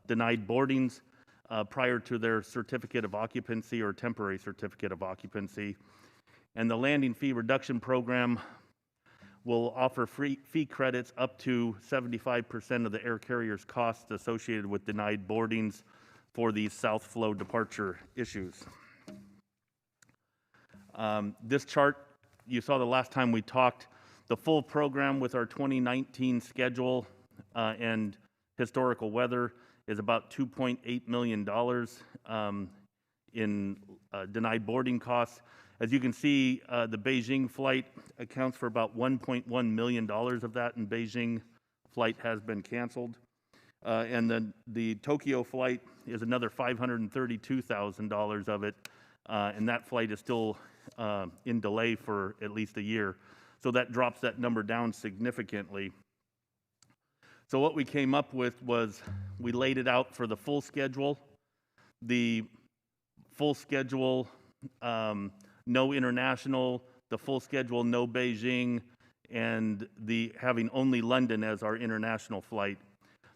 denied boardings prior to their certificate of occupancy or temporary certificate of occupancy. And the landing fee reduction program will offer fee credits up to 75% of the air carrier's costs associated with denied boardings for these south flow departure issues. This chart, you saw the last time we talked, the full program with our 2019 schedule and historical weather is about $2.8 million in denied boarding costs. As you can see, the Beijing flight accounts for about $1.1 million of that, and Beijing flight has been canceled. And then the Tokyo flight is another $532,000 of it, and that flight is still in delay for at least a year. So that drops that number down significantly. So what we came up with was we laid it out for the full schedule. The full schedule, no international, the full schedule, no Beijing, and the having only London as our international flight.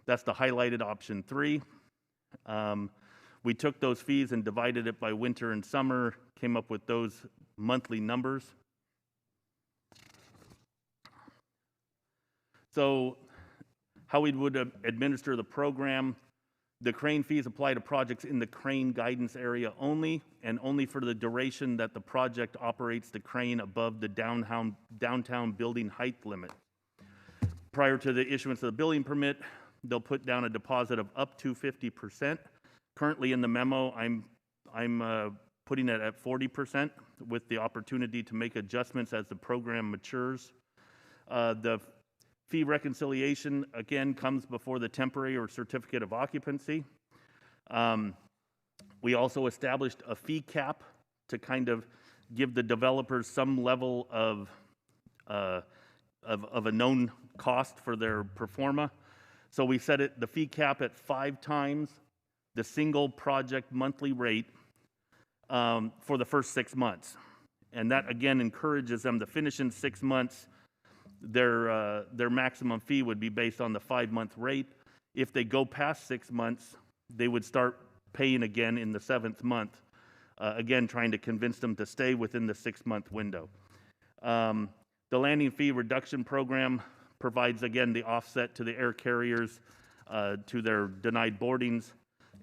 That's the highlighted option 3. We took those fees and divided it by winter and summer, came up with those monthly numbers. So how we would administer the program: the crane fees apply to projects in the crane guidance area only, and only for the duration that the project operates the crane above the downtown building height limit. Prior to the issuance of the building permit, they'll put down a deposit of up to 50%. Currently in the memo, I'm putting it at 40% with the opportunity to make adjustments as the program matures. The fee reconciliation, again, comes before the temporary or certificate of occupancy. We also established a fee cap to kind of give the developers some level of a known cost for their pro forma. So we set the fee cap at 5 times the single project monthly rate for the first 6 months. And that, again, encourages them to finish in 6 months. Their maximum fee would be based on the 5-month rate. If they go past 6 months, they would start paying again in the 7th month, again, trying to convince them to stay within the 6-month window. The landing fee reduction program provides, again, the offset to the air carriers to their denied boardings.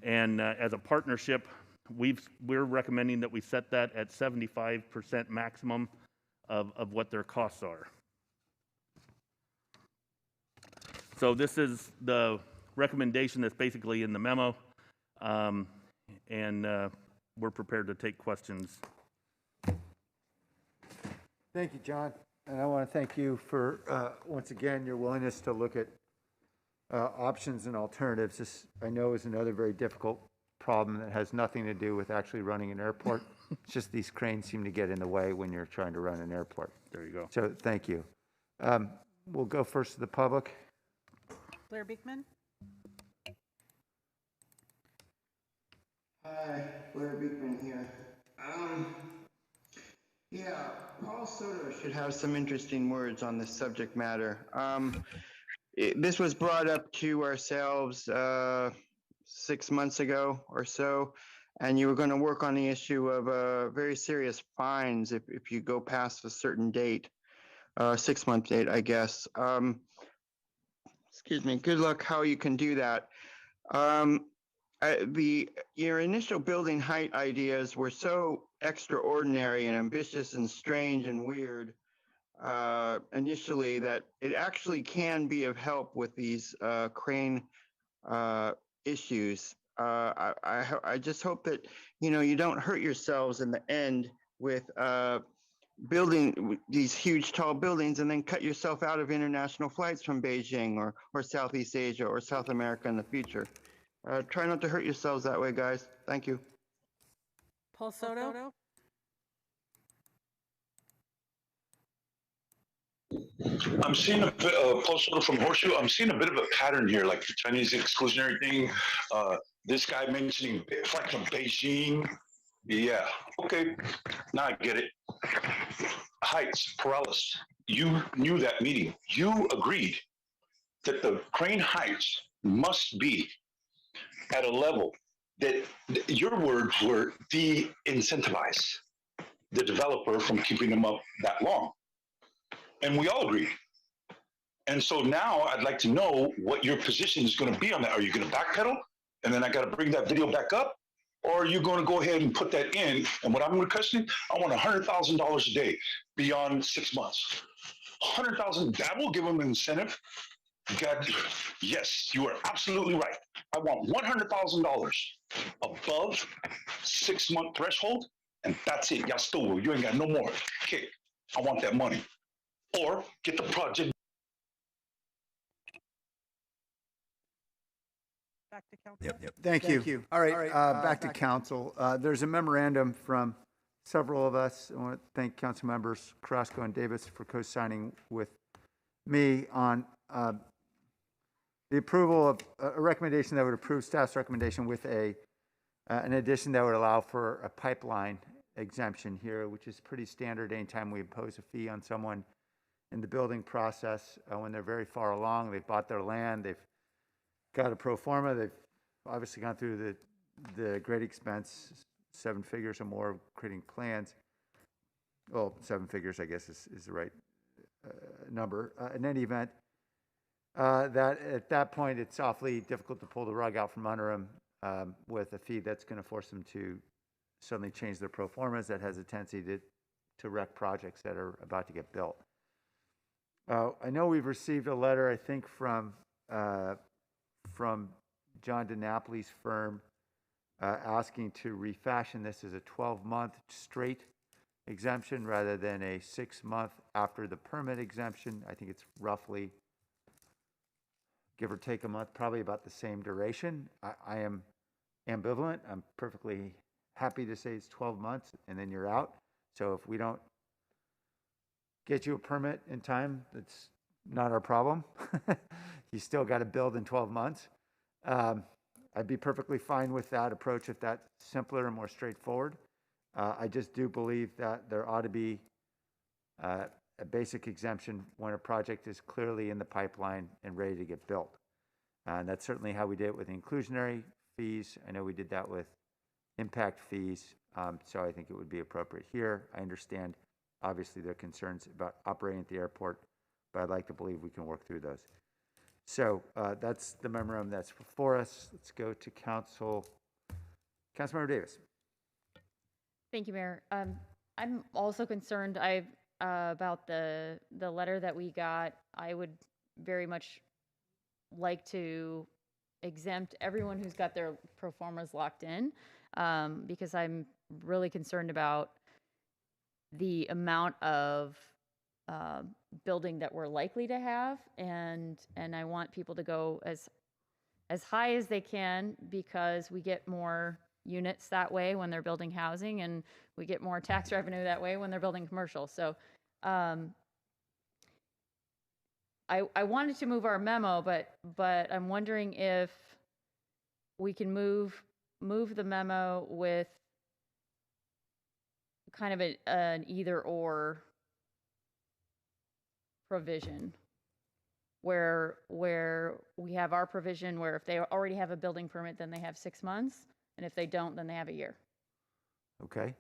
And as a partnership, we're recommending that we set that at 75% maximum of what their costs are. So this is the recommendation that's basically in the memo, and we're prepared to take questions.
Thank you, John. And I want to thank you for, once again, your willingness to look at options and alternatives. This, I know, is another very difficult problem that has nothing to do with actually running an airport. It's just these cranes seem to get in the way when you're trying to run an airport.
There you go.
So thank you. We'll go first to the public.
Blair Beekman.
Hi, Blair Beekman here. Yeah, Paul Soto should have some interesting words on this subject matter. This was brought up to ourselves 6 months ago or so, and you were going to work on the issue of very serious fines if you go past a certain date, 6-month date, I guess. Excuse me. Good luck how you can do that. Your initial building height ideas were so extraordinary and ambitious and strange and weird initially that it actually can be of help with these crane issues. I just hope that you don't hurt yourselves in the end with building these huge tall buildings and then cut yourself out of international flights from Beijing or Southeast Asia or South America in the future. Try not to hurt yourselves that way, guys. Thank you.
Paul Soto.
I'm seeing Paul Soto from Horseshoe. I'm seeing a bit of a pattern here, like the Chinese exclusionary thing. This guy mentioning flight from Beijing. Yeah, okay, now I get it. Heights, Perales, you knew that meeting. You agreed that the crane heights must be at a level that your words were de-incentivize the developer from keeping them up that long. And we all agreed. And so now I'd like to know what your position is going to be on that. Are you going to backpedal? And then I got to bring that video back up? Or are you going to go ahead and put that in? And what I'm requesting, I want $100,000 a day beyond 6 months. $100,000, that will give them an incentive. God, yes, you are absolutely right. I want $100,000 above 6-month threshold, and that's it. Yastuvo, you ain't got no more. Okay, I want that money. Or get the project.
Back to council.
Yep. Thank you. All right, back to council. There's a memorandum from several of us. I want to thank council members Carrasco and Davis for co-signing with me on the approval of a recommendation that would approve staff's recommendation with an addition that would allow for a pipeline exemption here, which is pretty standard. Anytime we impose a fee on someone, in the building process when they're very far along. They've bought their land, they've got a pro forma, they've obviously gone through the great expense, 7 figures or more, of creating plans. Well, 7 figures, I guess, is the right number. In any event, that at that point, it's awfully difficult to pull the rug out from under them with a fee that's going to force them to suddenly change their pro formas. That has a tendency to wreck projects that are about to get built. I know we've received a letter, I think, from John DiNapoli's firm asking to refashion this as a 12-month straight exemption rather than a 6-month after the permit exemption. I think it's roughly, give or take a month, probably about the same duration. I am ambivalent. I'm perfectly happy to say it's 12 months and then you're out. So if we don't get you a permit in time, that's not our problem. You still got to build in 12 months. I'd be perfectly fine with that approach if that's simpler and more straightforward. I just do believe that there ought to be a basic exemption when a project is clearly in the pipeline and ready to get built. And that's certainly how we did it with inclusionary fees. I know we did that with impact fees. So I think it would be appropriate here. I understand, obviously, there are concerns about operating at the airport, but I'd like to believe we can work through those. So that's the memorandum that's before us. Let's go to Councilmember Davis.
Thank you, Mayor. I'm also concerned about the letter that we got. I would very much like to exempt everyone who's got their pro formas locked in, because I'm really concerned about the amount of building that we're likely to have, and I want people to go as high as they can, because we get more units that way when they're building housing, and we get more tax revenue that way when they're building commercial. So I wanted to move our memo, but I'm wondering if we can move the memo with kind of an either or provision, where we have our provision where if they already have a building permit, then they have 6 months, and if they don't, then they have a year.
Okay,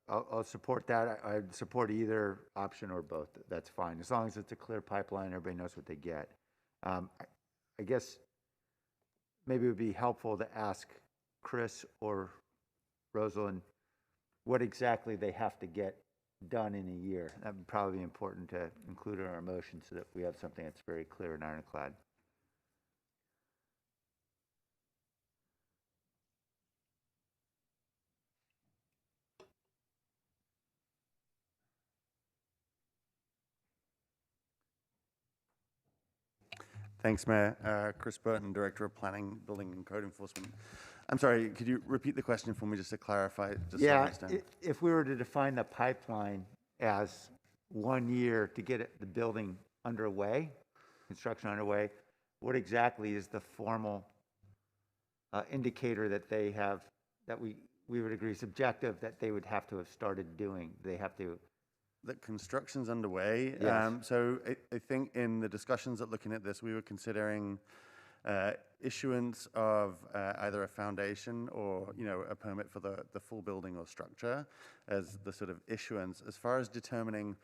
I'll support that. I'd support either option or both. That's fine, as long as it's a clear pipeline, everybody knows what they get. I guess maybe it would be helpful to ask Chris or Rosalind what exactly they have to get done in a year. That would probably be important to include in our motion so that we have something that's very clear and ironclad.
Thanks, Mayor. Chris Burton, Director of Planning, Building and Code Enforcement. I'm sorry, could you repeat the question for me just to clarify? Just so I understand.
If we were to define the pipeline as 1 year to get the building underway, construction underway, what exactly is the formal indicator that they have, that we would agree is objective, that they would have to have started doing? They have to...
That construction's underway.
Yes.
So I think in the discussions at looking at this, we were considering issuance of either a foundation or, a permit for the full building or structure as the sort of issuance. As far as determining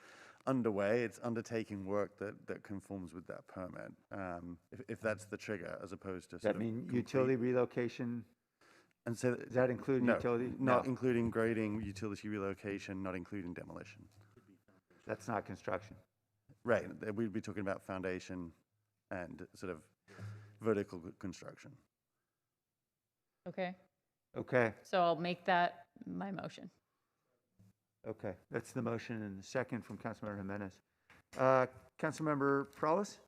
underway, it's undertaking work that conforms with that permit, if that's the trigger, as opposed to
Does that mean utility relocation?
And so
does that include utility?
Not including grading, utility relocation, not including demolition.
That's not construction.
Right. We'd be talking about foundation and sort of vertical construction.
Okay.
Okay.
So I'll make that my motion.
Okay. That's the motion, and the second from Councilmember Jimenez. Councilmember Perales?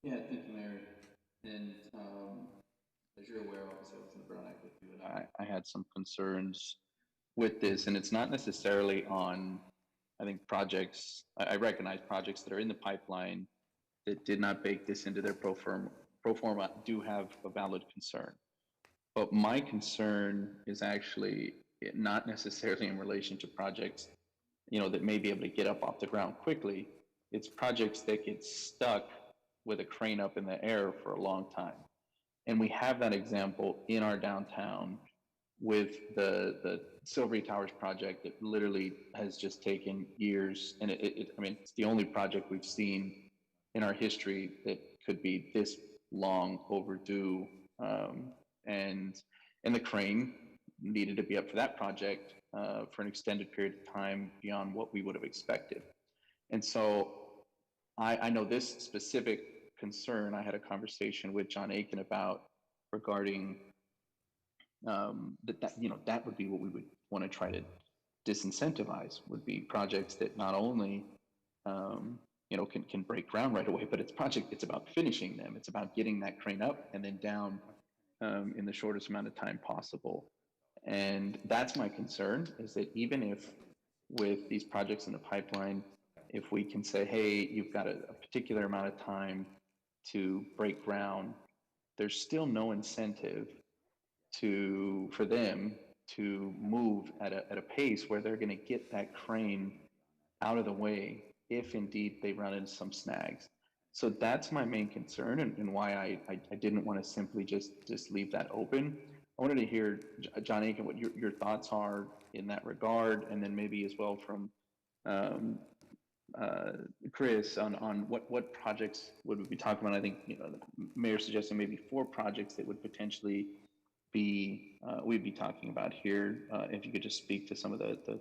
Yeah, thank you, Mayor. And as you're aware, obviously I was in the Brown Act with you, and I had some concerns with this, and it's not necessarily on, I think, projects. I recognize projects that are in the pipeline that did not bake this into their pro forma do have a valid concern. But my concern is actually not necessarily in relation to projects that may be able to get up off the ground quickly. It's projects that get stuck with a crane up in the air for a long time. And we have that example in our downtown with the Silvery Towers project that literally has just taken years. And it's the only project we've seen in our history that could be this long overdue. And the crane needed to be up for that project for an extended period of time beyond what we would have expected. And so I know this specific concern, I had a conversation with John Aiken about regarding that would be what we would want to try to disincentivize, would be projects that not only can break ground right away, but it's about finishing them. It's about getting that crane up and then down in the shortest amount of time possible. And that's my concern, is that even if with these projects in the pipeline, if we can say, hey, you've got a particular amount of time to break ground, there's still no incentive for them to move at a pace where they're going to get that crane out of the way if indeed they run into some snags. So that's my main concern, and why I didn't want to simply just leave that open. I wanted to hear, John Aiken, what your thoughts are in that regard, and then maybe as well from Chris on what projects would we be talking about. I think the mayor suggested maybe 4 projects that would potentially be we'd be talking about here. If you could just speak to some of the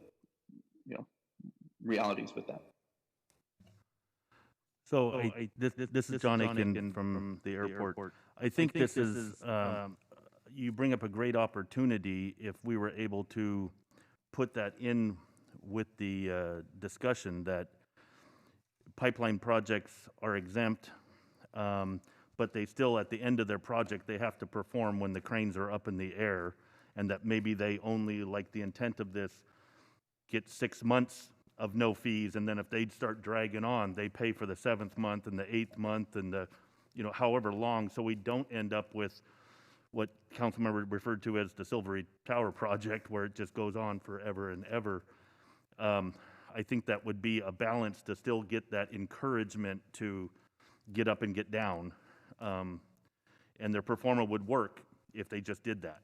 realities with that.
So this is John Aiken from the airport. I think this is, you bring up a great opportunity if we were able to put that in with the discussion that pipeline projects are exempt, but they still, at the end of their project, they have to perform when the cranes are up in the air, and that maybe they only, like the intent of this, get 6 months of no fees, and then if they'd start dragging on, they pay for the 7th month and the 8th month and the, however long, so we don't end up with what Councilmember referred to as the Silvery Tower project, where it just goes on forever and ever. I think that would be a balance to still get that encouragement to get up and get down, and their performer would work if they just did that.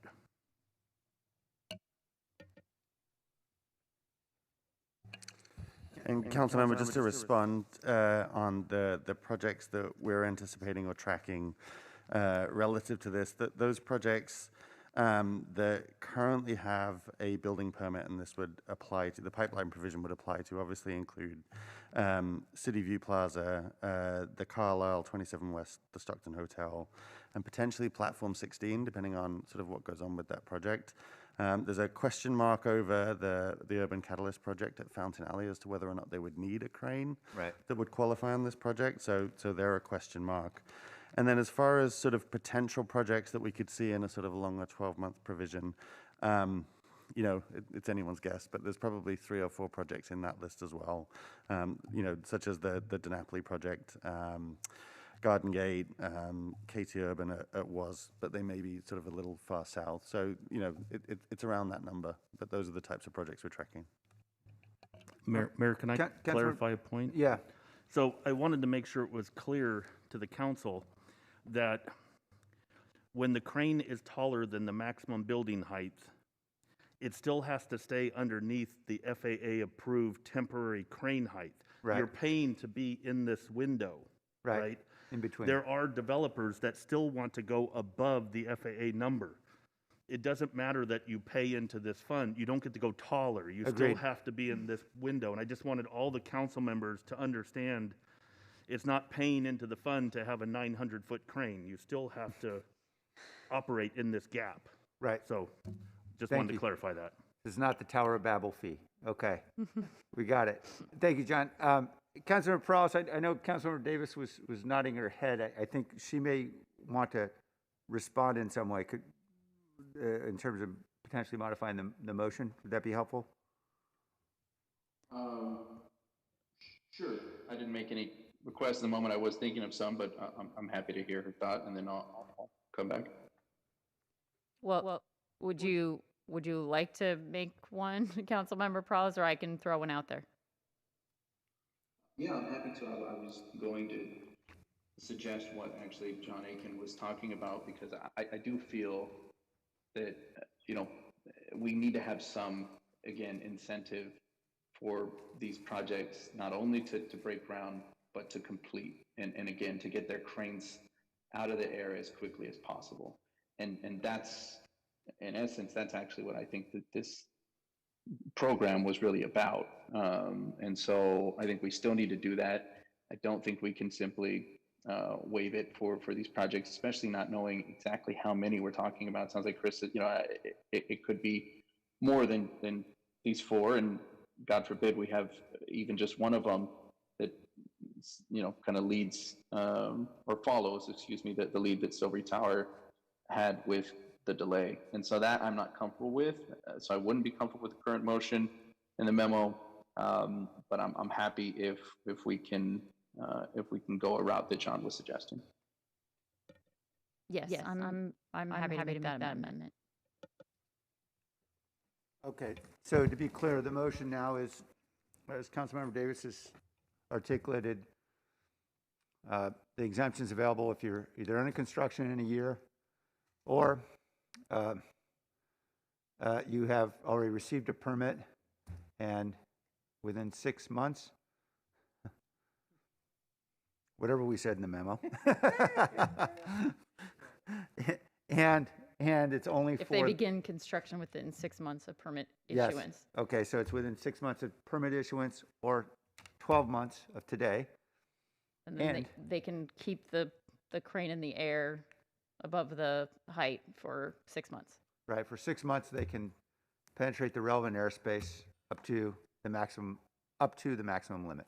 And Councilmember, just to respond on the projects that we're anticipating or tracking relative to this, those projects that currently have a building permit, and this would apply to, the pipeline provision would apply to, obviously include City View Plaza, the Carlisle 27 West, the Stockton Hotel, and potentially Platform 16, depending on sort of what goes on with that project. There's a question mark over the Urban Catalyst project at Fountain Alley as to whether or not they would need a crane that would qualify on this project. So they're a question mark. And then as far as sort of potential projects that we could see in a sort of longer 12-month provision, it's anyone's guess, but there's probably 3 or 4 projects in that list as well, such as the DiNapoli project, Garden Gate, KT Urban was, but they may be sort of a little far south. So, it's around that number, but those are the types of projects we're tracking.
Mayor, can I clarify a point?
Yeah.
So I wanted to make sure it was clear to the council that when the crane is taller than the maximum building height, it still has to stay underneath the FAA-approved temporary crane height.
Right.
You're paying to be in this window, right?
In between.
There are developers that still want to go above the FAA number. It doesn't matter that you pay into this fund. You don't get to go taller. You
Agreed.
still have to be in this window. And I just wanted all the council members to understand it's not paying into the fund to have a 900-foot crane. You still have to operate in this gap.
Right.
So just
Thank
wanted
you.
to clarify that.
This is not the Tower of Babel fee. Okay. We got it. Thank you, John. Councilmember Perales, I know Councilmember Davis was nodding her head. I think she may want to respond in some way, in terms of potentially modifying the motion. Would that be helpful?
Sure. I didn't make any requests in the moment. I was thinking of some, but I'm happy to hear her thought, and then I'll come back.
Well, would you like to make one, Councilmember Perales, or I can throw one out there?
Yeah, I'm happy to. I was going to suggest what actually John Aiken was talking about, because I do feel that, you know, we need to have some, again, incentive for these projects, not only to break ground, but to complete, and again, to get their cranes out of the air as quickly as possible. And that's, in essence, that's actually what I think that this program was really about. And so I think we still need to do that. I don't think we can simply waive it for these projects, especially not knowing exactly how many we're talking about. It sounds like Chris said, you know, it could be more than these four, and God forbid we have even just one of them that, you know, kind of leads or follows, excuse me, the lead that Silvery Tower had with the delay. And so that I'm not comfortable with. So I wouldn't be comfortable with the current motion in the memo. But I'm happy if we can go a route that John was suggesting.
Yes, I'm happy to make that amendment.
Okay, so to be clear, the motion now is, as Councilmember Davis has articulated, the exemptions available if you're either under construction in a year or you have already received a permit and within 6 months, whatever we said in the memo. and it's only
If they begin construction within 6 months of permit issuance.
Yes. Okay, so it's within 6 months of permit issuance or 12 months of today.
And then they can keep the crane in the air above the height for 6 months.
Right, for 6 months, they can penetrate the relevant airspace up to the maximum limit.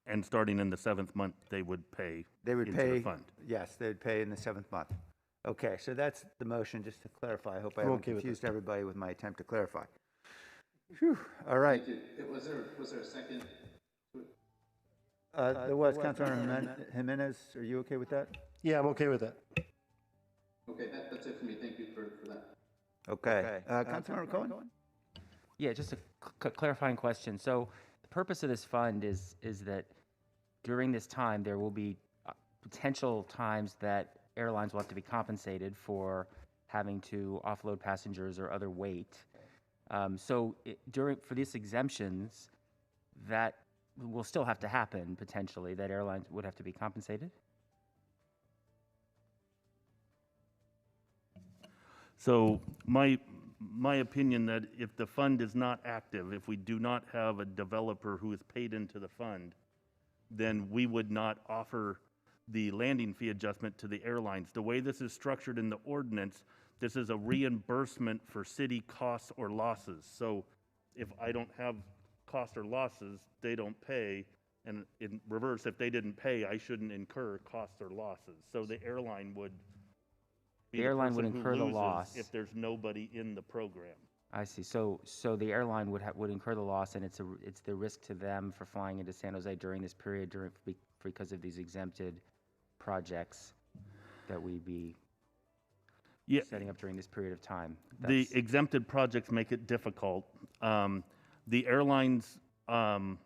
And starting in the 7th month, they would pay into the fund.
Yes, they would pay in the 7th month. Okay, so that's the motion, just to clarify. I hope I
I'm
haven't
okay with
confused everybody with my attempt to clarify. Whew, all right.
Was there a second?
There was. Councilmember Jimenez, are you okay with that?
Yeah, I'm okay with that.
Okay, that's it for me. Thank you for that.
Okay. Councilmember Cohen?
Yeah, just a clarifying question. So the purpose of this fund is that during this time, there will be potential times that airlines will have to be compensated for having to offload passengers or other weight. For these exemptions, that will still have to happen potentially, that airlines would have to be compensated?
So my opinion that if the fund is not active, if we do not have a developer who is paid into the fund, then we would not offer the landing fee adjustment to the airlines. The way this is structured in the ordinance, this is a reimbursement for city costs or losses. So if I don't have costs or losses, they don't pay. And in reverse, if they didn't pay, I shouldn't incur costs or losses. So the airline would be the person who
incur the
loses
loss
if there's nobody in the program.
I see. So the airline would incur the loss, and it's the risk to them for flying into San Jose during this period because of these exempted projects that we'd be setting up during this period of time.
The exempted projects make it difficult. The airlines are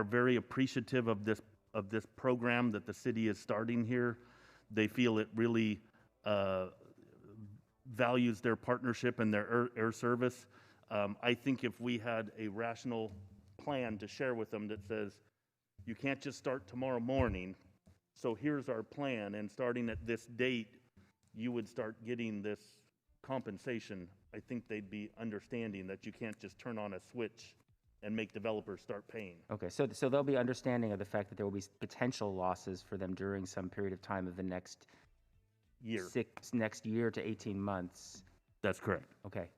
very appreciative of this program that the city is starting here. They feel it really values their partnership and their air service. I think if we had a rational plan to share with them that says, you can't just start tomorrow morning, so here's our plan, and starting at this date, you would start getting this compensation, I think they'd be understanding that you can't just turn on a switch and make developers start paying.
Okay, so they'll be understanding of the fact that there will be potential losses for them during some period of time of the next year to 18 months.
That's correct.
Okay.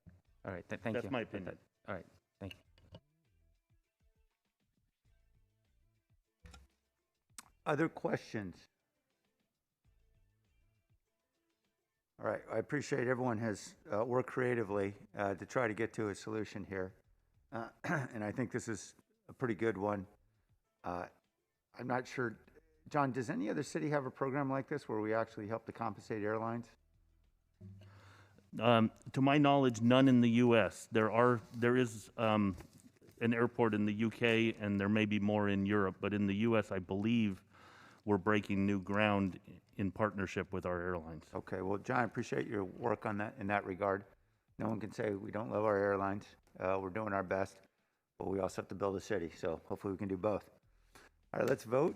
All right. Thank you.
That's my opinion.
All right. Thank you.
Other questions? All right. I appreciate everyone has worked creatively to try to get to a solution here. And I think this is a pretty good one. I'm not sure. John, does any other city have a program like this where we actually help to compensate airlines?
To my knowledge, none in the U.S. There is an airport in the UK, and there may be more in Europe, but in the US, I believe we're breaking new ground in partnership with our airlines.
Okay, well, John, I appreciate your work on that in that regard. No one can say we don't love our airlines. We're doing our best, but we also have to build a city. So hopefully we can do both. All right, let's vote.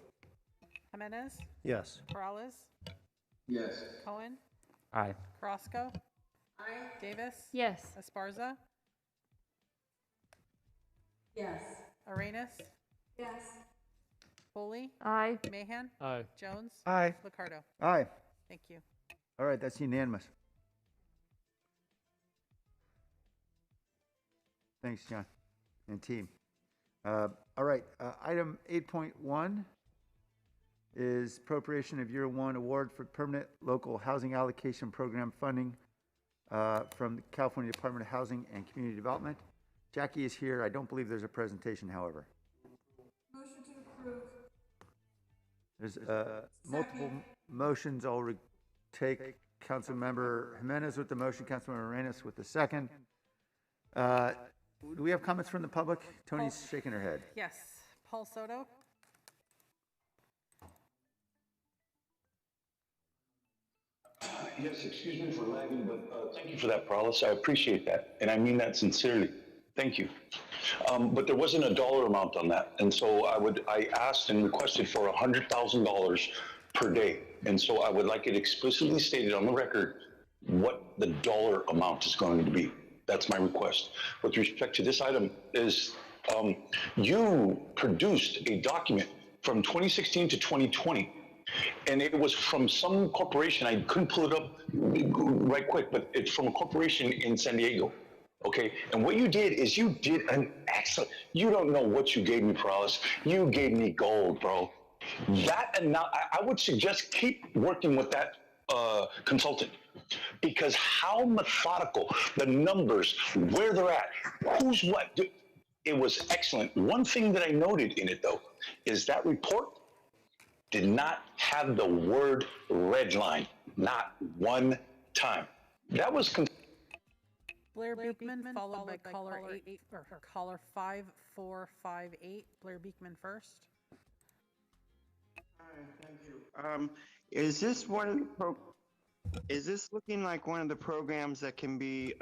Jimenez,
Yes.
Peralez,
Yes.
Cohen,
Aye.
Carrasco. Aye. Davis.
Yes.
Esparza,
Yes.
Arenas,
Yes.
Foley,
Aye.
Mahan,
Aye.
Jones.
Aye.
Liccardo.
Aye.
Thank you.
All right, that's unanimous. Thanks, John and team. All right, item 8.1 is appropriation of year one award for permanent local housing allocation program funding from the California Department of Housing and Community Development. Jackie is here. I don't believe there's a presentation, however.
Motion to approve.
There's multiple motions. I'll take Councilmember Jimenez with the motion, Councilmember Arenas with the second. Do we have comments from the public? Tony's shaking her head.
Yes. Paul Soto.
Yes, excuse me for lagging, but thank you for that, Peralez. I appreciate that, and I mean that sincerely. Thank you. But there wasn't a dollar amount on that, and so I asked and requested for $100,000 per day, and so I would like it explicitly stated on the record what the dollar amount is going to be. That's my request. With respect to this item is, you produced a document from 2016 to 2020. And it was from some corporation. I couldn't pull it up right quick, but it's from a corporation in San Diego. Okay. And what you did is you did an excellent, you don't know what you gave me, Peralez. You gave me gold, bro. That, and now I would suggest keep working with that consultant, because how methodical, the numbers, where they're at, who's what, it was excellent. One thing that I noted in it though, is that report did not have the word red line, not one time. That was
Blair Beekman, followed by caller 5458. Blair Beekman first.
Thank you. Is this one of the is this looking like one of the programs that can be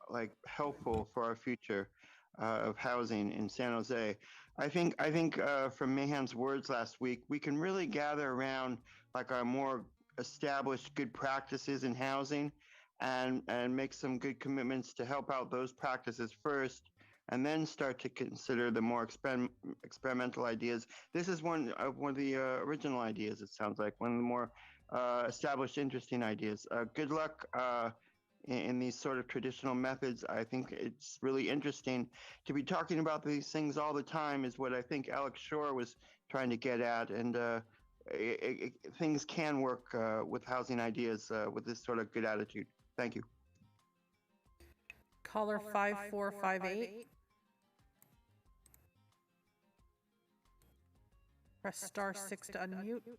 like helpful for our future of housing in San Jose? I think from Mahan's words last week, we can really gather around like our more established good practices in housing and make some good commitments to help out those practices first, and then start to consider the more experimental ideas. This is one of the original ideas, it sounds like, one of the more established, interesting ideas. Good luck in these sort of traditional methods. I think it's really interesting to be talking about these things all the time, is what I think Alex Shore was trying to get at. And things can work with housing ideas with this sort of good attitude. Thank you.
Caller 5458. Press *6 to unmute.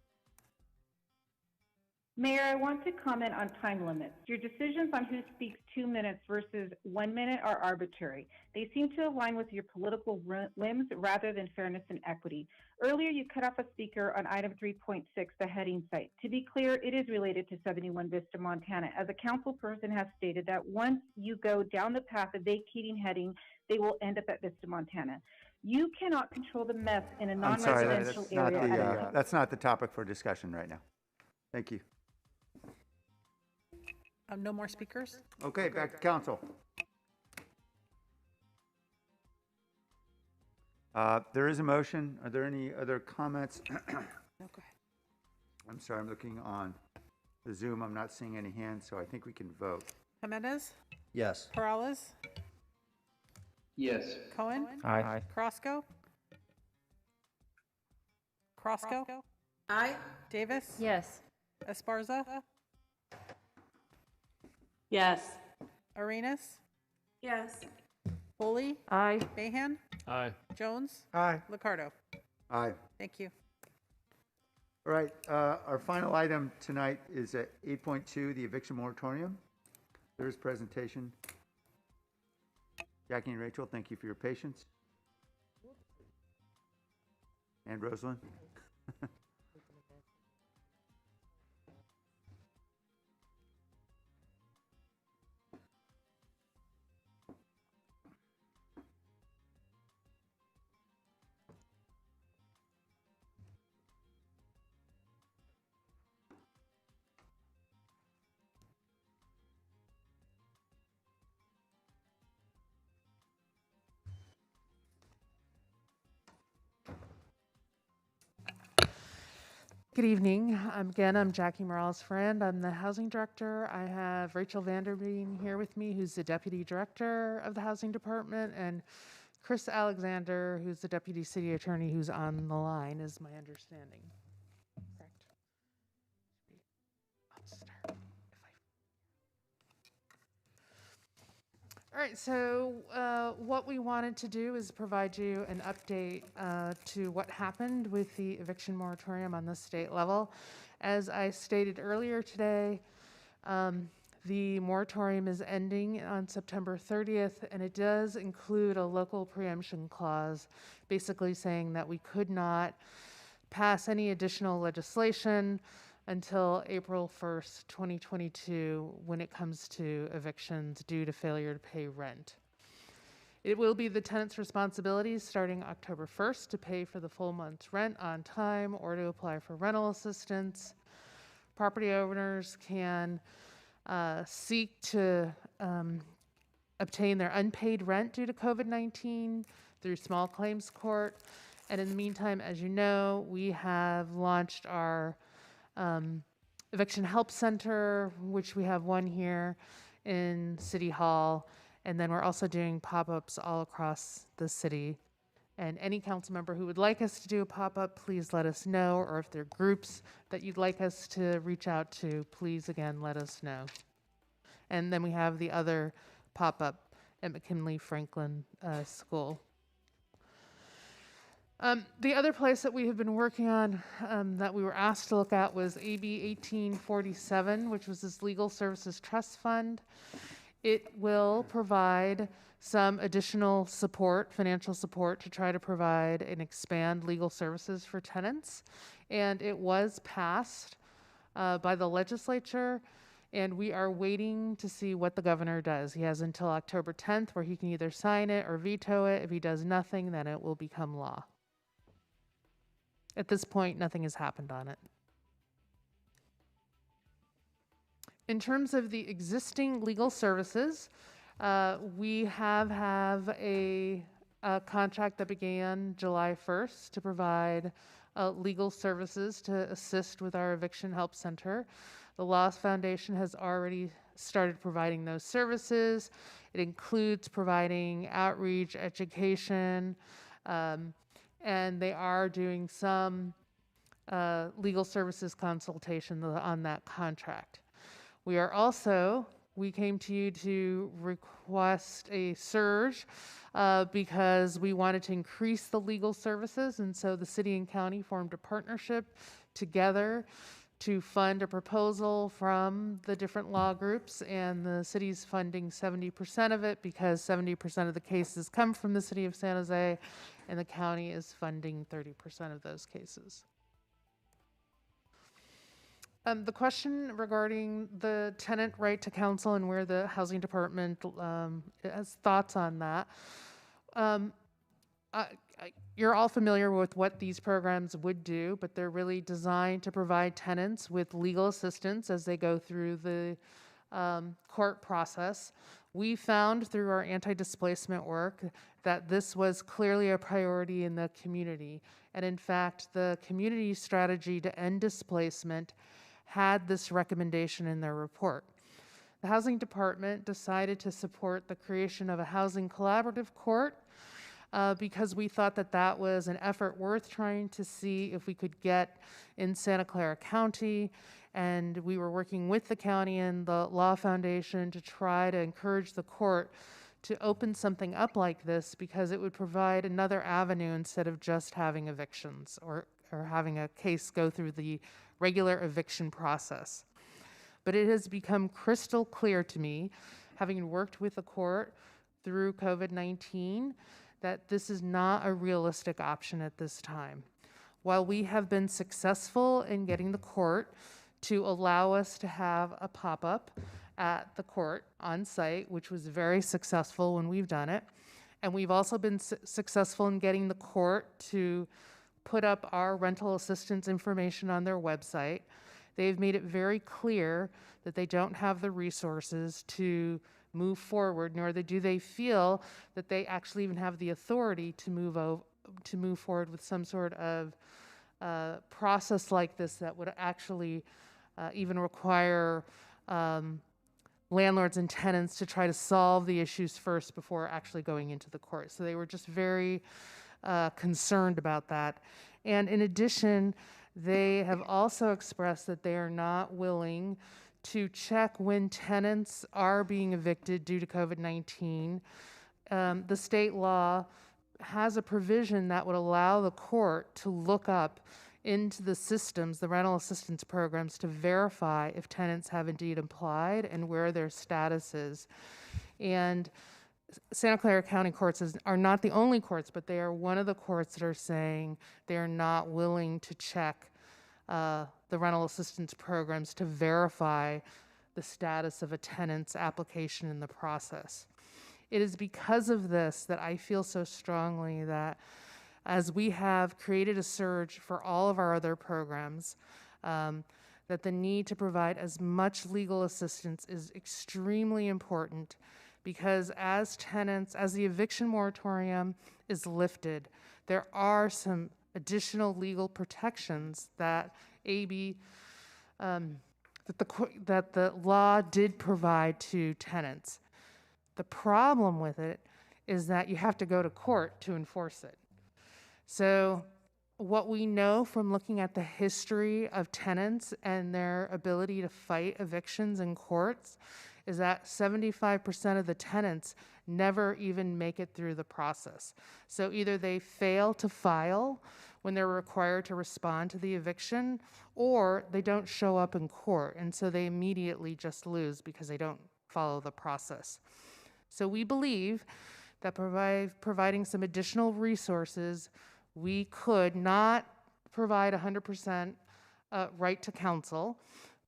Mayor, I want to comment on time limits. Your decisions on who speaks 2 minutes versus 1 minute are arbitrary. They seem to align with your political whims rather than fairness and equity. Earlier, you cut off a speaker on item 3.6, the heading site. To be clear, it is related to 71 Vista, Montana, as a council person has stated that once you go down the path of vacating heading, they will end up at Vista, Montana. You cannot control the mess in a
I'm sorry,
non-residential area.
that's not the topic for discussion right now. Thank you.
No more speakers?
Okay, back to council. There is a motion. Are there any other comments?
No, go ahead.
I'm sorry, I'm looking on the Zoom. I'm not seeing any hands, so I think we can vote.
Jimenez,
Yes.
Peralez,
Yes.
Cohen,
Aye.
Carrasco,
Aye.
Davis,
Yes.
Esparza,
Yes.
Arenas,
Yes.
Foley,
Aye.
Mahan,
Aye.
Jones,
Aye.
Liccardo.
Aye.
Thank you.
All right, our final item tonight is at 8.2, the eviction moratorium. There is presentation. Jackie and Rachel, thank you for your patience. And Rosalind?
Good evening. I'm Jackie Morales' friend. I'm the housing director. I have Rachel Vanderbeem here with me, who's the deputy director of the housing department, and Chris Alexander, who's the deputy city attorney, who's on the line, is my understanding. Correct? I'll start. All right, so what we wanted to do is provide you an update to what happened with the eviction moratorium on the state level. As I stated earlier today, the moratorium is ending on September 30th, and it does include a local preemption clause, basically saying that we could not pass any additional legislation until April 1st, 2022, when it comes to evictions due to failure to pay rent. It will be the tenant's responsibility starting October 1st to pay for the full month's rent on time or to apply for rental assistance. Property owners can seek to obtain their unpaid rent due to COVID-19 through small claims court. And in the meantime, as you know, we have launched our Eviction Help Center, which we have one here in City Hall, and then we're also doing pop-ups all across the city. And any council member who would like us to do a pop-up, please let us know, or if there are groups that you'd like us to reach out to, please again let us know. And then we have the other pop-up at McKinley Franklin School. The other place that we have been working on that we were asked to look at was AB 1847, which was this Legal Services Trust Fund. It will provide some additional support, financial support, to try to provide and expand legal services for tenants. And it was passed by the legislature, and we are waiting to see what the governor does. He has until October 10th where he can either sign it or veto it. If he does nothing, then it will become law. At this point, nothing has happened on it. In terms of the existing legal services, we have a contract that began July 1st to provide legal services to assist with our Eviction Help Center. The Law Foundation has already started providing those services. It includes providing outreach, education, and they are doing some legal services consultation on that contract. We came to you to request a surge because we wanted to increase the legal services, and so the city and county formed a partnership together to fund a proposal from the different law groups, and the city's funding 70% of it because 70% of the cases come from the city of San Jose, and the county is funding 30% of those cases. The question regarding the tenant right to counsel and where the housing department has thoughts on that. You're all familiar with what these programs would do, but they're really designed to provide tenants with legal assistance as they go through the court process. We found through our anti-displacement work that this was clearly a priority in the community. And in fact, the community strategy to end displacement had this recommendation in their report. The housing department decided to support the creation of a housing collaborative court because we thought that that was an effort worth trying to see if we could get in Santa Clara County. And we were working with the county and the Law Foundation to try to encourage the court to open something up like this because it would provide another avenue instead of just having evictions or having a case go through the regular eviction process. But it has become crystal clear to me, having worked with the court through COVID-19, that this is not a realistic option at this time. while we have been successful in getting the court to allow us to have a pop-up at the court on site, which was very successful when we've done it, and we've also been successful in getting the court to put up our rental assistance information on their website. They've made it very clear that they don't have the resources to move forward, nor do they feel that they actually even have the authority to move forward with some sort of process like this that would actually even require landlords and tenants to try to solve the issues first before actually going into the court. So they were just very concerned about that. And in addition, they have also expressed that they are not willing to check when tenants are being evicted due to COVID-19. The state law has a provision that would allow the court to look up into the systems, the rental assistance programs, to verify if tenants have indeed applied and where their status is. And Santa Clara County courts are not the only courts, but they are one of the courts that are saying they are not willing to check the rental assistance programs to verify the status of a tenant's application in the process. It is because of this that I feel so strongly that as we have created a surge for all of our other programs, that the need to provide as much legal assistance is extremely important, because as the eviction moratorium is lifted, there are some additional legal protections that that the law did provide to tenants. The problem with it is that you have to go to court to enforce it. So what we know from looking at the history of tenants and their ability to fight evictions in courts is that 75% of the tenants never even make it through the process. So either they fail to file when they're required to respond to the eviction, or they don't show up in court, and so they immediately just lose because they don't follow the process. So we believe that providing some additional resources, we could not provide 100% right to counsel,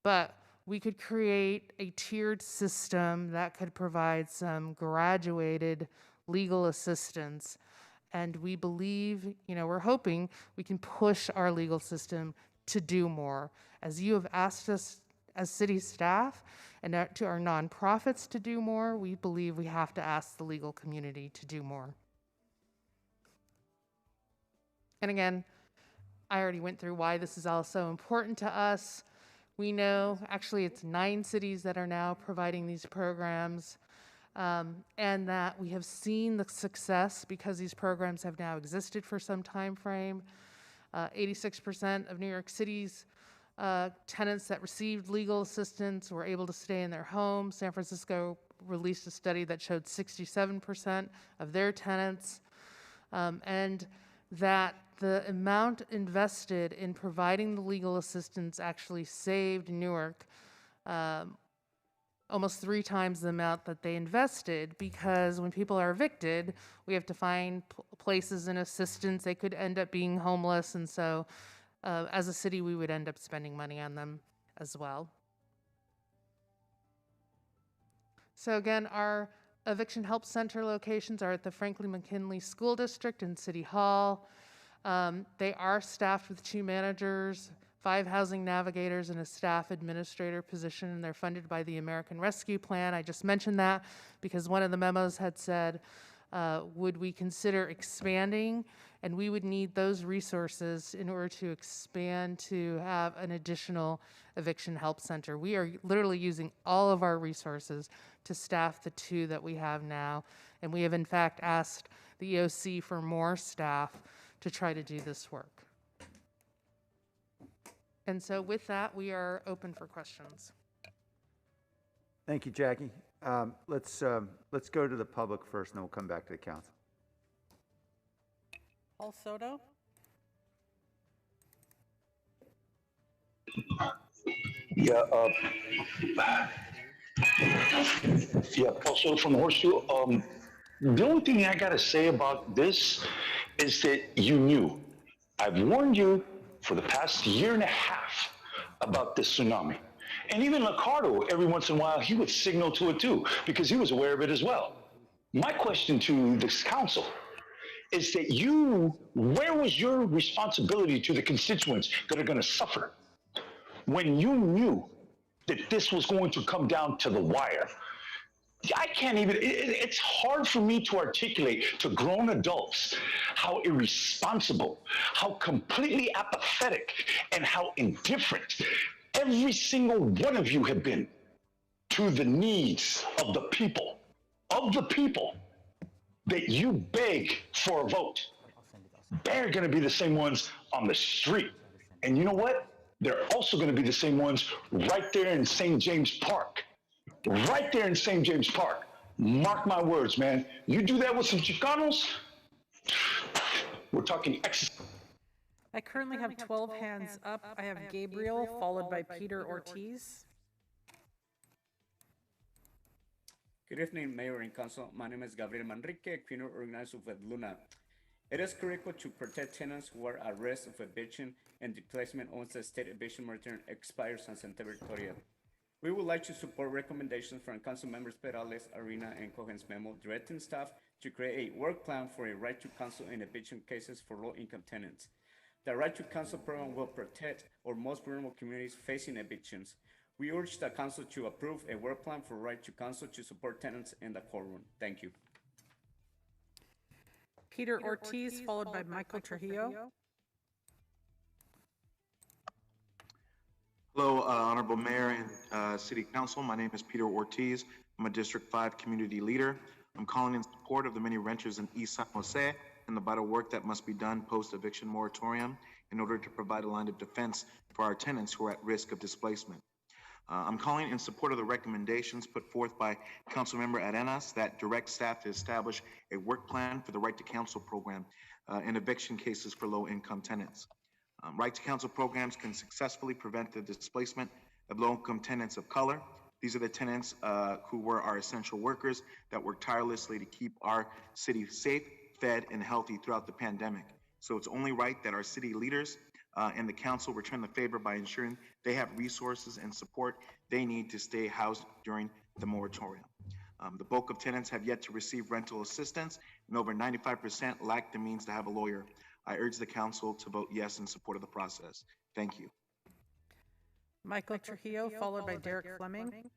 but we could create a tiered system that could provide some graduated legal assistance. And we believe, we're hoping we can push our legal system to do more. As you have asked us as city staff and to our nonprofits to do more, we believe we have to ask the legal community to do more. And again, I already went through why this is all so important to us. We know, actually, it's 9 cities that are now providing these programs, and that we have seen the success because these programs have now existed for some time frame. 86% of New York City's tenants that received legal assistance were able to stay in their homes. San Francisco released a study that showed 67% of their tenants, and that the amount invested in providing the legal assistance actually saved Newark almost 3 times the amount that they invested, because when people are evicted, we have to find places and assistance. They could end up being homeless, and so as a city, we would end up spending money on them as well. So again, our eviction help center locations are at the Franklin McKinley School District and City Hall. They are staffed with 2 managers, 5 housing navigators, and a staff administrator position, and they're funded by the American Rescue Plan. I just mentioned that because one of the memos had said, would we consider expanding? And we would need those resources in order to expand to have an additional eviction help center. We are literally using all of our resources to staff the 2 that we have now, and we have in fact asked the EOC for more staff to try to do this work. And so with that, we are open for questions.
Thank you, Jackie. Let's go to the public first, and then we'll come back to the council.
Paul Soto?
Yeah, Paul Soto from the Horseshoe. The only thing I gotta say about this is that you knew. I've warned you for the past year and a half about this tsunami. And even Ricardo, every once in a while, he would signal to it too, because he was aware of it as well. My question to this council is that where was your responsibility to the constituents that are going to suffer when you knew that this was going to come down to the wire? I can't even, it's hard for me to articulate to grown adults how irresponsible, how completely apathetic, and how indifferent every single one of you have been to the needs of the people that you beg for a vote. They're going to be the same ones on the street. And you know what? They're also going to be the same ones right there in St. James Park. Right there in St. James Park. Mark my words, man. You do that with some Chicanos, we're talking
I currently have 12 hands up. I have Gabriel, followed by Peter Ortiz.
Good evening, Mayor and Council. My name is Gabriel Manrique, community organizer with Luna. It is critical to protect tenants who are at risk of eviction and displacement once the state eviction moratorium expires on September 30th. We would like to support recommendations from Council members Perales, Arena, and Cohen's memo directing staff to create a work plan for a right to counsel in eviction cases for low-income tenants. The right to counsel program will protect our most vulnerable communities facing evictions. We urge the council to approve a work plan for right to counsel to support tenants in the courtroom. Thank you.
Peter Ortiz, followed by Michael Trujillo.
Hello, Honorable Mayor and City Council. My name is Peter Ortiz. I'm a District 5 community leader. I'm calling in support of the many renters in East San Jose and the vital work that must be done post-eviction moratorium in order to provide a line of defense for our tenants who are at risk of displacement. I'm calling in support of the recommendations put forth by Councilmember Arenas that direct staff to establish a work plan for the Right to Counsel program in eviction cases for low-income tenants. Right to Counsel programs can successfully prevent the displacement of low-income tenants of color. These are the tenants who were our essential workers that worked tirelessly to keep our city safe, fed, and healthy throughout the pandemic. So it's only right that our city leaders and the council return the favor by ensuring they have resources and support they need to stay housed during the moratorium. The bulk of tenants have yet to receive rental assistance, and over 95% lack the means to have a lawyer. I urge the council to vote yes in support of the process. Thank you.
Michael Trujillo, followed by Derek Fleming.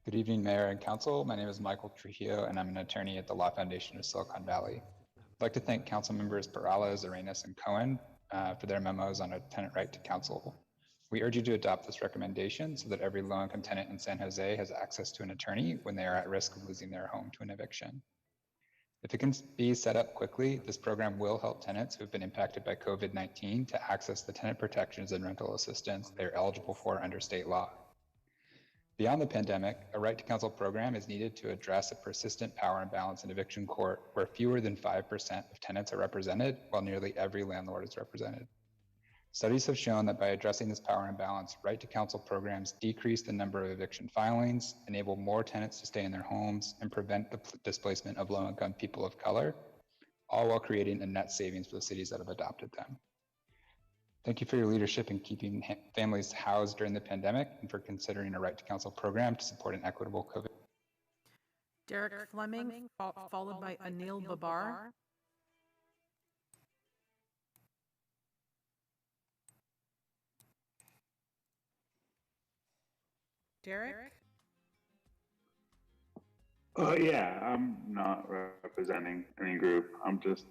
Good evening, Mayor and Council. My name is Michael Trujillo, and I'm an attorney at the Law Foundation of Silicon Valley. I'd like to thank Council members Perales, Arenas, and Cohen for their memos on a tenant right to counsel. We urge you to adopt this recommendation so that every low-income tenant in San Jose has access to an attorney when they are at risk of losing their home to an eviction. If it can be set up quickly, this program will help tenants who have been impacted by COVID-19 to access the tenant protections and rental assistance they are eligible for under state law. Beyond the pandemic, a right to counsel program is needed to address a persistent power imbalance in eviction court where fewer than 5% of tenants are represented while nearly every landlord is represented. Studies have shown that by addressing this power imbalance, right to counsel programs decrease the number of eviction filings, enable more tenants to stay in their homes, and prevent the displacement of low-income people of color, all while creating a net savings for the cities that have adopted them. Thank you for your leadership in keeping families housed during the pandemic and for considering a right to counsel program to support an equitable COVID.
Derek Fleming, followed by Anil Babar. Derek?
Yeah, I'm not representing any group. I'm just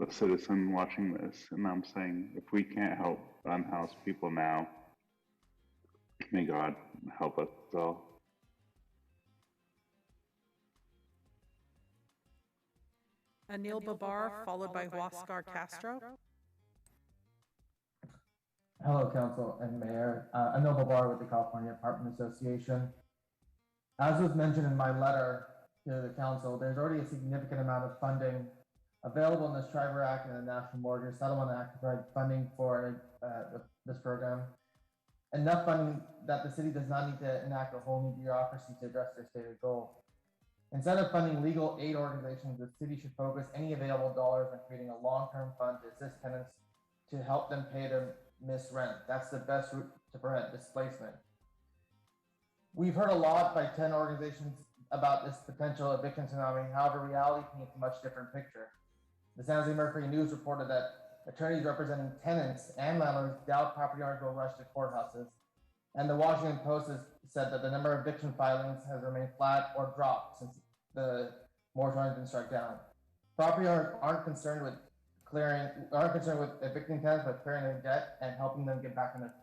a citizen watching this, and I'm saying if we can't help unhoused people now, may God help us all.
Anil Babar, followed by Huascar Castro.
Hello, Council and Mayor. Anil Babar with the California Apartment Association. As was mentioned in my letter to the Council, there's already a significant amount of funding available in the Shriver Act and the National Mortgage Settlement Act to provide funding for this program. Enough funding that the city does not need to enact a whole new bureaucracy to address their stated goal. Instead of funding legal aid organizations, the city should focus any available dollars on creating a long-term fund to assist tenants to help them pay their missed rent. That's the best route to prevent displacement. We've heard a lot by 10 organizations about this potential eviction tsunami. However, reality paints a much different picture. The San Jose Mercury News reported that attorneys representing tenants and landlords doubt property owners will rush to courthouses. And the Washington Post has said that the number of eviction filings has remained flat or dropped since the moratorium has been struck down. Property owners aren't concerned with evicting tenants, but clearing their debt and helping them get back on their.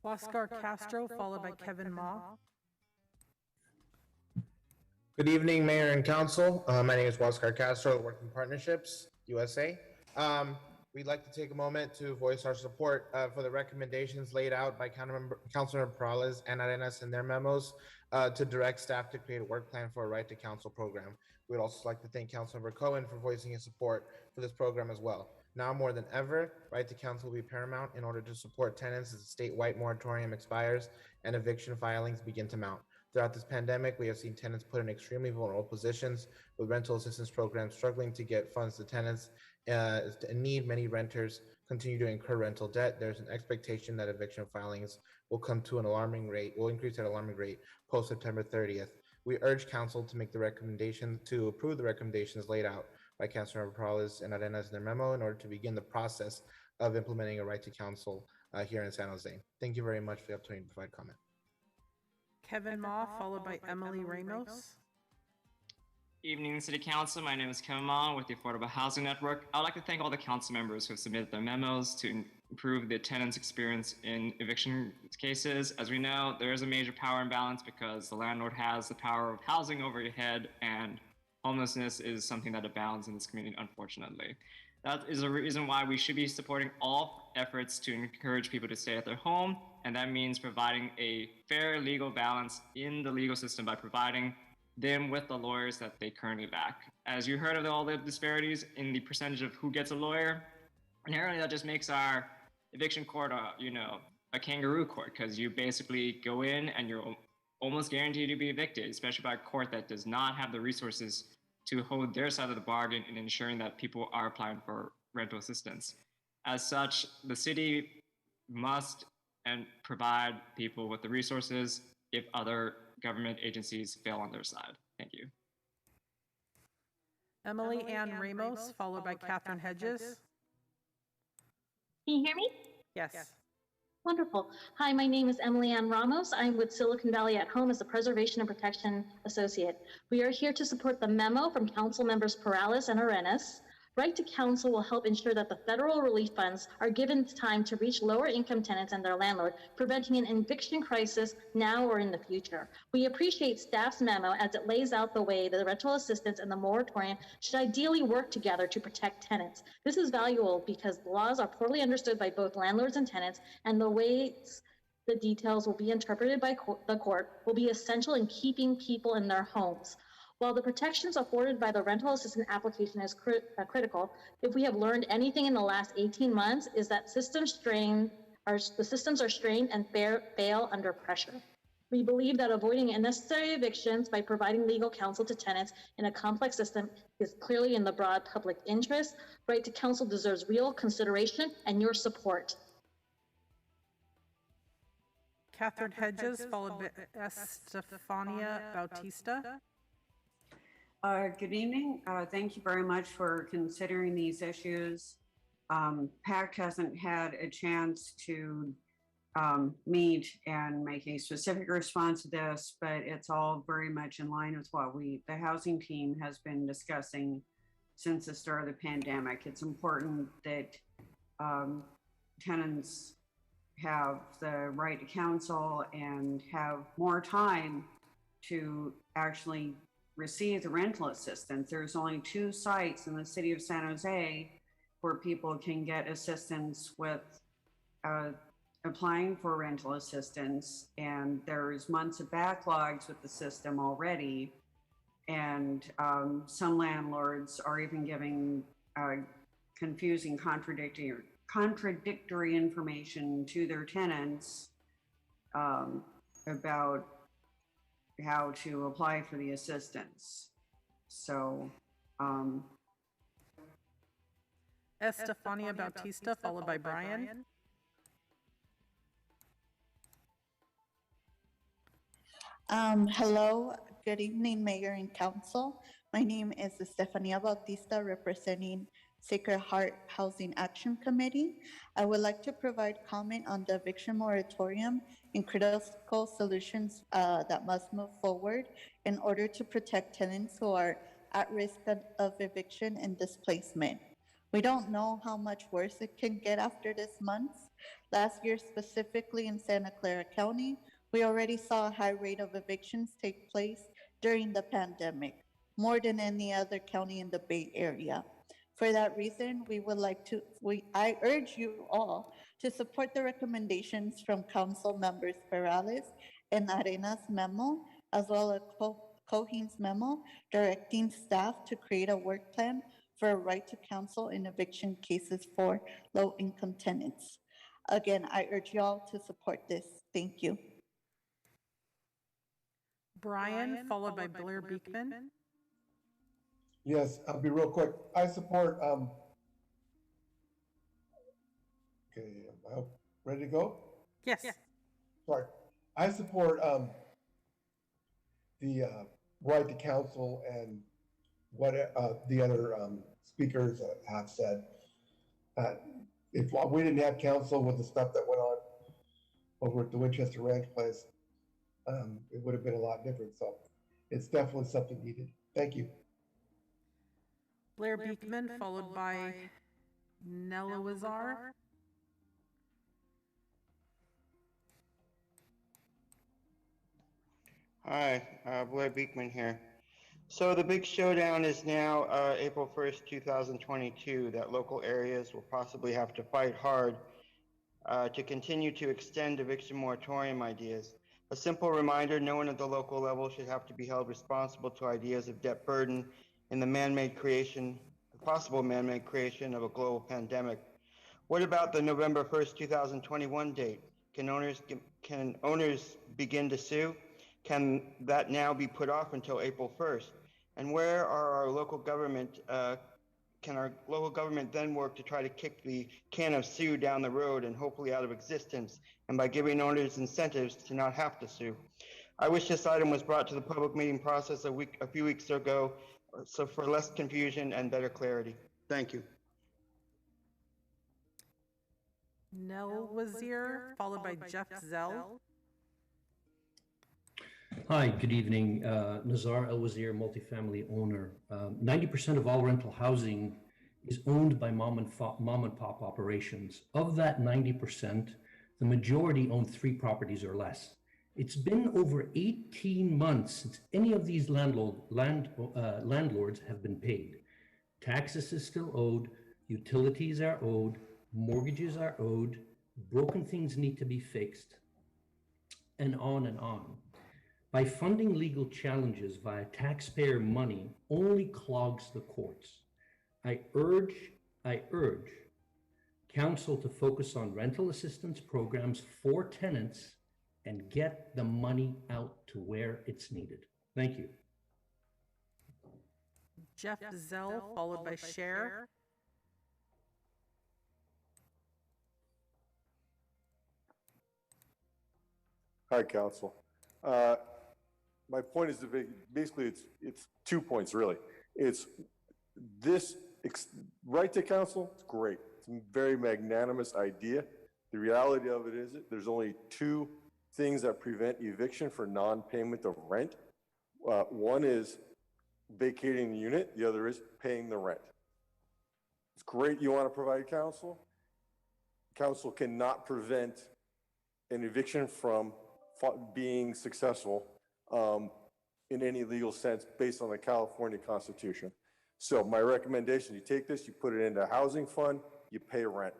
Oscar Castro, followed by Kevin Ma.
Good evening, Mayor and Council. My name is Oscar Castro, Working Partnerships, USA. We'd like to take a moment to voice our support for the recommendations laid out by Councilmember Perales and Arenas in their memos to direct staff to create a work plan for a right to counsel program. We'd also like to thank Councilmember Cohen for voicing his support for this program as well. Now more than ever, right to counsel will be paramount in order to support tenants as the statewide moratorium expires and eviction filings begin to mount. Throughout this pandemic, we have seen tenants put in extremely vulnerable positions with rental assistance programs struggling to get funds to tenants in need. Many renters continue to incur rental debt. There's an expectation that eviction filings will increase at an alarming rate post September 30th. We urge council to make the recommendation to approve the recommendations laid out by Councilmember Perales and Arenas in their memo in order to begin the process of implementing a right to counsel here in San Jose. Thank you very much for the opportunity to provide comment.
Kevin Ma, followed by Emily Ramos.
Evening, City Council. My name is Kevin Ma with the Affordable Housing Network. I'd like to thank all the council members who have submitted their memos to improve the tenant's experience in eviction cases. As we know, there is a major power imbalance because the landlord has the power of housing over your head, and homelessness is something that abounds in this community, unfortunately. That is a reason why we should be supporting all efforts to encourage people to stay at their home, and that means providing a fair legal balance in the legal system by providing them with the lawyers that they currently lack. As you heard of all the disparities in the percentage of who gets a lawyer, inherently that just makes our eviction court a kangaroo court, because you basically go in and you're almost guaranteed to be evicted, especially by a court that does not have the resources to hold their side of the bargain in ensuring that people are applying for rental assistance. As such, the city must provide people with the resources if other government agencies fail on their side. Thank you.
Emily Ann Ramos, followed by Catherine Hedges.
Can you hear me?
Yes.
Wonderful. Hi, my name is Emily Ann Ramos. I'm with Silicon Valley at Home as a Preservation and Protection Associate. We are here to support the memo from Council Members Perales and Arenas. Right to Counsel will help ensure that the federal relief funds are given time to reach lower income tenants and their landlord, preventing an eviction crisis now or in the future. We appreciate staff's memo as it lays out the way the rental assistance and the moratorium should ideally work together to protect tenants. This is valuable because the laws are poorly understood by both landlords and tenants, and the ways the details will be interpreted by the court will be essential in keeping people in their homes. While the protections afforded by the rental assistance application is critical, if we have learned anything in the last 18 months is that the systems are strained and fail under pressure. We believe that avoiding unnecessary evictions by providing legal counsel to tenants in a complex system is clearly in the broad public interest. Right to counsel deserves real consideration and your support.
Catherine Hedges, followed by Estefania Bautista.
Good evening. Thank you very much for considering these issues. PACT hasn't had a chance to meet and make a specific response to this, but it's all very much in line with what the housing team has been discussing since the start of the pandemic. It's important that tenants have the right to counsel and have more time to actually receive the rental assistance. There's only 2 sites in the city of San Jose where people can get assistance with applying for rental assistance, and there's months of backlogs with the system already, and some landlords are even giving confusing, contradictory information to their tenants about how to apply for the assistance. So,
Estefania Bautista, followed by Brian.
Hello, good evening, Mayor and Council. My name is Estefania Bautista, representing Sacred Heart Housing Action Committee. I would like to provide comment on the eviction moratorium and critical solutions that must move forward in order to protect tenants who are at risk of eviction and displacement. We don't know how much worse it can get after this month. Last year, specifically in Santa Clara County, we already saw a high rate of evictions take place during the pandemic, more than any other county in the Bay Area. For that reason, I urge you all to support the recommendations from Council Members Perales and Arenas memo, as well as Cohen's memo, directing staff to create a work plan for a right to counsel in eviction cases for low-income tenants. Again, I urge y'all to support this. Thank you.
Brian, followed by Blair Beekman.
Yes, I'll be real quick. I support, okay, I hope, ready to go?
Yes.
Sorry. I support the right to counsel and what the other speakers have said. If we didn't have counsel with the stuff that went on over at the Winchester Ranch place, it would have been a lot different. So it's definitely something needed. Thank you.
Blair Beekman, followed by Nella Wizar.
Hi, Blair Beekman here. So the big showdown is now April 1st, 2022, that local areas will possibly have to fight hard to continue to extend eviction moratorium ideas. A simple reminder, no one at the local level should have to be held responsible to ideas of debt burden in the possible man-made creation of a global pandemic. What about the November 1st, 2021 date? Can owners begin to sue? Can that now be put off until April 1st? And where are our local government, can our local government then work to try to kick the can of sue down the road and hopefully out of existence, and by giving owners incentives to not have to sue? I wish this item was brought to the public meeting process a few weeks ago, so for less confusion and better clarity. Thank you.
Nell Wazir, followed by Jeff Zell.
Hi, good evening. Nazar El-Wazir, multifamily owner. 90% of all rental housing is owned by mom and pop operations. Of that 90%, the majority own 3 properties or less. It's been over 18 months since any of these landlords have been paid. Taxes is still owed, utilities are owed, mortgages are owed, broken things need to be fixed, and on and on. By funding legal challenges via taxpayer money only clogs the courts. I urge council to focus on rental assistance programs for tenants and get the money out to where it's needed. Thank you.
Jeff Zell, followed by Cher.
Hi, Council. My point is basically it's 2 points really. It's this right to counsel. It's great. It's a very magnanimous idea. The reality of it is there's only 2 things that prevent eviction for non-payment of rent. One is vacating the unit. The other is paying the rent. It's great you want to provide counsel. Counsel cannot prevent an eviction from being successful in any legal sense based on the California Constitution. So my recommendation, you take this, you put it into a housing fund, you pay rent.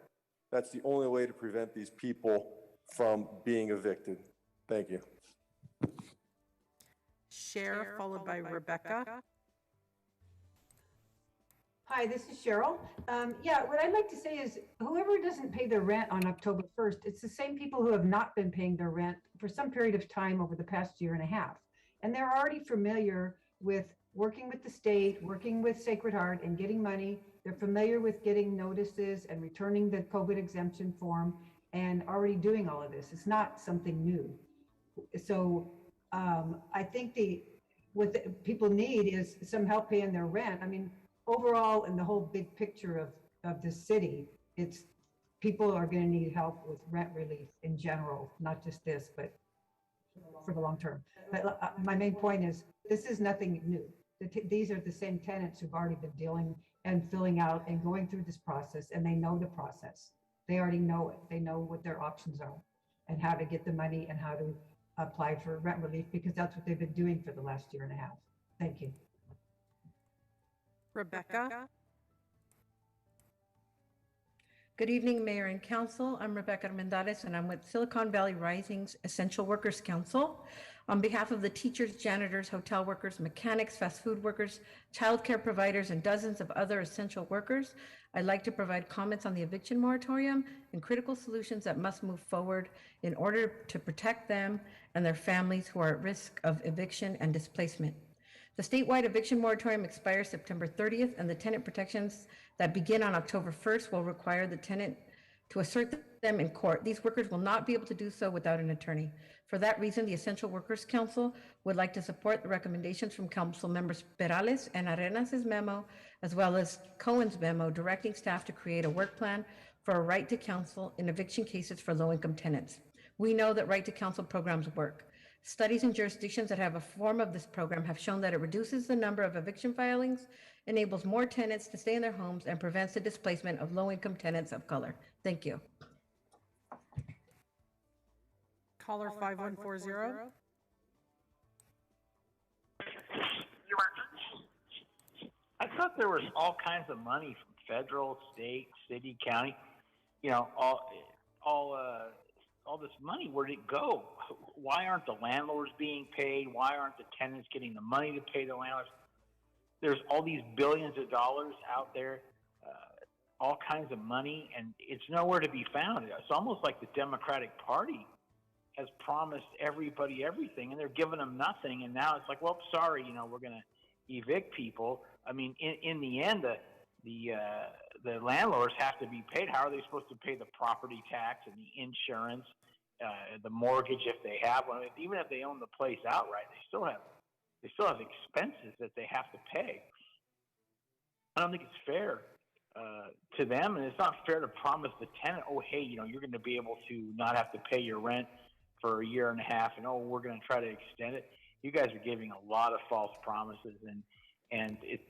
That's the only way to prevent these people from being evicted. Thank you.
Cher, followed by Rebecca.
Hi, this is Cheryl. Yeah, what I'd like to say is whoever doesn't pay their rent on October 1st, it's the same people who have not been paying their rent for some period of time over the past year and a half. And they're already familiar with working with the state, working with Sacred Heart and getting money. They're familiar with getting notices and returning the COVID exemption form and already doing all of this. It's not something new. So I think what people need is some help paying their rent. I mean, overall, in the whole big picture of the city, it's people are going to need help with rent relief in general, not just this, but for the long term. But my main point is this is nothing new. These are the same tenants who've already been dealing and filling out and going through this process, and they know the process. They already know it. They know what their options are and how to get the money and how to apply for rent relief, because that's what they've been doing for the last year and a half. Thank you.
Rebecca?
Good evening, Mayor and Council. I'm Rebecca Armendariz, and I'm with Silicon Valley Rising's Essential Workers Council. On behalf of the teachers, janitors, hotel workers, mechanics, fast food workers, childcare providers, and dozens of other essential workers, I'd like to provide comments on the eviction moratorium and critical solutions that must move forward in order to protect them and their families who are at risk of eviction and displacement. The statewide eviction moratorium expires September 30th, and the tenant protections that begin on October 1st will require the tenant to assert them in court. These workers will not be able to do so without an attorney. For that reason, the Essential Workers Council would like to support the recommendations from Council members Perales and Arenas' memo, as well as Cohen's memo directing staff to create a work plan for a right to counsel in eviction cases for low-income tenants. We know that right to counsel programs work. Studies in jurisdictions that have a form of this program have shown that it reduces the number of eviction filings, enables more tenants to stay in their homes, and prevents the displacement of low-income tenants of color. Thank you.
Caller 5140.
I thought there was all kinds of money from federal, state, city, county. You know, all this money. Where'd it go? Why aren't the landlords being paid? Why aren't the tenants getting the money to pay the landlords? There's all these billions of dollars out there, all kinds of money, and it's nowhere to be found. It's almost like the Democratic Party has promised everybody everything, and they're giving them nothing. And now it's like, well, sorry, you know, we're going to evict people. I mean, in the end, the landlords have to be paid. How are they supposed to pay the property tax and the insurance, the mortgage if they have one? Even if they own the place outright, they still have expenses that they have to pay. I don't think it's fair to them, and it's not fair to promise the tenant, oh, hey, you know, you're going to be able to not have to pay your rent for a year and a half, and oh, we're going to try to extend it. You guys are giving a lot of false promises, and it.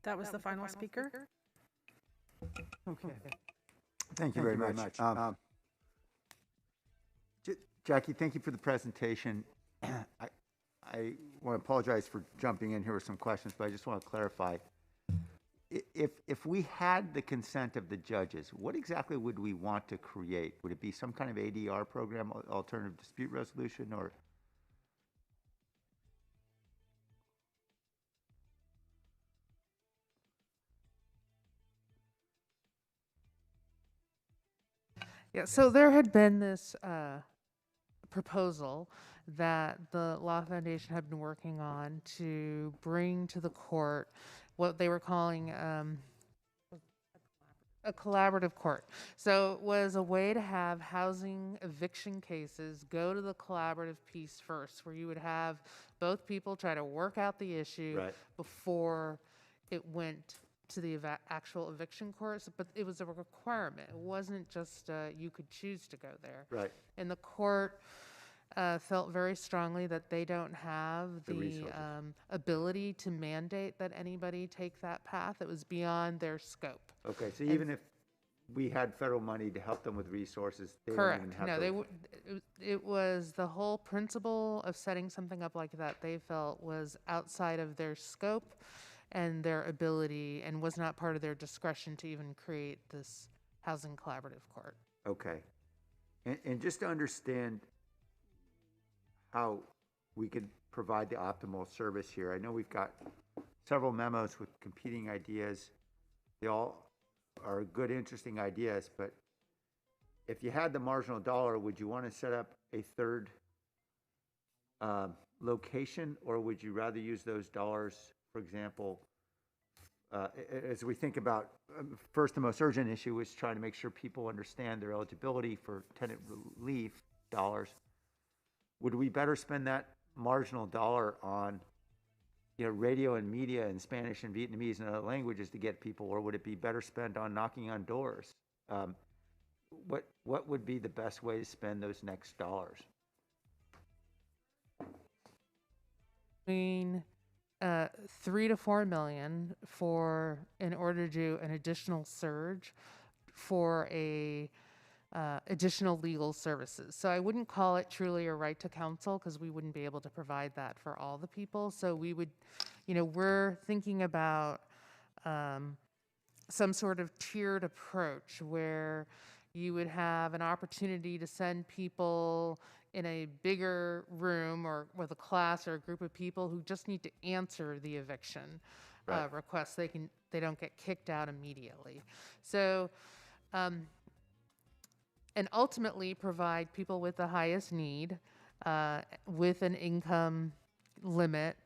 That was the final speaker.
Okay. Thank you very much. Jackie, thank you for the presentation. I want to apologize for jumping in here with some questions, but I just want to clarify. If we had the consent of the judges, what exactly would we want to create? Would it be some kind of ADR program, alternative dispute resolution, or?
Yeah, so there had been this proposal that the Law Foundation had been working on to bring to the court what they were calling a collaborative court. So it was a way to have housing eviction cases go to the collaborative piece first, where you would have both people try to work out the issue before it went to the actual eviction courts, but it was a requirement. It wasn't just you could choose to go there.
Right.
And the court felt very strongly that they don't have the ability to mandate that anybody take that path. It was beyond their scope.
Okay, so even if we had federal money to help them with resources, they
Correct.
don't even have
No, it was the whole principle of setting something up like that they felt was outside of their scope and their ability, and was not part of their discretion to even create this housing collaborative court.
Okay. And just to understand how we could provide the optimal service here, I know we've got several memos with competing ideas. They all are good, interesting ideas, but if you had the marginal dollar, would you want to set up a third location, or would you rather use those dollars, for example, as we think about, first, the most urgent issue is trying to make sure people understand their eligibility for tenant relief dollars. Would we better spend that marginal dollar on, radio and media in Spanish and Vietnamese and other languages to get people, or would it be better spent on knocking on doors? What would be the best way to spend those next dollars?
Between 3 to 4 million in order to do an additional surge for a additional legal services. So I wouldn't call it truly a right to counsel, because we wouldn't be able to provide that for all the people. So we would, we're thinking about some sort of tiered approach where you would have an opportunity to send people in a bigger room or with a class or a group of people who just need to answer the eviction request. They don't get kicked out immediately. So, and ultimately provide people with the highest need with an income limit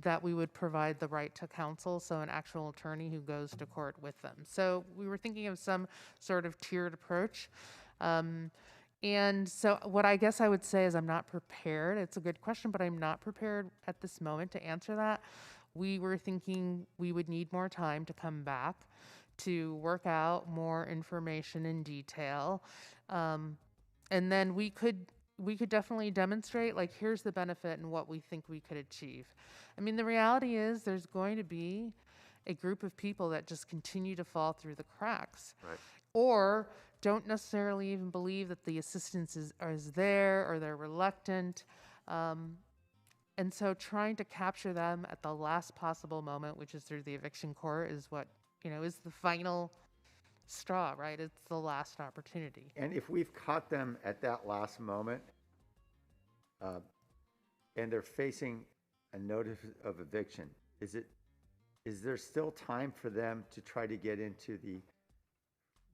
that we would provide the right to counsel, so an actual attorney who goes to court with them. So we were thinking of some sort of tiered approach. And so what I guess I would say is I'm not prepared. It's a good question, but I'm not prepared at this moment to answer that. We were thinking we would need more time to come back to work out more information in detail. And then we could definitely demonstrate, like, here's the benefit and what we think we could achieve. I mean, the reality is there's going to be a group of people that just continue to fall through the cracks.
Right.
Or don't necessarily even believe that the assistance is there, or they're reluctant. And so trying to capture them at the last possible moment, which is through the eviction court, is what, is the final straw, right? It's the last opportunity.
And if we've caught them at that last moment, and they're facing a notice of eviction, is there still time for them to try to get into the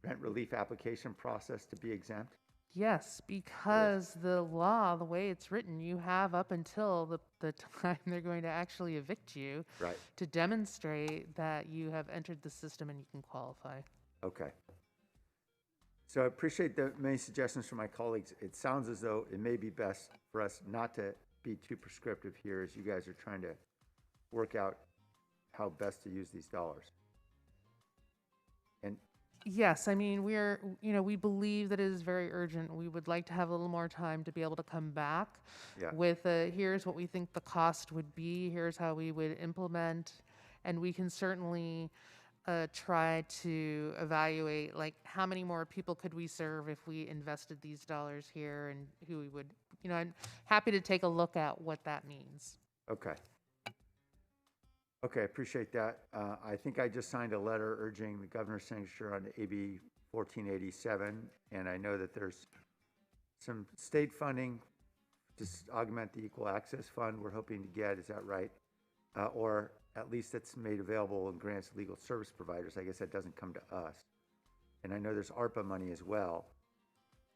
rent relief application process to be exempt?
Yes, because the law, the way it's written, you have up until the time they're going to actually evict you to demonstrate that you have entered the system and you can qualify.
Okay. So I appreciate the many suggestions from my colleagues. It sounds as though it may be best for us not to be too prescriptive here as you guys are trying to work out how best to use these dollars. And
yes, I mean, we believe that it is very urgent. We would like to have a little more time to be able to come back with here's what we think the cost would be, here's how we would implement, and we can certainly try to evaluate, like, how many more people could we serve if we invested these dollars here, and who we would, I'm happy to take a look at what that means.
Okay. Okay, appreciate that. I think I just signed a letter urging the governor's signature on AB 1487, and I know that there's some state funding to augment the Equal Access Fund we're hoping to get. Is that right? Or at least it's made available in grants to legal service providers. I guess that doesn't come to us. And I know there's ARPA money as well.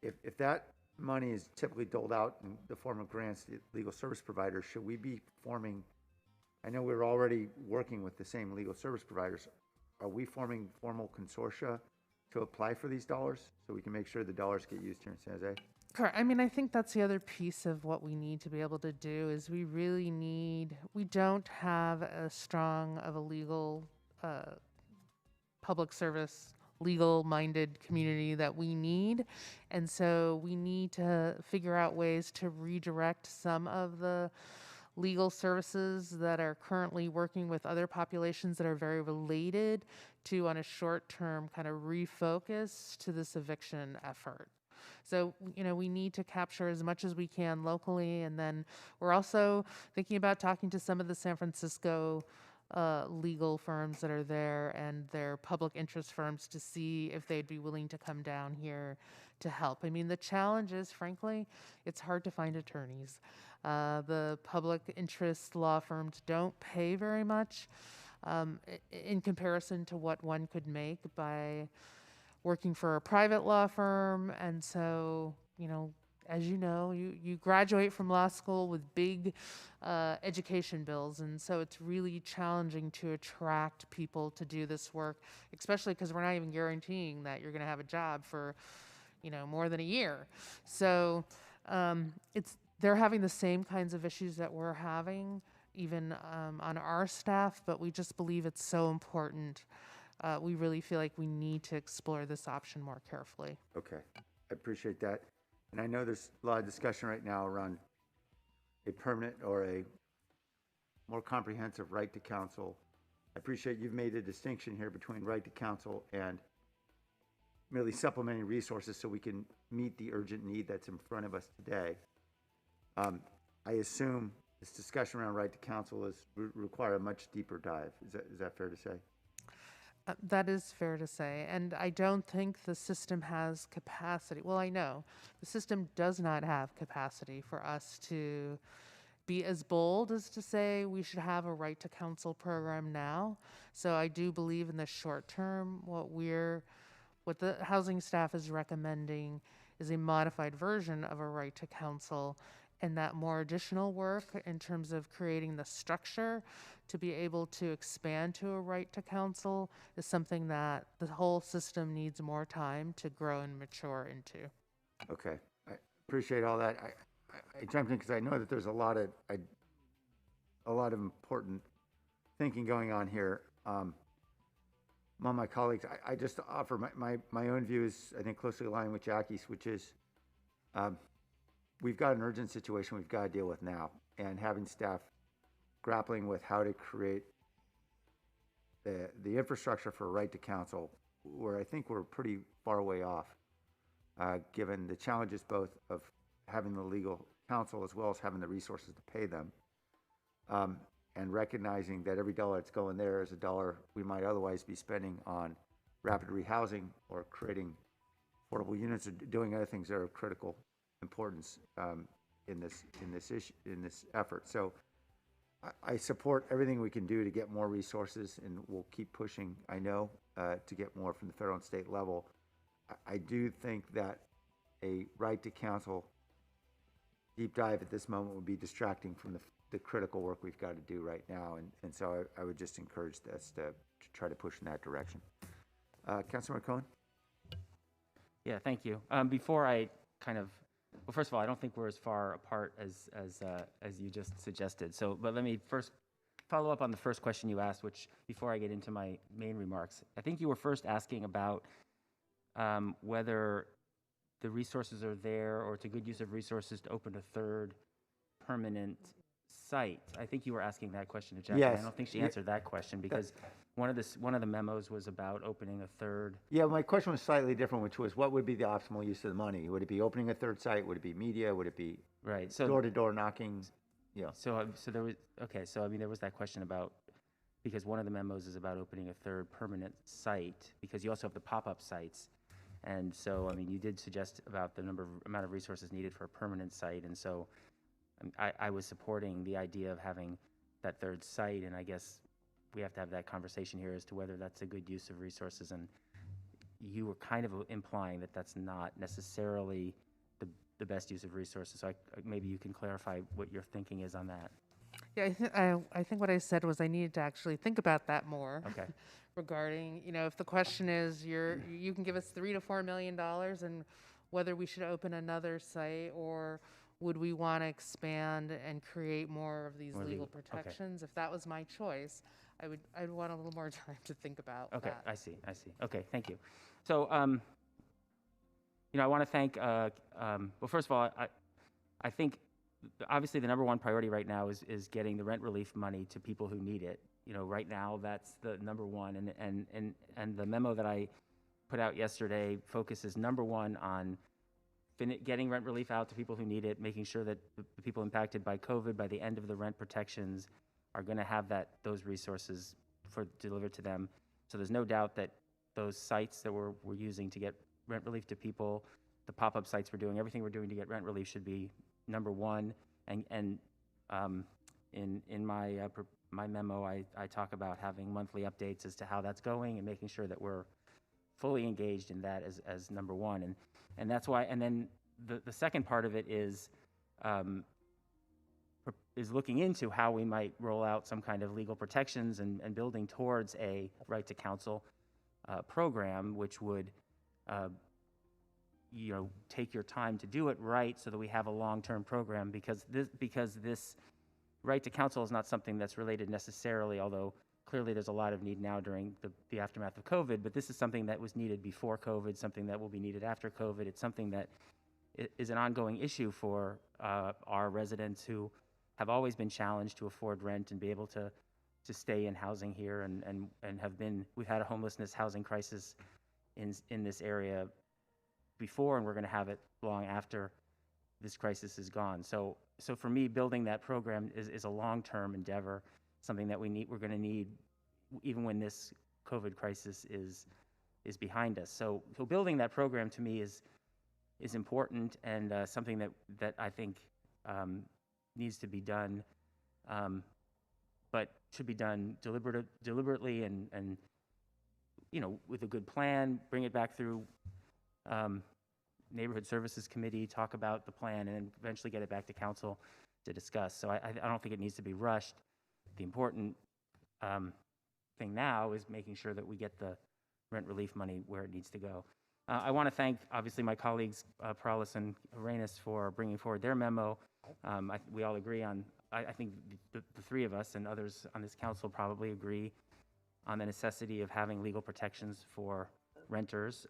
If that money is typically doled out in the form of grants to legal service providers, should we be forming, I know we're already working with the same legal service providers, are we forming formal consortia to apply for these dollars so we can make sure the dollars get used here in San Jose?
Correct. I mean, I think that's the other piece of what we need to be able to do is we don't have as strong of a legal, public service, legal-minded community that we need. And so we need to figure out ways to redirect some of the legal services that are currently working with other populations that are very related to, on a short-term kind of refocus to this eviction effort. So, we need to capture as much as we can locally, and then we're also thinking about talking to some of the San Francisco legal firms that are there and their public interest firms to see if they'd be willing to come down here to help. I mean, the challenge is, frankly, it's hard to find attorneys. The public interest law firms don't pay very much in comparison to what one could make by working for a private law firm. And so, as you know, you graduate from law school with big education bills, and so it's really challenging to attract people to do this work, especially because we're not even guaranteeing that you're going to have a job for, more than a year. So they're having the same kinds of issues that we're having, even on our staff, but we just believe it's so important. We really feel like we need to explore this option more carefully.
Okay, I appreciate that. And I know there's a lot of discussion right now around a permanent or a more comprehensive right to counsel. I appreciate you've made a distinction here between right to counsel and merely supplementing resources so we can meet the urgent need that's in front of us today. I assume this discussion around right to counsel require a much deeper dive. Is that fair to say?
That is fair to say, and I don't think the system has capacity. Well, I know the system does not have capacity for us to be as bold as to say we should have a right to counsel program now. So I do believe in the short term, what the housing staff is recommending is a modified version of a right to counsel, and that more additional work in terms of creating the structure to be able to expand to a right to counsel is something that the whole system needs more time to grow and mature into.
Okay, I appreciate all that. I jumped in because I know that there's a lot of important thinking going on here. Among my colleagues, I just offer my own views, I think closely aligned with Jackie's, which is we've got an urgent situation we've got to deal with now, and having staff grappling with how to create the infrastructure for a right to counsel, where I think we're pretty far way off, given the challenges both of having the legal counsel as well as having the resources to pay them, and recognizing that every dollar that's going there is a dollar we might otherwise be spending on rapid rehousing or creating affordable units or doing other things that are of critical importance in this effort. So I support everything we can do to get more resources, and we'll keep pushing, I know, to get more from the federal and state level. I do think that a right to counsel deep dive at this moment would be distracting from the critical work we've got to do right now, and so I would just encourage us to try to push in that direction. Councilmember Cohen?
Yeah, thank you. Before I well, first of all, I don't think we're as far apart as you just suggested. So, but let me first follow up on the first question you asked, which before I get into my main remarks, I think you were first asking about whether the resources are there or it's a good use of resources to open a third permanent site. I think you were asking that question to Jackie.
Yes.
I don't think she answered that question because one of the memos was about opening a third.
Yeah, my question was slightly different, which was what would be the optimal use of the money? Would it be opening a third site? Would it be media? Would it be
right? So
door-to-door knocking? Yeah.
So there was So I mean, there was that question about, because one of the memos is about opening a third permanent site, because you also have the pop-up sites, and so I mean, you did suggest about the amount of resources needed for a permanent site, and so I was supporting the idea of having that third site, and I guess we have to have that conversation here as to whether that's a good use of resources, and you were kind of implying that that's not necessarily the best use of resources. So maybe you can clarify what your thinking is on that.
Yeah, I think what I said was I needed to actually think about that more.
Okay.
Regarding, if the question is you can give us $3 to $4 million and whether we should open another site or would we want to expand and create more of these legal protections? Okay. If that was my choice, I'd want a little more time to think about
that. I see. Okay, thank you. So, I want to thank, well, first of all, I think obviously the number one priority right now is getting the rent relief money to people who need it. Right now that's the number one, and the memo that I put out yesterday focuses number one on getting rent relief out to people who need it, making sure that the people impacted by COVID by the end of the rent protections are going to have those resources delivered to them. So there's no doubt that those sites that we're using to get rent relief to people, the pop-up sites we're doing, everything we're doing to get rent relief should be number one. And in my memo, I talk about having monthly updates as to how that's going and making sure that we're fully engaged in that as number one. And that's why, and then the second part of it is looking into how we might roll out some kind of legal protections and building towards a right to counsel program, which would take your time to do it right so that we have a long-term program, because this right to counsel is not something that's related necessarily, although clearly there's a lot of need now during the aftermath of COVID, but this is something that was needed before COVID, something that will be needed after COVID. It's something that is an ongoing issue for our residents who have always been challenged to afford rent and be able to stay in housing here, and we've had a homelessness housing crisis in this area before, and we're going to have it long after this crisis is gone. So for me, building that program is a long-term endeavor, something that we're going to need even when this COVID crisis is behind us. So building that program to me is important, and something that I think needs to be done, but should be done deliberately and with a good plan. Bring it back through Neighborhood Services Committee, talk about the plan, and then eventually get it back to council to discuss. So I don't think it needs to be rushed. The important thing now is making sure that we get the rent relief money where it needs to go. I want to thank, obviously, my colleagues, Perales and Arenas, for bringing forward their memo. We all agree on, I think the three of us and others on this council probably agree on the necessity of having legal protections for renters.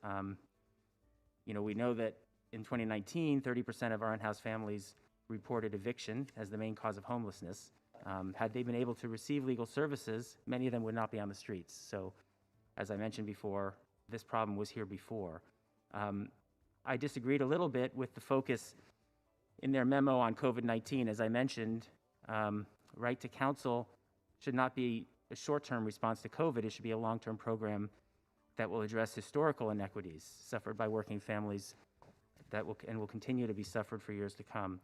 We know that in 2019, 30% of our in-house families reported eviction as the main cause of homelessness. Had they been able to receive legal services, many of them would not be on the streets. So, as I mentioned before, this problem was here before. I disagreed a little bit with the focus in their memo on COVID-19. As I mentioned, right to counsel should not be a short-term response to COVID. It should be a long-term program that will address historical inequities suffered by working families that will continue to be suffered for years to come.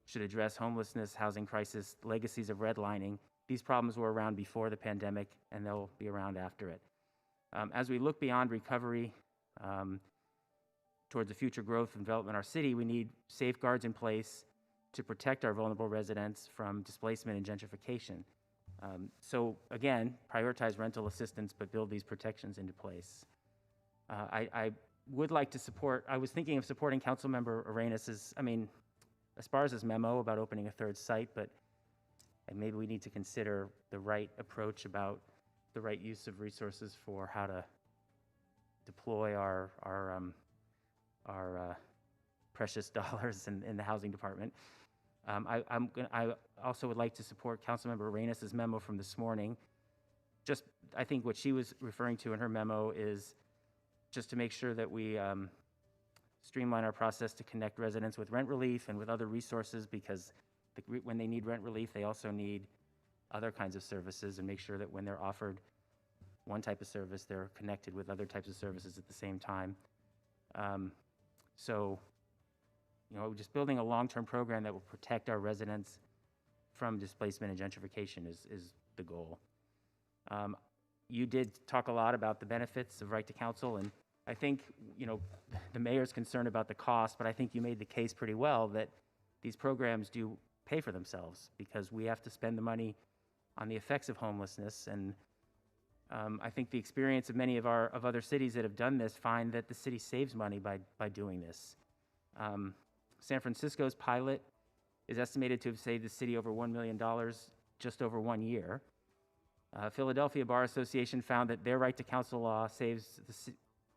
Should address homelessness, housing crisis, legacies of redlining. These problems were around before the pandemic, and they'll be around after it. As we look beyond recovery towards the future growth and development of our city, we need safeguards in place to protect our vulnerable residents from displacement and gentrification. So again, prioritize rental assistance, but build these protections into place. I would like to support, I was thinking of supporting Councilmember Arenas' Esparza's memo about opening a third site, but maybe we need to consider the right approach about the right use of resources for how to deploy our precious dollars in the housing department. I also would like to support Councilmember Arenas' memo from this morning. Just, I think what she was referring to in her memo is just to make sure that we streamline our process to connect residents with rent relief and with other resources, because when they need rent relief, they also need other kinds of services, and make sure that when they're offered one type of service, they're connected with other types of services at the same time. Just building a long-term program that will protect our residents from displacement and gentrification is the goal. You did talk a lot about the benefits of right to counsel, and I think, the mayor's concerned about the cost, but I think you made the case pretty well that these programs do pay for themselves, because we have to spend the money on the effects of homelessness. And I think the experience of many of other cities that have done this find that the city saves money by doing this. San Francisco's pilot is estimated to have saved the city over $1 million just over 1 year. Philadelphia Bar Association found that their right to counsel law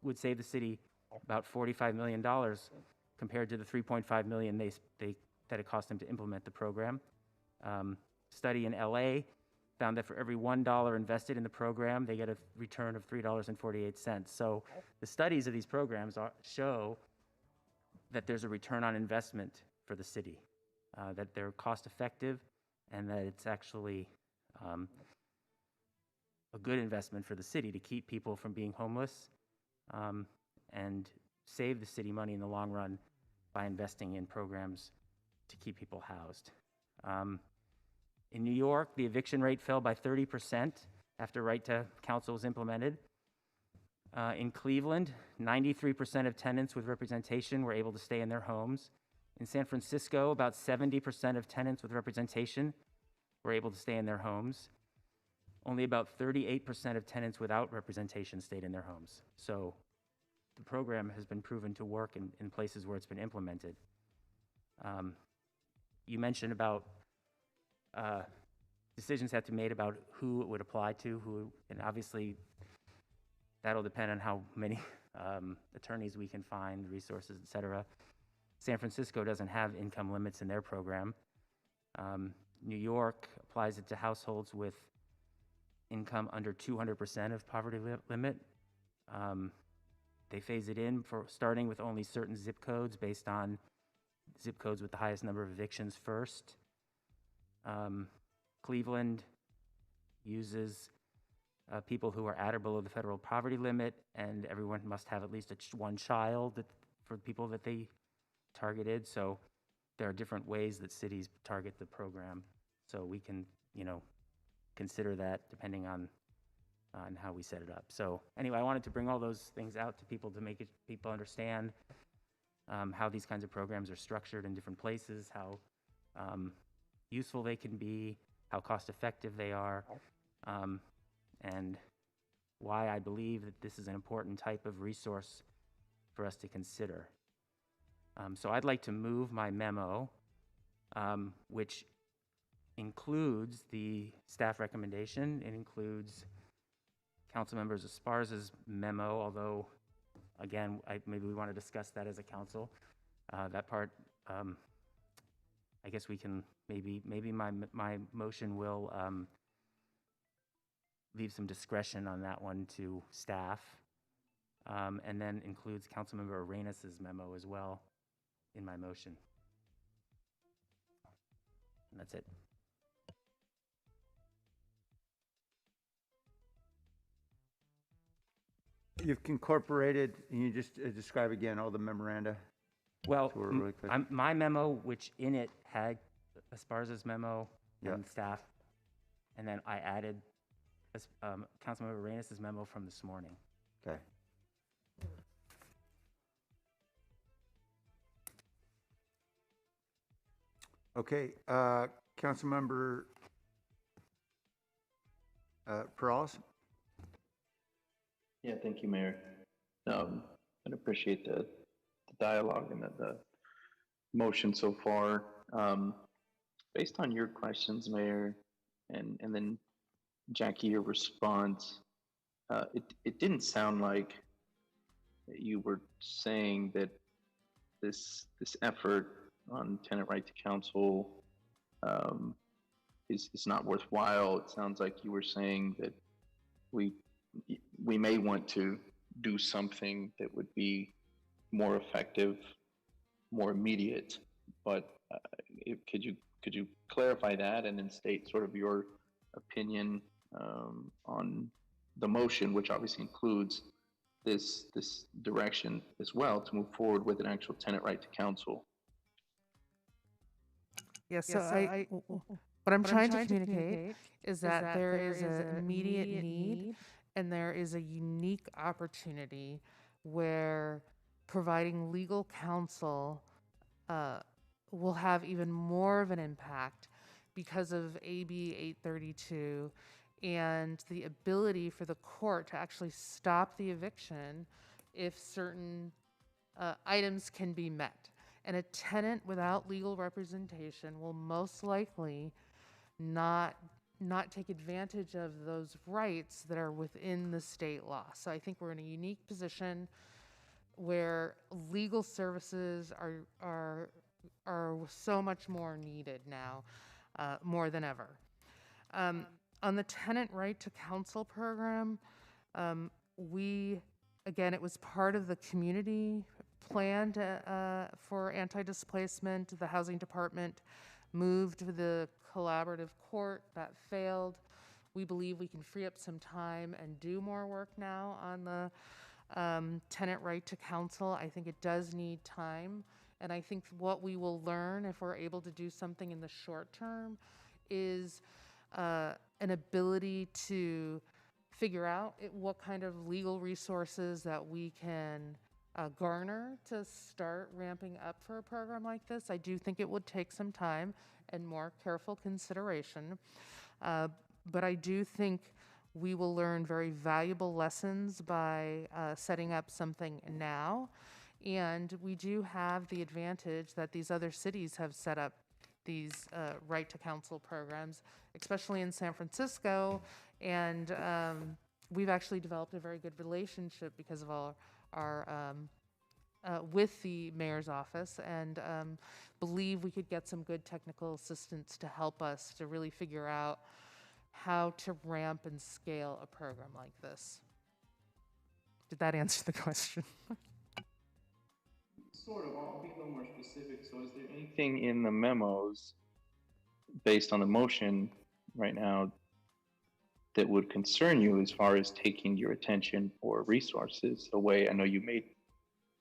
would save the city about $45 million compared to the $3.5 million that it cost them to implement the program. Study in LA found that for every $1 invested in the program, they get a return of $3.48. So the studies of these programs show that there's a return on investment for the city, that they're cost effective, and that it's actually a good investment for the city to keep people from being homeless, and save the city money in the long run by investing in programs to keep people housed. In New York, the eviction rate fell by 30% after right to counsel was implemented. In Cleveland, 93% of tenants with representation were able to stay in their homes. In San Francisco, about 70% of tenants with representation were able to stay in their homes. Only about 38% of tenants without representation stayed in their homes. So the program has been proven to work in places where it's been implemented. You mentioned about decisions have to be made about who it would apply to, and obviously that'll depend on how many attorneys we can find, resources, et cetera. San Francisco doesn't have income limits in their program. New York applies it to households with income under 200% of poverty limit. They phase it in for starting with only certain zip codes based on zip codes with the highest number of evictions first. Cleveland uses people who are at or below the federal poverty limit, and everyone must have at least one child for people that they targeted. So there are different ways that cities target the program. So we can, consider that depending on how we set it up. So anyway, I wanted to bring all those things out to people to make people understand how these kinds of programs are structured in different places, how useful they can be, how cost effective they are, and why I believe that this is an important type of resource for us to consider. So I'd like to move my memo, which includes the staff recommendation. It includes Councilmember Esparza's memo, although, again, maybe we want to discuss that as a council. That part, I guess we can, maybe my motion will leave some discretion on that one to staff, and then includes Councilmember Arenas' memo as well in my motion. And that's it.
You've incorporated, and you just describe again all the memoranda?
Well,
So we're really clear.
my memo, which in it had Esparza's memo and staff, and then I added Councilmember Arenas' memo from this morning.
Okay. Okay, Councilmember Perales?
Yeah, thank you, Mayor. I appreciate the dialogue and the motion so far. Based on your questions, Mayor, and then Jackie, your response, it didn't sound like you were saying that this effort on tenant right to counsel is not worthwhile. It sounds like you were saying that we may want to do something that would be more effective, more immediate. But could you clarify that and then state sort of your opinion on the motion, which obviously includes this direction as well to move forward with an actual tenant right to counsel?
Yes, so what I'm trying to communicate is that there is an immediate need and there is a unique opportunity where providing legal counsel will have even more of an impact because of AB 832 and the ability for the court to actually stop the eviction if certain items can be met. And a tenant without legal representation will most likely not take advantage of those rights that are within the state law. So I think we're in a unique position where legal services are so much more needed now, more than ever. On the tenant right to counsel program, it was part of the community plan for anti-displacement. The housing department moved the collaborative court. That failed. We believe we can free up some time and do more work now on the tenant right to counsel. I think it does need time. And I think what we will learn if we're able to do something in the short term is an ability to figure out what kind of legal resources that we can garner to start ramping up for a program like this. I do think it would take some time and more careful consideration, but I do think we will learn very valuable lessons by setting up something now. And we do have the advantage that these other cities have set up these right to counsel programs, especially in San Francisco. And we've actually developed a very good relationship because of our with the mayor's office, and believe we could get some good technical assistance to help us to really figure out how to ramp and scale a program like this. Did that answer the question?
Sort of. I'll be a little more specific. So is there anything in the memos based on the motion right now that would concern you as far as taking your attention or resources away? I know you made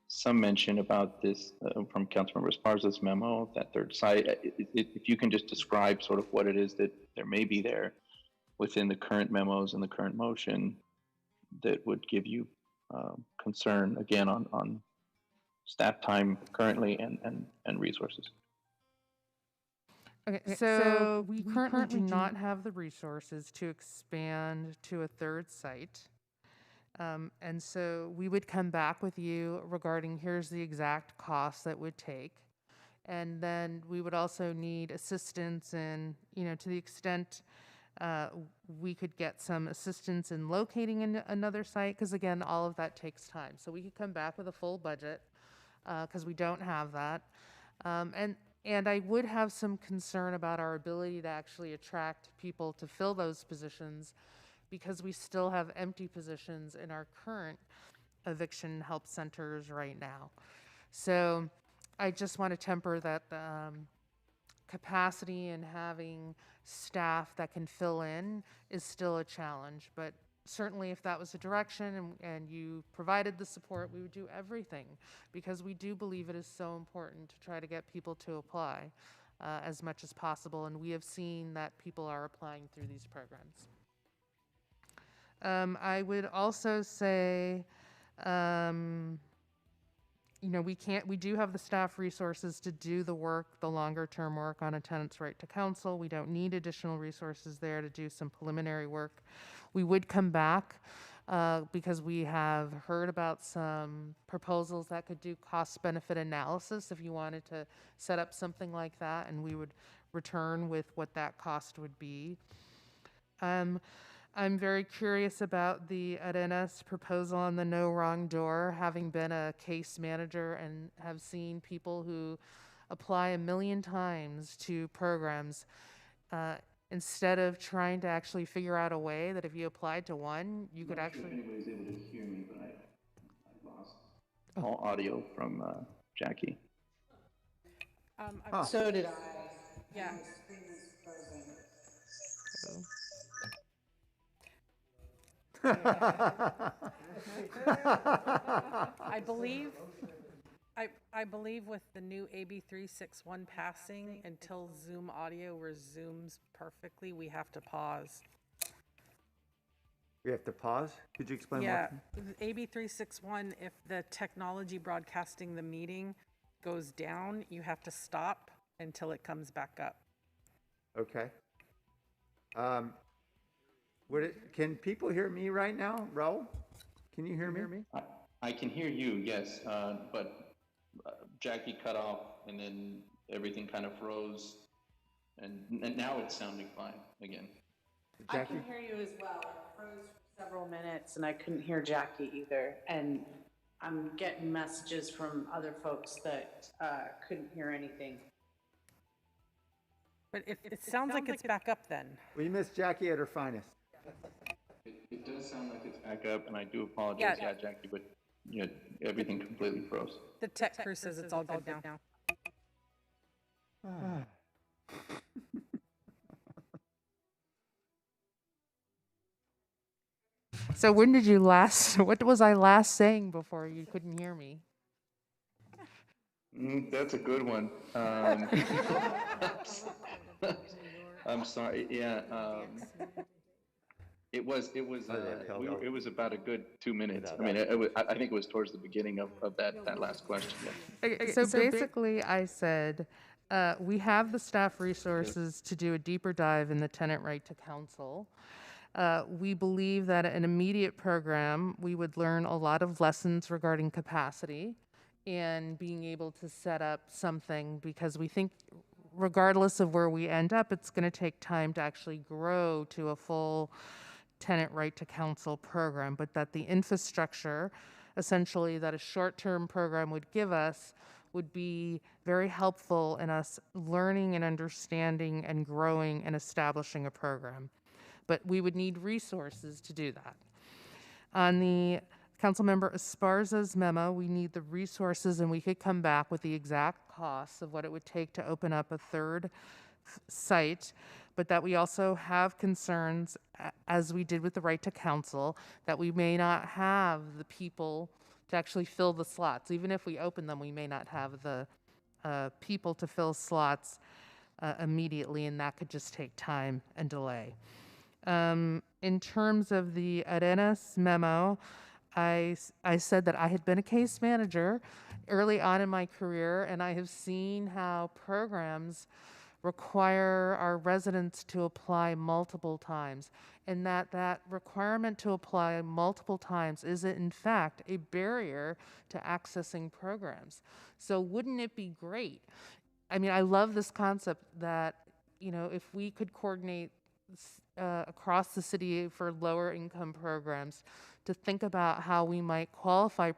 some mention about this from Councilmember Esparza's memo, that third site. If you can just describe sort of what it is that there may be there within the current memos and the current motion that would give you concern, again, on staff time currently and resources.
Okay, so we currently do not have the resources to expand to a third site. And so we would come back with you regarding here's the exact cost that would take. And then we would also need assistance in, to the extent we could get some assistance in locating another site, because again, all of that takes time. So we could come back with a full budget, because we don't have that. And I would have some concern about our ability to actually attract people to fill those positions, because we still have empty positions in our current eviction help centers right now. So I just want to temper that capacity and having staff that can fill in is still a challenge. But certainly if that was the direction and you provided the support, we would do everything, because we do believe it is so important to try to get people to apply as much as possible. And we have seen that people are applying through these programs. I would also say, we do have the staff resources to do the work, the longer term work on a tenant's right to counsel. We don't need additional resources there to do some preliminary work. We would come back because we have heard about some proposals that could do cost benefit analysis if you wanted to set up something like that, and we would return with what that cost would be. I'm very curious about the Arenas proposal on the no wrong door, having been a case manager and have seen people who apply 1 million times to programs. Instead of trying to actually figure out a way that if you applied to one, you could actually...
I'm not sure if anybody's able to hear me, but I lost all audio from Jackie.
So did I. Yeah. I believe with the new AB 361 passing, until Zoom audio resumes perfectly, we have to pause.
We have to pause? Could you explain
Yeah,
more?
AB 361, if the technology broadcasting the meeting goes down, you have to stop until it comes back up.
Okay. Can people hear me right now? Raul, can you hear me?
I can hear you, yes, but Jackie cut off and then everything kind of froze, and now it's sounding fine again.
Jackie? I can hear you as well. It froze for several minutes and I couldn't hear Jackie either. And I'm getting messages from other folks that couldn't hear anything.
But it sounds like it's back up then.
We missed Jackie at her finest.
It does sound like it's back up, and I do apologize, yeah Jackie, but everything completely froze.
The tech crew says it's all good now.
So when did you what was I last saying before you couldn't hear me?
That's a good one. I'm sorry, yeah. It was it was about a good 2 minutes. I mean, I think it was towards the beginning of that last question. Yeah.
Okay, so basically, I said we have the staff resources to do a deeper dive in the tenant right to counsel. We believe that an immediate program, we would learn a lot of lessons regarding capacity and being able to set up something, because we think regardless of where we end up, it's going to take time to actually grow to a full tenant right to counsel program, but that the infrastructure, essentially, that a short-term program would give us would be very helpful in us learning and understanding and growing and establishing a program. But we would need resources to do that. On the Councilmember Esparza's memo, we need the resources, and we could come back with the exact costs of what it would take to open up a third site, but that we also have concerns, as we did with the right to counsel, that we may not have the people to actually fill the slots. Even if we open them, we may not have the people to fill slots immediately, and that could just take time and delay. In terms of the Arenas memo, I said that I had been a case manager early on in my career, and I have seen how programs require our residents to apply multiple times, and that requirement to apply multiple times is in fact a barrier to accessing programs. So wouldn't it be great? I mean, I love this concept that, you know, if we could coordinate across the city for lower income programs, to think about how we might qualify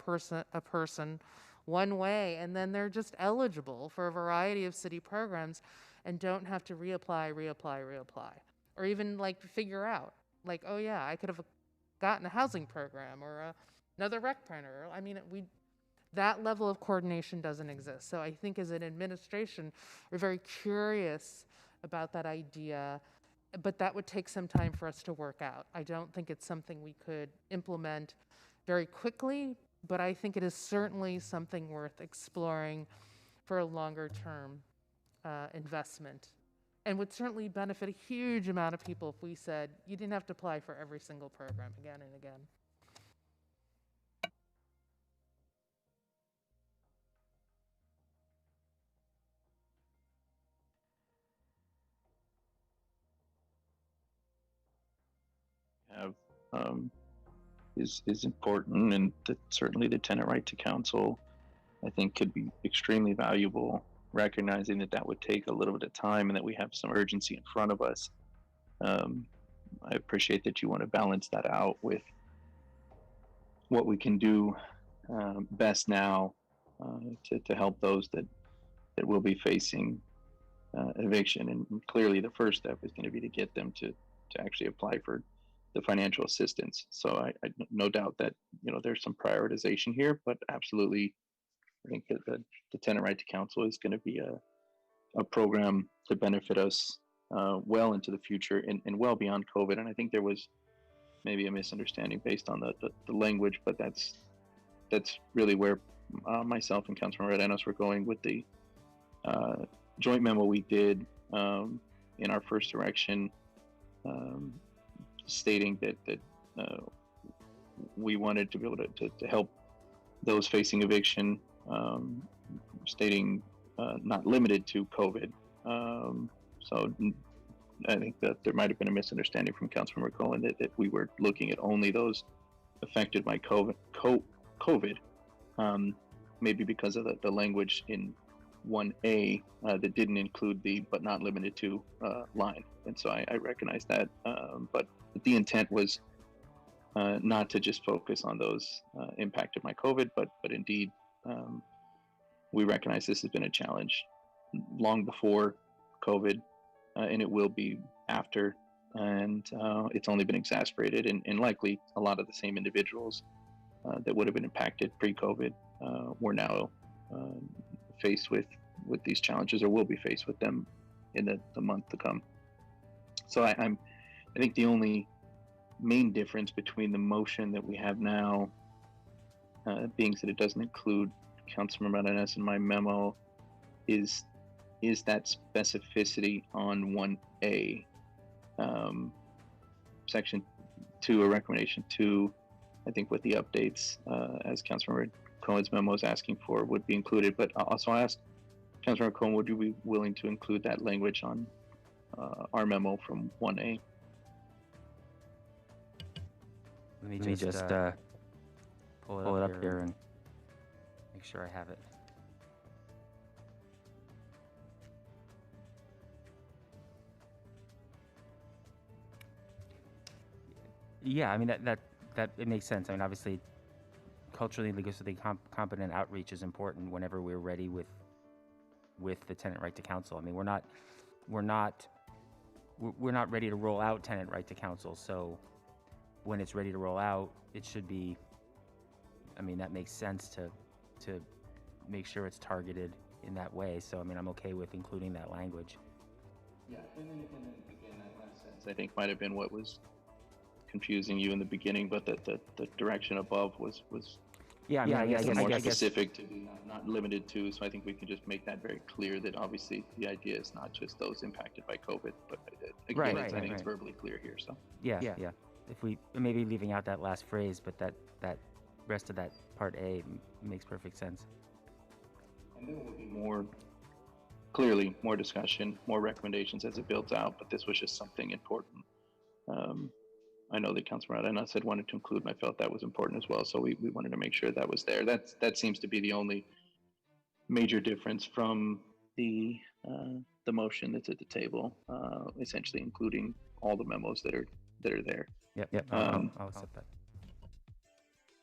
a person one way, and then they're just eligible for a variety of city programs and don't have to reapply, or even like figure out like, oh yeah, I could have gotten a housing program or another rec printer. I mean, that level of coordination doesn't exist. So I think as an administration, we're very curious about that idea, but that would take some time for us to work out. I don't think it's something we could implement very quickly, but I think it is certainly something worth exploring for a longer term investment, and would certainly benefit a huge amount of people if we said you didn't have to apply for every single program again and again.
Have is important, and certainly the tenant right to counsel, I think, could be extremely valuable, recognizing that would take a little bit of time and that we have some urgency in front of us. I appreciate that you want to balance that out with what we can do best now to help those that will be facing eviction. And clearly the first step is going to be to get them to actually apply for the financial assistance. So I no doubt that, you know, there's some prioritization here, but absolutely, I think that the tenant right to counsel is going to be a program to benefit us well into the future and well beyond COVID. And I think there was maybe a misunderstanding based on the language, but that's really where myself and Councilman Arenas were going with the joint memo we did in our first direction, stating that we wanted to be able to help those facing eviction, stating not limited to COVID. So I think that there might have been a misunderstanding from Councilmember Cohen that we were looking at only those affected by COVID, maybe because of the language in 1A that didn't include the but not limited to line. And so I recognize that, but the intent was not to just focus on those impacted by COVID, but indeed, we recognize this has been a challenge long before COVID, and it will be after, and it's only been exacerbated, and likely a lot of the same individuals that would have been impacted pre-COVID were now faced with these challenges, or will be faced with them in the month to come. So I think the only main difference between the motion that we have now, being that it doesn't include Councilmember Arenas in my memo, is that specificity on 1A, section to a recommendation to, I think with the updates, as Councilmember Cohen's memo is asking for, would be included. But I'll also ask Councilmember Cohen, would you be willing to include that language on our memo from 1A?
Let me just pull it up here and make sure I have it. Yeah, I mean that it makes sense. I mean, obviously, culturally, linguistically competent outreach is important whenever we're ready with the tenant right to counsel. I mean, we're not ready to roll out tenant right to counsel. So when it's ready to roll out, it should be. I mean, that makes sense to make sure it's targeted in that way. So I mean, I'm okay with including that language.
Yeah, and then again, that last sentence I think might have been what was confusing you in the beginning, but the direction above was
yeah, I guess
more specific to be not limited to. So I think we can just make that very clear that obviously the idea is not just those impacted by COVID, but again, I think it's verbally clear here. So
yeah. If we maybe leaving out that last phrase, but that rest of that part A makes perfect sense.
And there will be more discussion, more recommendations as it builds out. But this was just something important. I know that Councilor Arena said wanted to include, and I felt that was important as well. So we wanted to make sure that was there. That seems to be the only major difference from the motion that's at the table, essentially including all the memos that are there.
Yep. I'll accept that.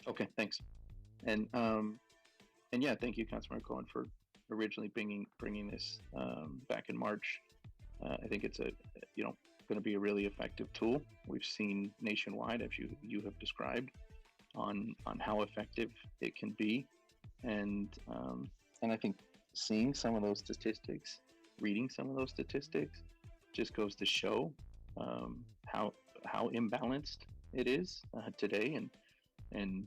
Okay, thanks. And yeah, thank you, Councilmember Cohen, for originally bringing this back in March. I think it's going to be a really effective tool. We've seen nationwide, as you have described, on how effective it can be, and I think seeing some of those statistics, reading some of those statistics, just goes to show how imbalanced it is today, and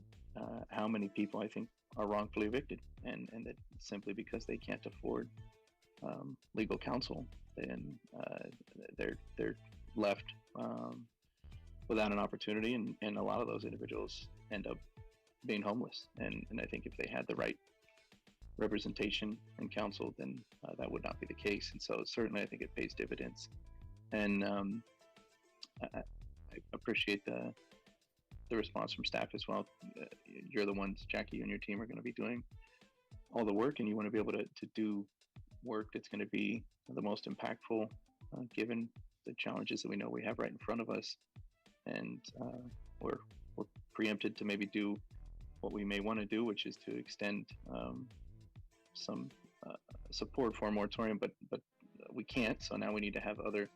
how many people I think are wrongfully evicted, and that simply because they can't afford legal counsel, and they're left without an opportunity, and a lot of those individuals end up being homeless. And I think if they had the right representation and counsel, then that would not be the case. And so certainly I think it pays dividends. And I appreciate the response from staff as well. You're the ones, Jackie, you and your team are going to be doing all the work, and you want to be able to do work that's going to be the most impactful given the challenges that we know we have right in front of us. And we're preempted to maybe do what we may want to do, which is to extend some support for a moratorium, but we can't. So now we need to have other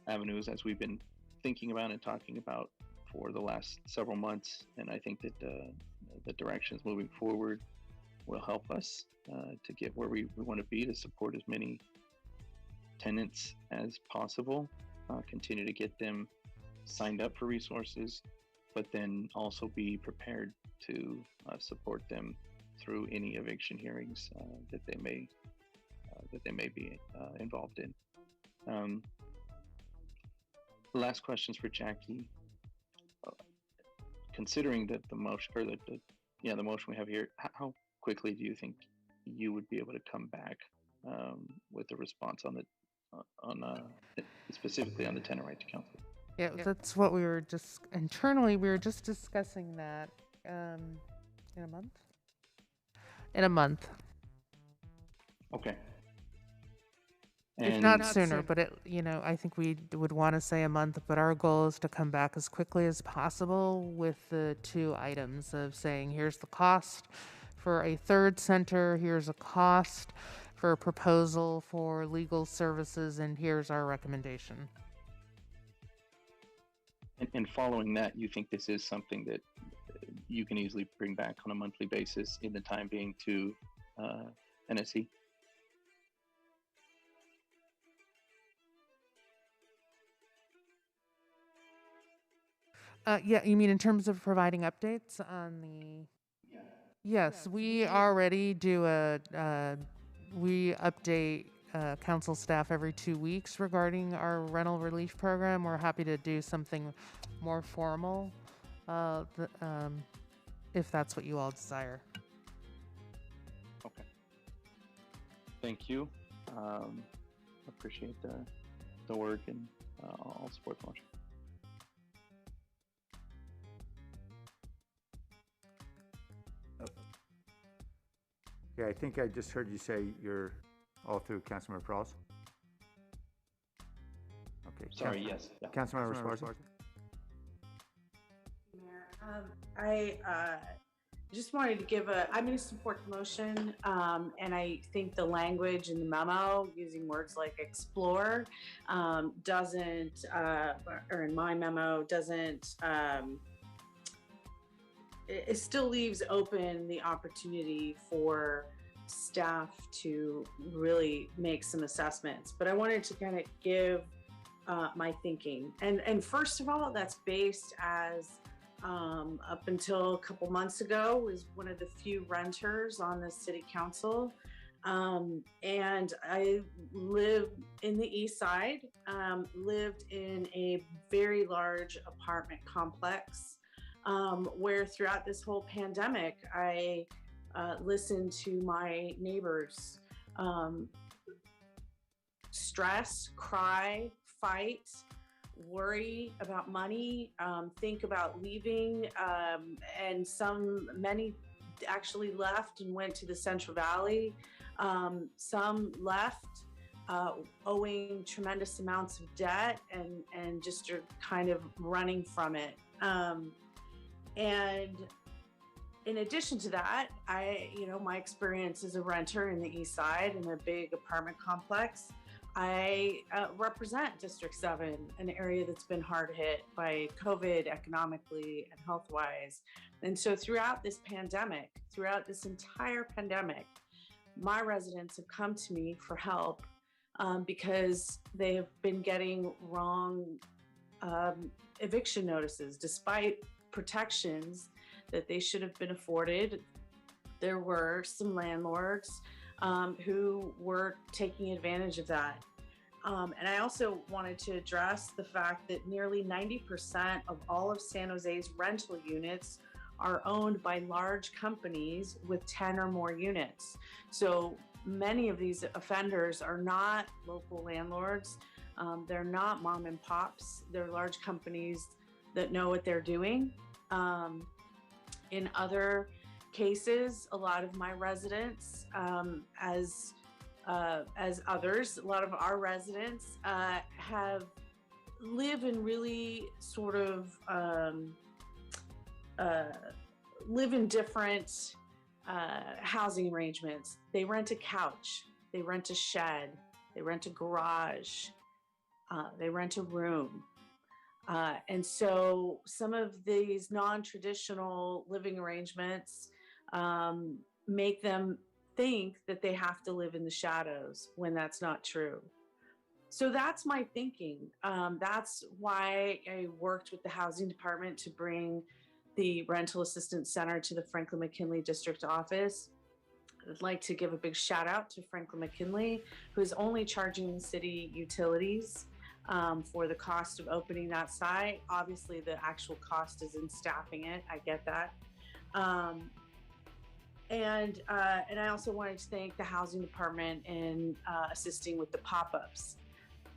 avenues, as we've been thinking about and talking about for the last several months. And I think that the directions moving forward will help us to get where we want to be, to support as many tenants as possible, continue to get them signed up for resources, but then also be prepared to support them through any eviction hearings that they may be involved in. Last questions for Jackie. Considering that the motion, or the motion we have here, how quickly do you think you would be able to come back with a response on specifically on the tenant right to counsel?
Yeah, that's what we were just internally. We were just discussing that in a month. In a month.
Okay.
If not sooner, but I think we would want to say a month, but our goal is to come back as quickly as possible with the two items of saying, here's the cost for a third center, here's a cost for a proposal for legal services, and here's our recommendation.
And following that, you think this is something that you can easily bring back on a monthly basis in the time being to NSC?
Yeah, you mean in terms of providing updates on the... Yes, we already do we update council staff every 2 weeks regarding our rental relief program. We're happy to do something more formal if that's what you all desire.
Okay. Thank you. Appreciate the work, and I'll support the motion.
Okay, I think I just heard you say you're all through, Councilmember Perales. Okay.
Sorry, yes. Yeah.
Councilmember Esparza.
Mayor, I just wanted to give I'm going to support the motion, and I think the language in the memo using words like explore doesn't, or in my memo doesn't, it still leaves open the opportunity for staff to really make some assessments. But I wanted to kind of give my thinking. And first of all, that's based as up until a couple months ago was one of the few renters on the city council. And I live in the east side, lived in a very large apartment complex where throughout this whole pandemic, I listened to my neighbors stress, cry, fight, worry about money, think about leaving, and many actually left and went to the Central Valley. Some left owing tremendous amounts of debt and just are kind of running from it. And in addition to that, my experience as a renter in the East Side in a big apartment complex, I represent District 7, an area that's been hard hit by COVID economically and health-wise. And so throughout this entire pandemic, my residents have come to me for help because they have been getting wrong eviction notices, despite protections that they should have been afforded. There were some landlords who were taking advantage of that. And I also wanted to address the fact that nearly 90% of all of San Jose's rental units are owned by large companies with 10 or more units. So many of these offenders are not local landlords. They're not mom and pops. They're large companies that know what they're doing. In other cases, a lot of my residents, as others, a lot of our residents live in really sort of live in different housing arrangements. They rent a couch, they rent a shed, they rent a garage, they rent a room. And so some of these non-traditional living arrangements make them think that they have to live in the shadows when that's not true. So that's my thinking. That's why I worked with the housing department to bring the Rental Assistance Center to the Franklin McKinley District Office. I'd like to give a big shout out to Franklin McKinley, who's only charging the city utilities for the cost of opening that site. Obviously, the actual cost is in staffing it. I get that. And I also wanted to thank the housing department in assisting with the pop-ups.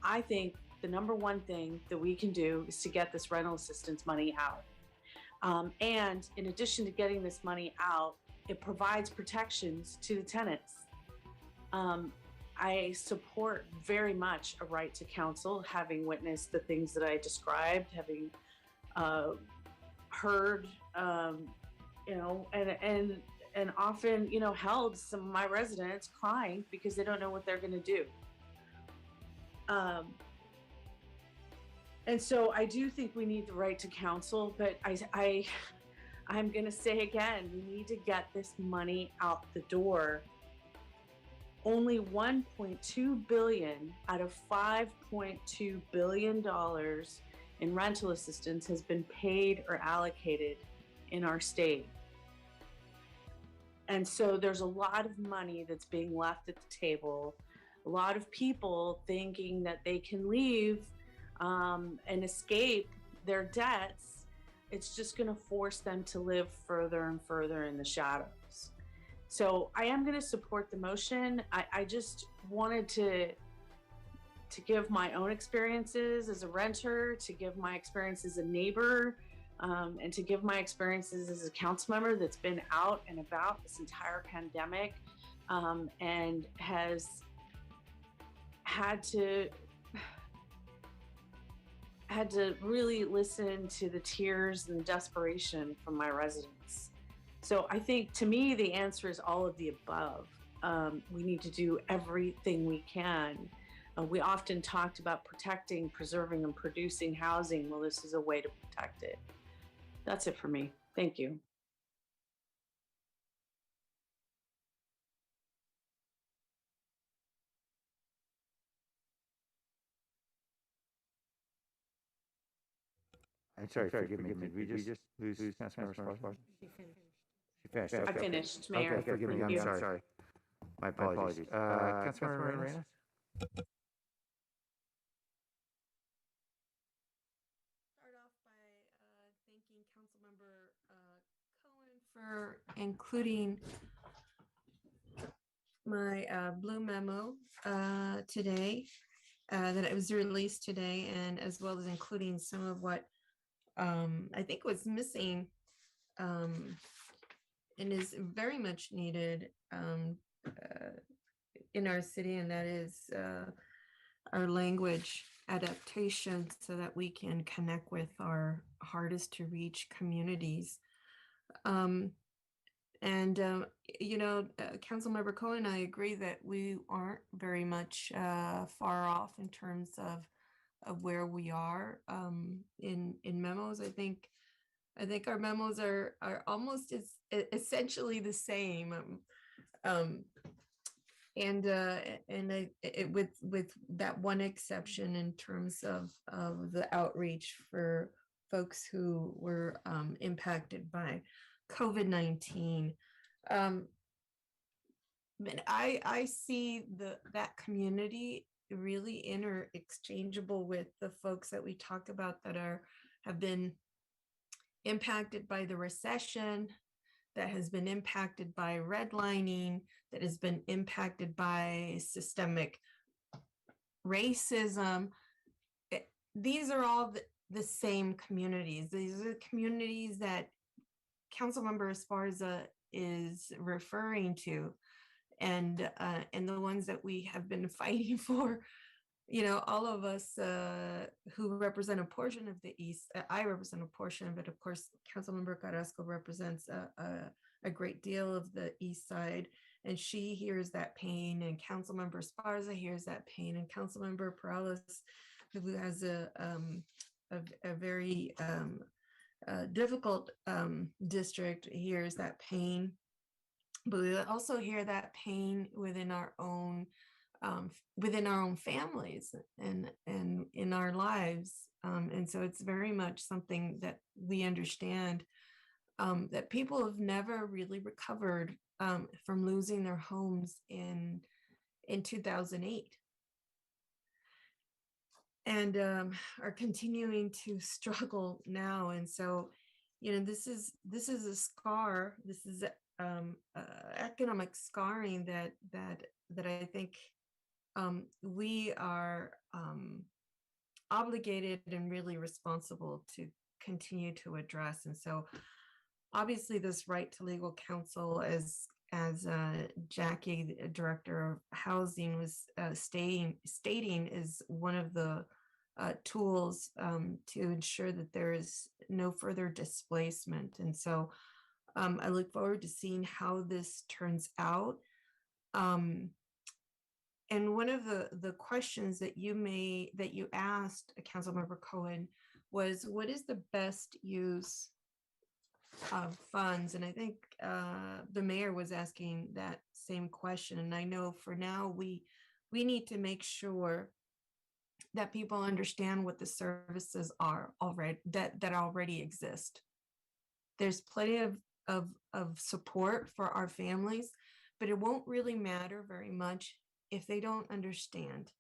I think the number one thing that we can do is to get this rental assistance money out. And in addition to getting this money out, it provides protections to the tenants. I support very much a right to counsel, having witnessed the things that I described, having heard, and often, held some of my residents crying because they don't know what they're going to do. And so I do think we need the right to counsel, but I'm going to say again, we need to get this money out the door. Only $1.2 billion out of $5.2 billion in rental assistance has been paid or allocated in our state. And so there's a lot of money that's being left at the table a lot of people thinking that they can leave and escape their debts. It's just going to force them to live further and further in the shadows. So I am going to support the motion. I just wanted to give my own experiences as a renter, to give my experience as a neighbor, and to give my experiences as a council member that's been out and about this entire pandemic, and has had to really listen to the tears and desperation from my residents. So I think, to me, the answer is all of the above. We need to do everything we can. We often talked about protecting, preserving, and producing housing. Well, this is a way to protect it. That's it for me. Thank you.
I'm sorry, forgive me. Did we just lose Councilmember Sparks? She finished.
I
Okay.
finished, Mayor.
Okay, forgive me. I'm sorry. My apologies. Councilmember Arenas?
Start off by thanking Councilmember Cohen for including my blue memo today, that it was released today, and as well as including some of what I think was missing and is very much needed in our city, and that is our language adaptation so that we can connect with our hardest to reach communities. Councilmember Cohen, I agree that we aren't very much far off in terms of where we are in memos. I think our memos are almost essentially the same. With that one exception in terms of the outreach for folks who were impacted by COVID-19. But I see that community really interchangeable with the folks that we talk about that have been impacted by the recession, that has been impacted by redlining, that has been impacted by systemic racism. These are all the same communities. These are the communities that Councilmember Esparza is referring to, and the ones that we have been fighting for. All of us who represent a portion of the East, I represent a portion of it. Of course, Councilmember Carrasco represents a great deal of the East Side, and she hears that pain, and Councilmember Esparza hears that pain, and Councilmember Perales, who has a very difficult district, hears that pain. But we also hear that pain within our own families and in our lives. And so it's very much something that we understand, that people have never really recovered from losing their homes in 2008. And are continuing to struggle now. And so, this is a scar. This is economic scarring that I think we are obligated and really responsible to continue to address. And so obviously this right to legal counsel, as Jackie, the director of housing, was stating is one of the tools to ensure that there is no further displacement. And so I look forward to seeing how this turns out. And one of the questions that you asked Councilmember Cohen was, what is the best use of funds? And I think the mayor was asking that same question. And I know for now we need to make sure that people understand what the services are already that already exist. There's plenty of support for our families, but it won't really matter very much
if they don't understand,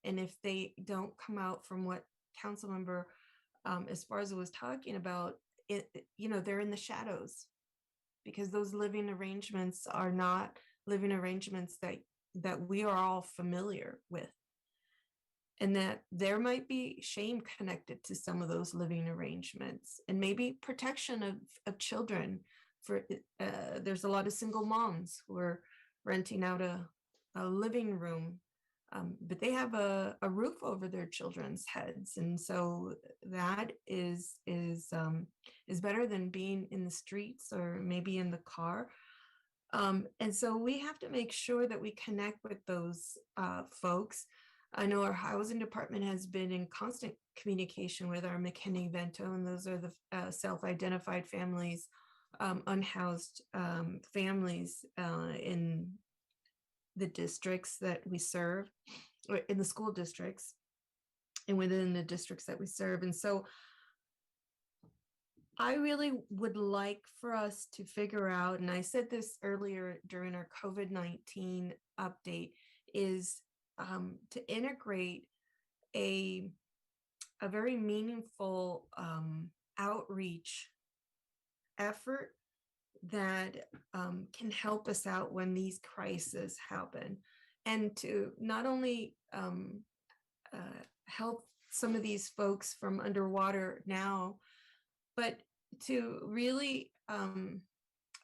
and if they don't come out from what council member Esparza was talking about, they're in the shadows, because those living arrangements are not living arrangements that we are all familiar with, and that there might be shame connected to some of those living arrangements, and maybe protection of children. For there's a lot of single moms who are renting out a living room, but they have a roof over their children's heads, and so that is better than being in the streets or maybe in the car. And so we have to make sure that we connect with those folks. I know our housing department has been in constant communication with our McKinney-Vento, and those are the self-identified families, unhoused families in the districts that we serve, or in the school districts and within the districts that we serve. And so I really would like for us to figure out, and I said this earlier during our COVID-19 update, is to integrate a very meaningful outreach effort that can help us out when these crises happen, and to not only help some of these folks from underwater now, but to really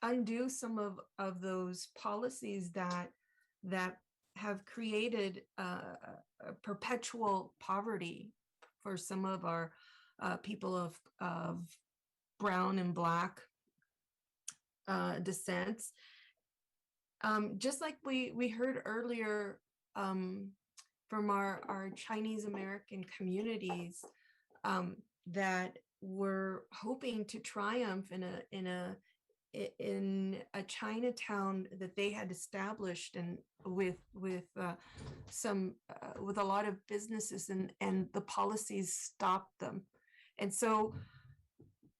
undo some of those policies that have created a perpetual poverty for some of our people of brown and Black descents. Just like we heard earlier from our Chinese American communities that were hoping to triumph in a Chinatown that they had established, and with a lot of businesses, and the policies stopped them. And so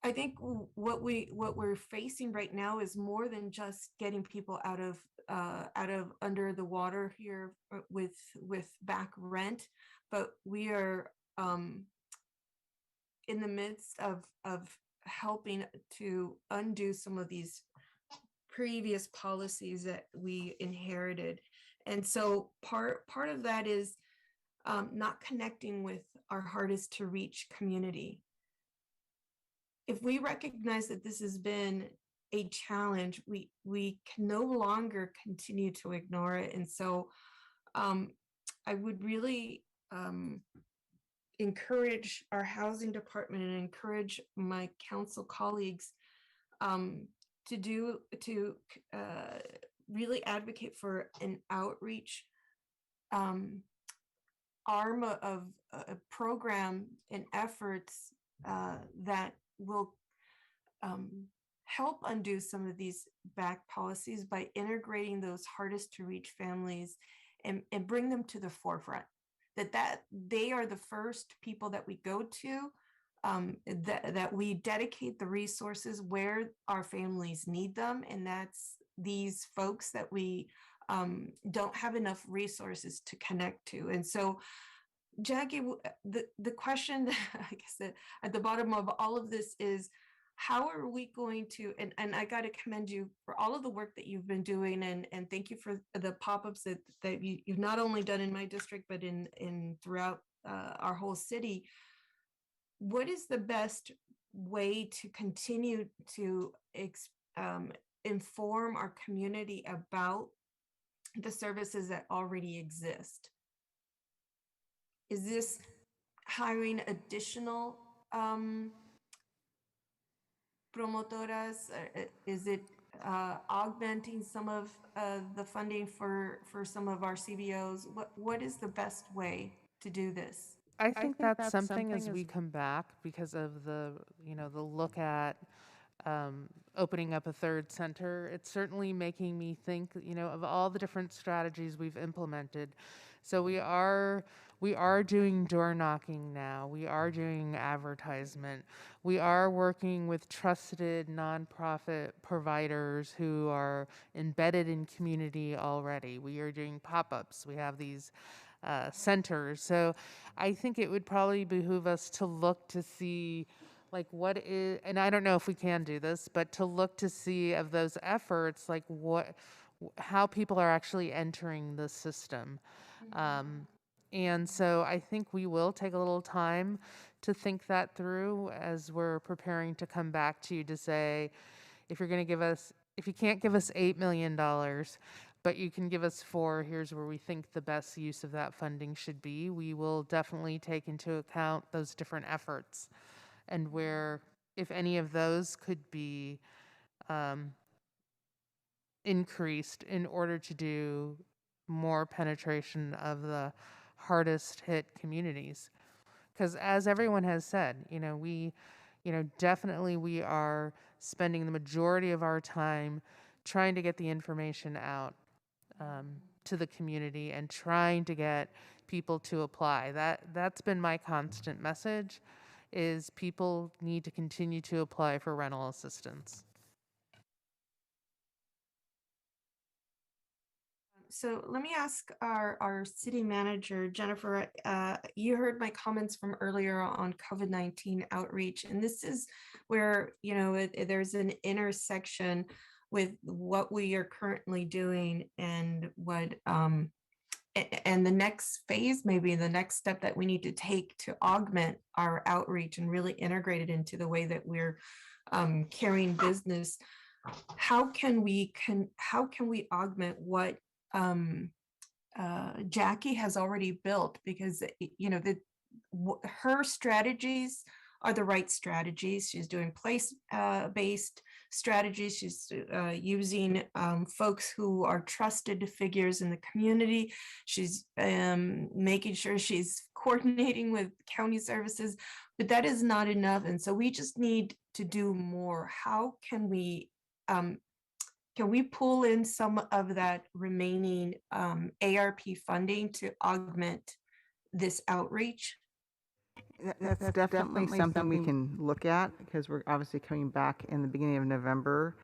I think what we're facing right now is more than just getting people out of under the water here with back rent, but we are in the midst of helping to undo some of these previous policies that we inherited. And so part of that is not connecting with our hardest to reach community. If we recognize that this has been a challenge, we can no longer continue to ignore it. And so I would really encourage our housing department and encourage my council colleagues to really advocate for an outreach arm of a program and efforts that will help undo some of these back policies by integrating those hardest to reach families and bring them to the forefront. That they are the first people that we go to, that we dedicate the resources where our families need them, and that's these folks that we don't have enough resources to connect to. And so, Jackie, the question I guess at the bottom of all of this is, how are we going to, and I got to commend you for all of the work that you've been doing, and thank you for the pop-ups that you've not only done in my district, but in throughout our whole city. What is the best way to continue to inform our community about the services that already exist? Is this hiring additional promotoras? Is it augmenting some of the funding for some of our CBOs? What is the best way to do this?
I think that's something as we come back, because of the look at opening up a third center. It's certainly making me think, of all the different strategies we've implemented, So we are doing door knocking now. We are doing advertisement. We are working with trusted nonprofit providers who are embedded in community already. We are doing pop-ups. We have these centers. So I think it would probably behoove us to look to see like what is, and I don't know if we can do this, but to look to see of those efforts, like how people are actually entering the system. And so I think we will take a little time to think that through as we're preparing to come back to you to say, if you're going to give us, if you can't give us $8 million, but you can give us 4, here's where we think the best use of that funding should be. We will definitely take into account those different efforts and where, if any of those could be increased in order to do more penetration of the hardest hit communities. Because as everyone has said, definitely we are spending the majority of our time trying to get the information out to the community and trying to get people to apply. That's been my constant message, is people need to continue to apply for rental assistance.
So let me ask our city manager, Jennifer, you heard my comments from earlier on COVID-19 outreach, and this is where, there's an intersection with what we are currently doing and what, and the next phase, maybe the next step that we need to take to augment our outreach and really integrate it into the way that we're carrying business. How can we augment what Jackie has already built? Because her strategies are the right strategies. She's doing place-based strategies. She's using folks who are trusted figures in the community. She's making sure she's coordinating with county services, but that is not enough. And so we just need to do more. How can we pull in some of that remaining ARP funding to augment this outreach?
That's definitely something we can look at, because we're obviously coming back in the beginning of November,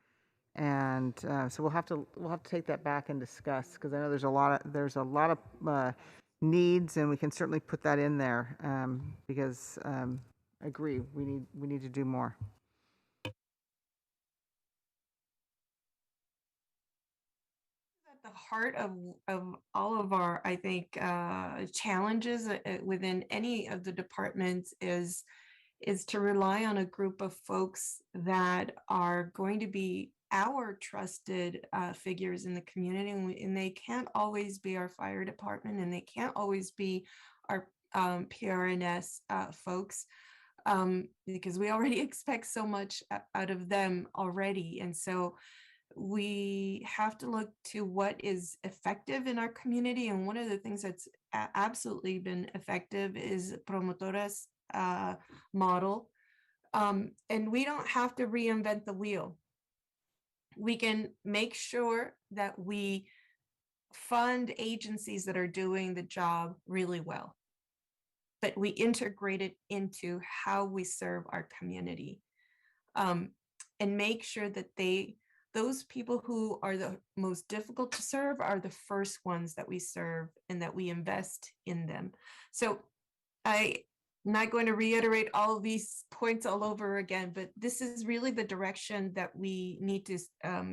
and so we'll have to take that back and discuss, because I know there's a lot of needs, and we can certainly put that in there, because I agree, we need to do more.
At the heart of all of our, I think, challenges within any of the departments is to rely on a group of folks that are going to be our trusted figures in the community, and they can't always be our fire department, and they can't always be our PRNS folks, because we already expect so much out of them already. And so we have to look to what is effective in our community. And one of the things that's absolutely been effective is Promotora's model. And we don't have to reinvent the wheel. We can make sure that we fund agencies that are doing the job really well, but we integrate it into how we serve our community, and make sure that those people who are the most difficult to serve are the first ones that we serve, and that we invest in them. So I'm not going to reiterate all of these points all over again, but this is really the direction that we need to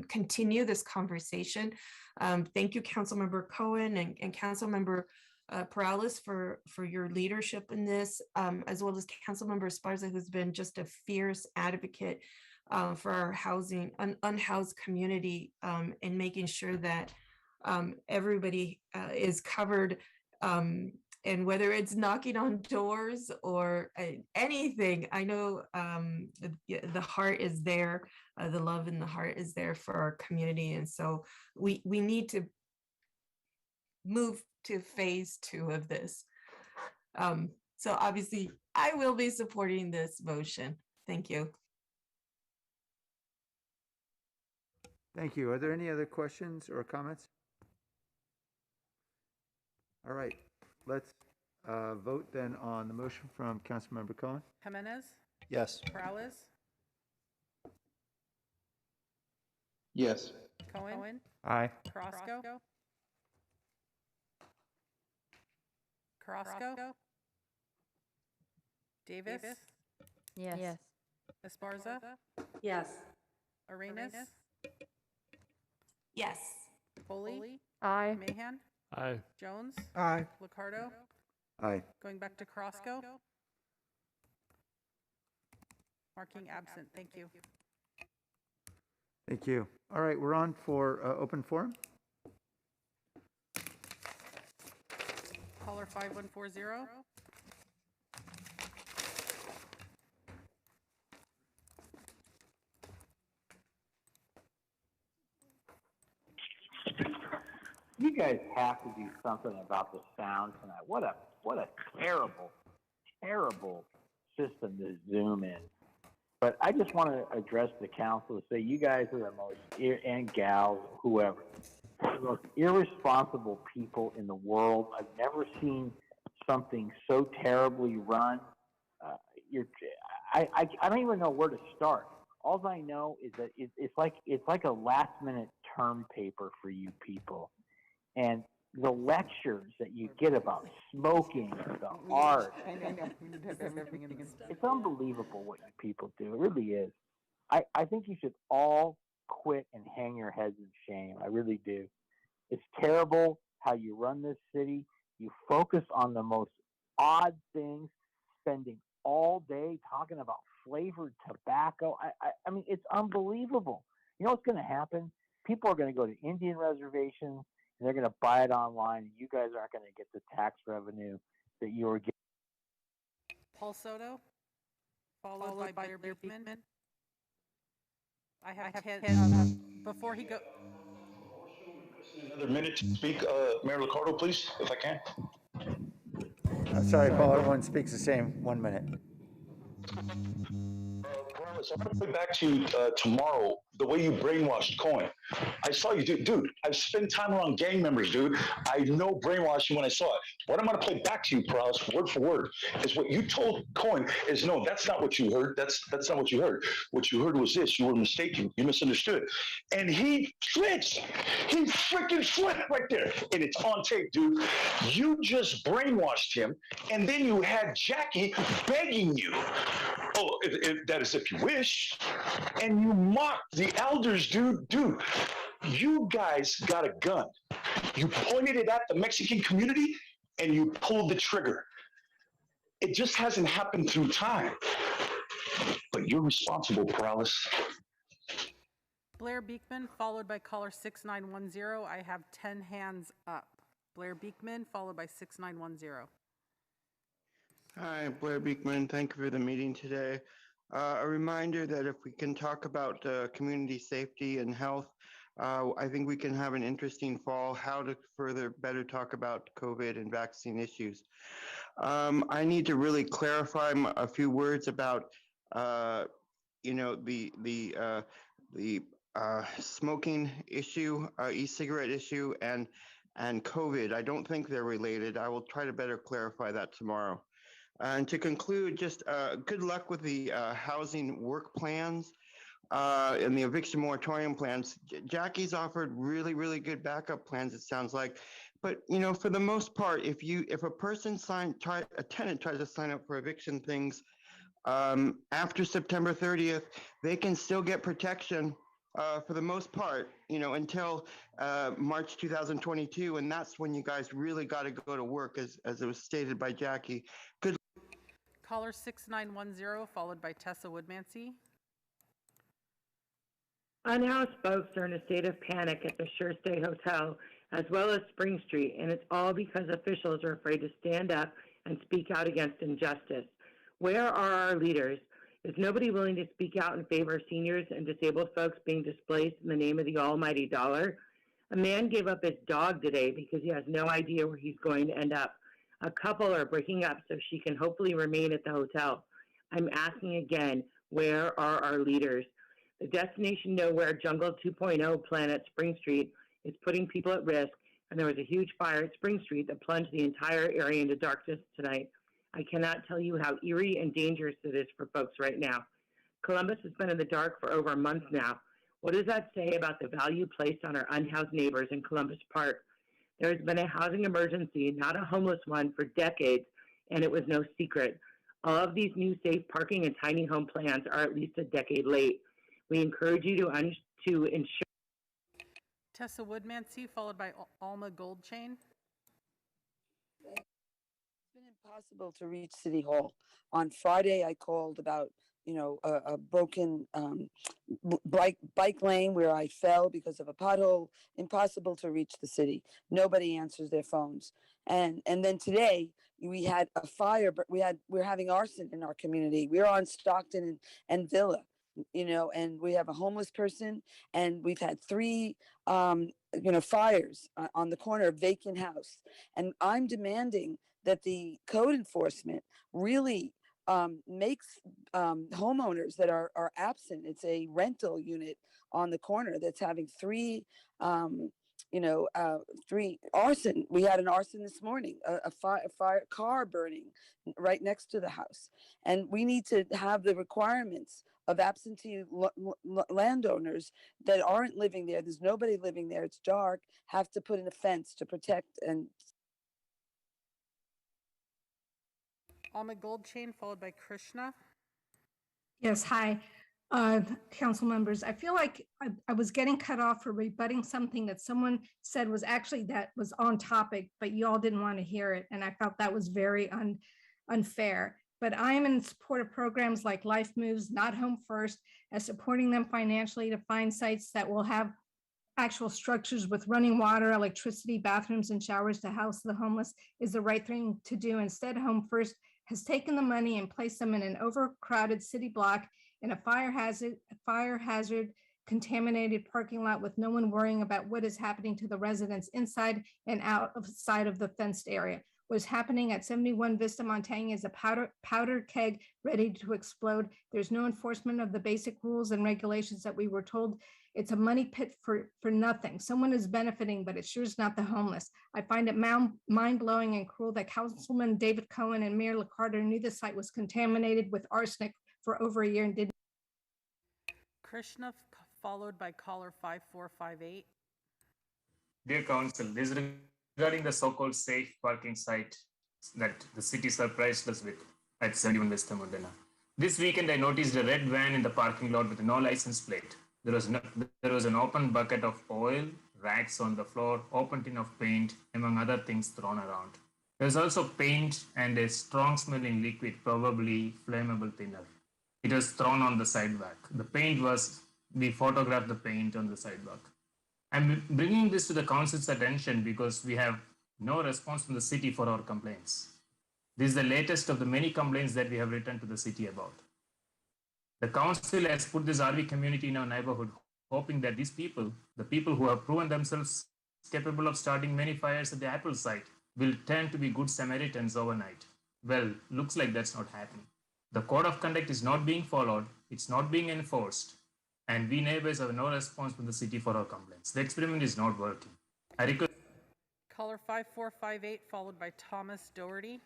continue this conversation. Thank you, Councilmember Cohen and Councilmember Perales for your leadership in this, as well as Councilmember Esparza, who's been just a fierce advocate for our unhoused community, and making sure that everybody is covered, and whether it's knocking on doors or anything, I know the heart is there, the love in the heart is there for our community, and so we need to move to phase 2 of this. So obviously, I will be supporting this motion. Thank you.
Thank you. Are there any other questions or comments? All right, let's vote then on the motion from Councilmember Cohen.
Jimenez,
Yes.
Perales,
Yes.
Cohen,
Aye.
Carrasco, Davis,
Yes.
Esparza,
Yes.
Arenas,
Yes.
Foley,
Aye.
Mahan,
Aye.
Jones,
Aye.
Liccardo,
Aye.
going back to Carrasco. Marking absent, thank you.
Thank you. All right, we're on for open forum.
Caller 5140.
You guys have to do something about the sound tonight. What a terrible, terrible system to Zoom in. But I just want to address the council to say you guys are the most, and gals, whoever, the most irresponsible people in the world. I've never seen something so terribly run. I don't even know where to start. All I know is that it's like a last minute term paper for you people. And the lectures that you get about smoking and the art, it's unbelievable what you people do. It really is. I think you should all quit and hang your heads in shame. I really do. It's terrible how you run this city. You focus on the most odd things, spending all day talking about flavored tobacco. I mean, it's unbelievable. You know what's going to happen? People are going to go to Indian reservations, and they're going to buy it online, and you guys aren't going to get the tax revenue that you were getting.
Paul Soto, followed by Blair Beekman. I have 10, before he go.
Another minute to speak, Mayor Liccardo, please, if I can.
Sorry, Paul, everyone speaks the same 1 minute.
Perales, I'm going to go back to you tomorrow, the way you brainwashed Cohen. I saw you, dude. I've spent time around gang members, dude. I know brainwashing when I saw it. What I'm going to play back to you, Perales, word for word, is what you told Cohen is, no, that's not what you heard. That's not what you heard. What you heard was this. You were mistaken. You misunderstood. And he flipped. He freaking flipped right there. And it's on tape, dude. You just brainwashed him, and then you had Jackie begging you. Oh, that is if you wish. And you mocked the elders, dude. Dude, you guys got a gun. You pointed it at the Mexican community, and you pulled the trigger. It just hasn't happened through time. But you're responsible, Perales.
Blair Beekman, followed by caller 6910. I have 10 hands up. Blair Beekman, followed by 6910.
Hi, Blair Beekman. Thank you for the meeting today. A reminder that if we can talk about community safety and health, I think we can have an interesting fall, how to better talk about COVID and vaccine issues. I need to really clarify a few words about, the smoking issue, e-cigarette issue, and COVID. I don't think they're related. I will try to better clarify that tomorrow. And to conclude, just good luck with the housing work plans and the eviction moratorium plans. Jackie's offered really, really good backup plans, it sounds like. But, for the most part, if a tenant tries to sign up for eviction things after September 30th, they can still get protection for the most part, until March 2022. And that's when you guys really got to go to work, as it was stated by Jackie. Good.
Caller 6910, followed by Tessa Woodmansey.
Unhoused folks are in a state of panic at the Sure Stay Hotel, as well as Spring Street, and it's all because officials are afraid to stand up and speak out against injustice. Where are our leaders? Is nobody willing to speak out in favor of seniors and disabled folks being displaced in the name of the almighty dollar? A man gave up his dog today because he has no idea where he's going to end up. A couple are breaking up so she can hopefully remain at the hotel. I'm asking again, where are our leaders? The Destination Nowhere Jungle 2.0 plan at Spring Street is putting people at risk, and there was a huge fire at Spring Street that plunged the entire area into darkness tonight. I cannot tell you how eerie and dangerous it is for folks right now. Columbus has been in the dark for over a month now. What does that say about the value placed on our unhoused neighbors in Columbus Park? There has been a housing emergency, not a homeless one, for decades, and it was no secret. All of these new safe parking and tiny home plans are at least a decade late. We encourage you to ensure.
Tessa Woodmansey, followed by Alma Goldchain.
It's been impossible to reach City Hall. On Friday, I called about, a broken bike lane where I fell because of a pothole. Impossible to reach the city. Nobody answers their phones. And then today we had a fire, but we're having arson in our community. We're on Stockton and Villa, and we have a homeless person, and we've had 3 fires on the corner of vacant house. And I'm demanding that the code enforcement really makes homeowners that are absent. It's a rental unit on the corner that's having 3 arson. We had an arson this morning, a fire car burning right next to the house. And we need to have the requirements of absentee landowners that aren't living there. There's nobody living there. It's dark. Have to put in a fence to protect. And
Alma Goldchain, followed by Krishna.
Yes, hi, council members. I feel like I was getting cut off for rebutting something that someone said was actually that was on topic, but you all didn't want to hear it. And I felt that was very unfair. But I am in support of programs like Life Moves, Not Home First, as supporting them financially to find sites that will have actual structures with running water, electricity, bathrooms, and showers to house the homeless is the right thing to do. Instead, Home First has taken the money and placed them in an overcrowded city block in a fire hazard contaminated parking lot with no one worrying about what is happening to the residents inside and outside of the fenced area. What's happening at 71 Vista Montaigne is a powder keg ready to explode. There's no enforcement of the basic rules and regulations that we were told. It's a money pit for nothing. Someone is benefiting, but it sure is not the homeless. I find it mind-blowing and cruel that Councilman David Cohen and Mayor LaCarter knew the site was contaminated with arsenic for over a year and didn't.
Krishna, followed by caller 5458.
Dear Council, this is regarding the so-called safe parking site that the city surprised us with at 71 West Montana. This weekend, I noticed a red van in the parking lot with no license plate. There was an open bucket of oil, racks on the floor, open tin of paint, among other things thrown around. There's also paint and a strong-smelling liquid, probably flammable thinner. It was thrown on the sidewalk. We photographed the paint on the sidewalk. I'm bringing this to the council's attention because we have no response from the city for our complaints. This is the latest of the many complaints that we have written to the city about. The council has put this RV community in our neighborhood, hoping that these people, the people who have proven themselves capable of starting many fires at the Apple site, will turn to be good Samaritans overnight. Well, looks like that's not happening. The code of conduct is not being followed, it's not being enforced, and we neighbors have no response from the city for our complaints. The experiment is not working. I request.
Caller 5458, followed by Thomas Doherty.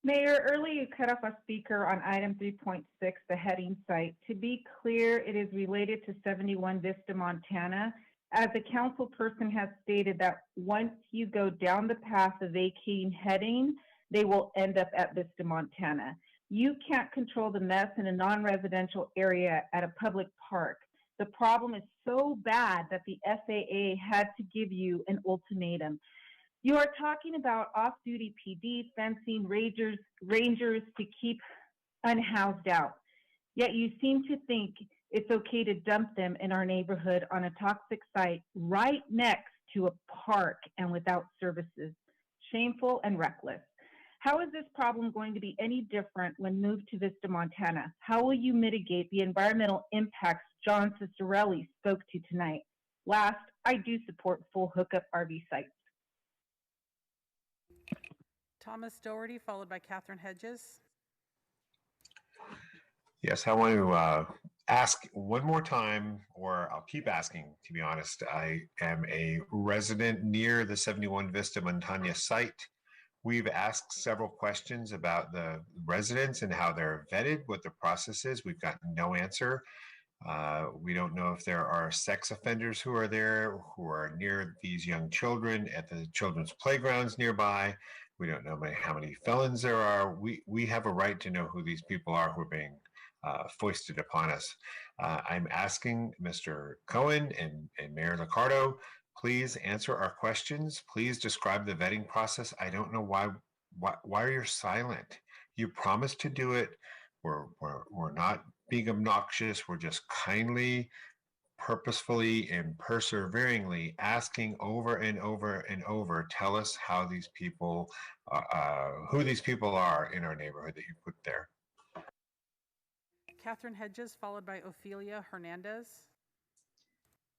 Mayor, earlier you cut off a speaker on item 3.6, the heading site. To be clear, it is related to 71 Vista, Montana. As the council person has stated that once you go down the path of vacating heading, they will end up at Vista, Montana. You can't control the mess in a non-residential area at a public park. The problem is so bad that the SAA had to give you an ultimatum. You are talking about off-duty PD, fencing, rangers to keep unhoused out. Yet you seem to think it's okay to dump them in our neighborhood on a toxic site right next to a park and without services. Shameful and reckless. How is this problem going to be any different when moved to Vista, Montana? How will you mitigate the environmental impacts John Cicerelli spoke to tonight? Last, I do support full hookup RV sites.
Thomas Doherty, followed by Catherine Hedges.
Yes, I want to
ask one more time, or I'll keep asking, to be honest. I am a resident near the 71 Vista Montana site. We've asked several questions about the residents and how they're vetted, what the process is. We've gotten no answer. We don't know if there are sex offenders who are there, who are near these young children at the children's playgrounds nearby. We don't know how many felons there are. We have a right to know who these people are who are being foisted upon us. I'm asking Mr. Cohen and Mayor Liccardo, please answer our questions. Please describe the vetting process. I don't know why are you silent? You promised to do it. We're not being obnoxious. We're just kindly, purposefully, and perseveringly asking over and over and over, tell us how these people, who these people are in our neighborhood that you put there.
Catherine Hedges, followed by Ophelia Hernandez.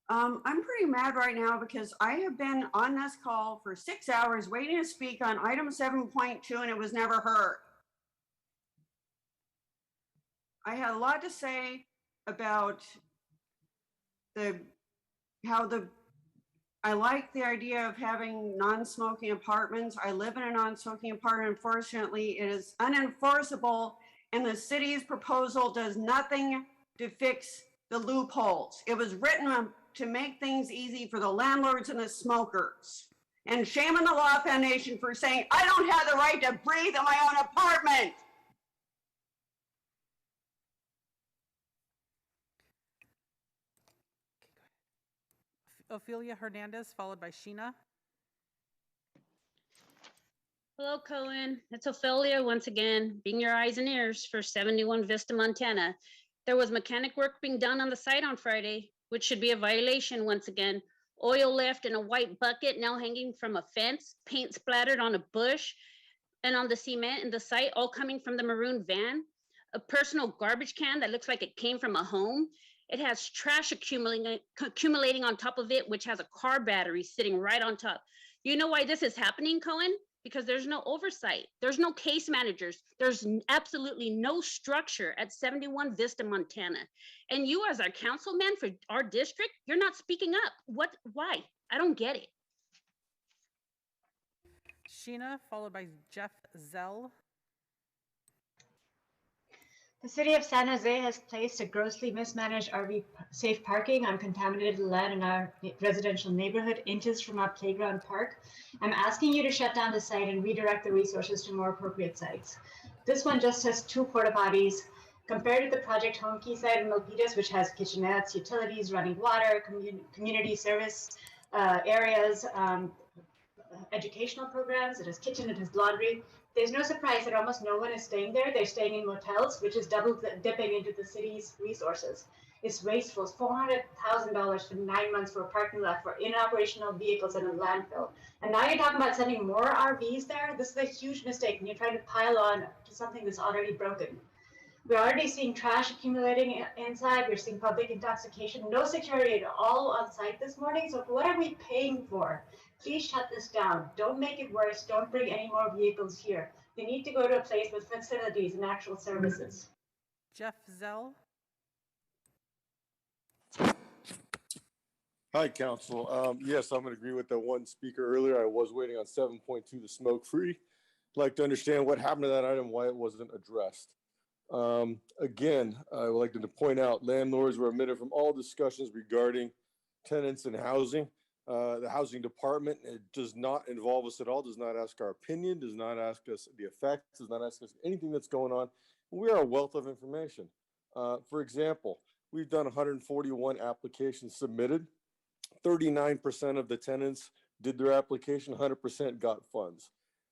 I'm pretty mad right now because I have been on this call for 6 hours waiting to speak on item 7.2 and it was never heard. I had a lot to say about I like the idea of having non-smoking apartments. I live in a non-smoking apartment. Unfortunately, it is unenforceable and the city's proposal does nothing to fix the loopholes. It was written to make things easy for the landlords and the smokers. And shame on the Law Foundation for saying, I don't have the right to breathe in my own apartment.
Ophelia Hernandez, followed by Sheena.
Hello, Cohen. It's Ophelia once again, being your eyes and ears for 71 Vista, Montana. There was mechanic work being done on the site on Friday, which should be a violation once again. Oil left in a white bucket, now hanging from a fence, paint splattered on a bush, and on the cement in the site, all coming from the maroon van. A personal garbage can that looks like it came from a home. It has trash accumulating on top of it, which has a car battery sitting right on top. You know why this is happening, Cohen? Because there's no oversight. There's no case managers. There's absolutely no structure at 71 Vista, Montana. And you as our councilman for our district, you're not speaking up. Why? I don't get it.
Sheena, followed by Jeff Zell.
The city of San Jose has placed a grossly mismanaged RV safe parking on contaminated land in our residential neighborhood, inches from our playground park. I'm asking you to shut down the site and redirect the resources to more appropriate sites. This one just has 2 porta potties. Compared to the Project Home Key site in Milpitas, which has kitchenettes, utilities, running water, community service areas, educational programs, it has kitchen, it has laundry. There's no surprise that almost no one is staying there. They're staying in motels, which is double dipping into the city's resources. It's wasteful. It's $400,000 for 9 months for a parking lot for inoperational vehicles and a landfill. And now you're talking about sending more RVs there? This is a huge mistake, and you're trying to pile on to something that's already broken. We're already seeing trash accumulating inside. We're seeing public intoxication. No security at all on site this morning. So what are we paying for? Please shut this down. Don't make it worse. Don't bring any more vehicles here. We need to go to a place with facilities and actual services.
Jeff Zell.
Hi, Council. Yes, I'm going to agree with the one speaker earlier. I was waiting on 7.2, the smoke free. I'd like to understand what happened to that item, why it wasn't addressed. Again, I would like to point out landlords were omitted from all discussions regarding tenants and housing. The housing department, it does not involve us at all, does not ask our opinion, does not ask us the effects, does not ask us anything that's going on. We are a wealth of information. For example, we've done 141 applications submitted. 39% of the tenants did their application, 100% got funds.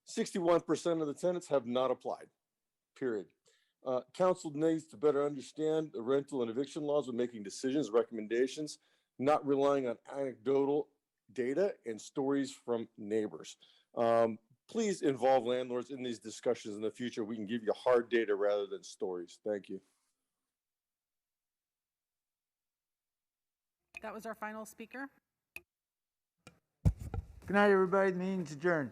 61% of the tenants have not applied, period. Council needs to better understand the rental and eviction laws when making decisions, recommendations, not relying on anecdotal data and stories from neighbors. Please involve landlords in these discussions in the future. We can give you hard data rather than stories. Thank you.
That was our final speaker.
Good night, everybody. The meeting's adjourned.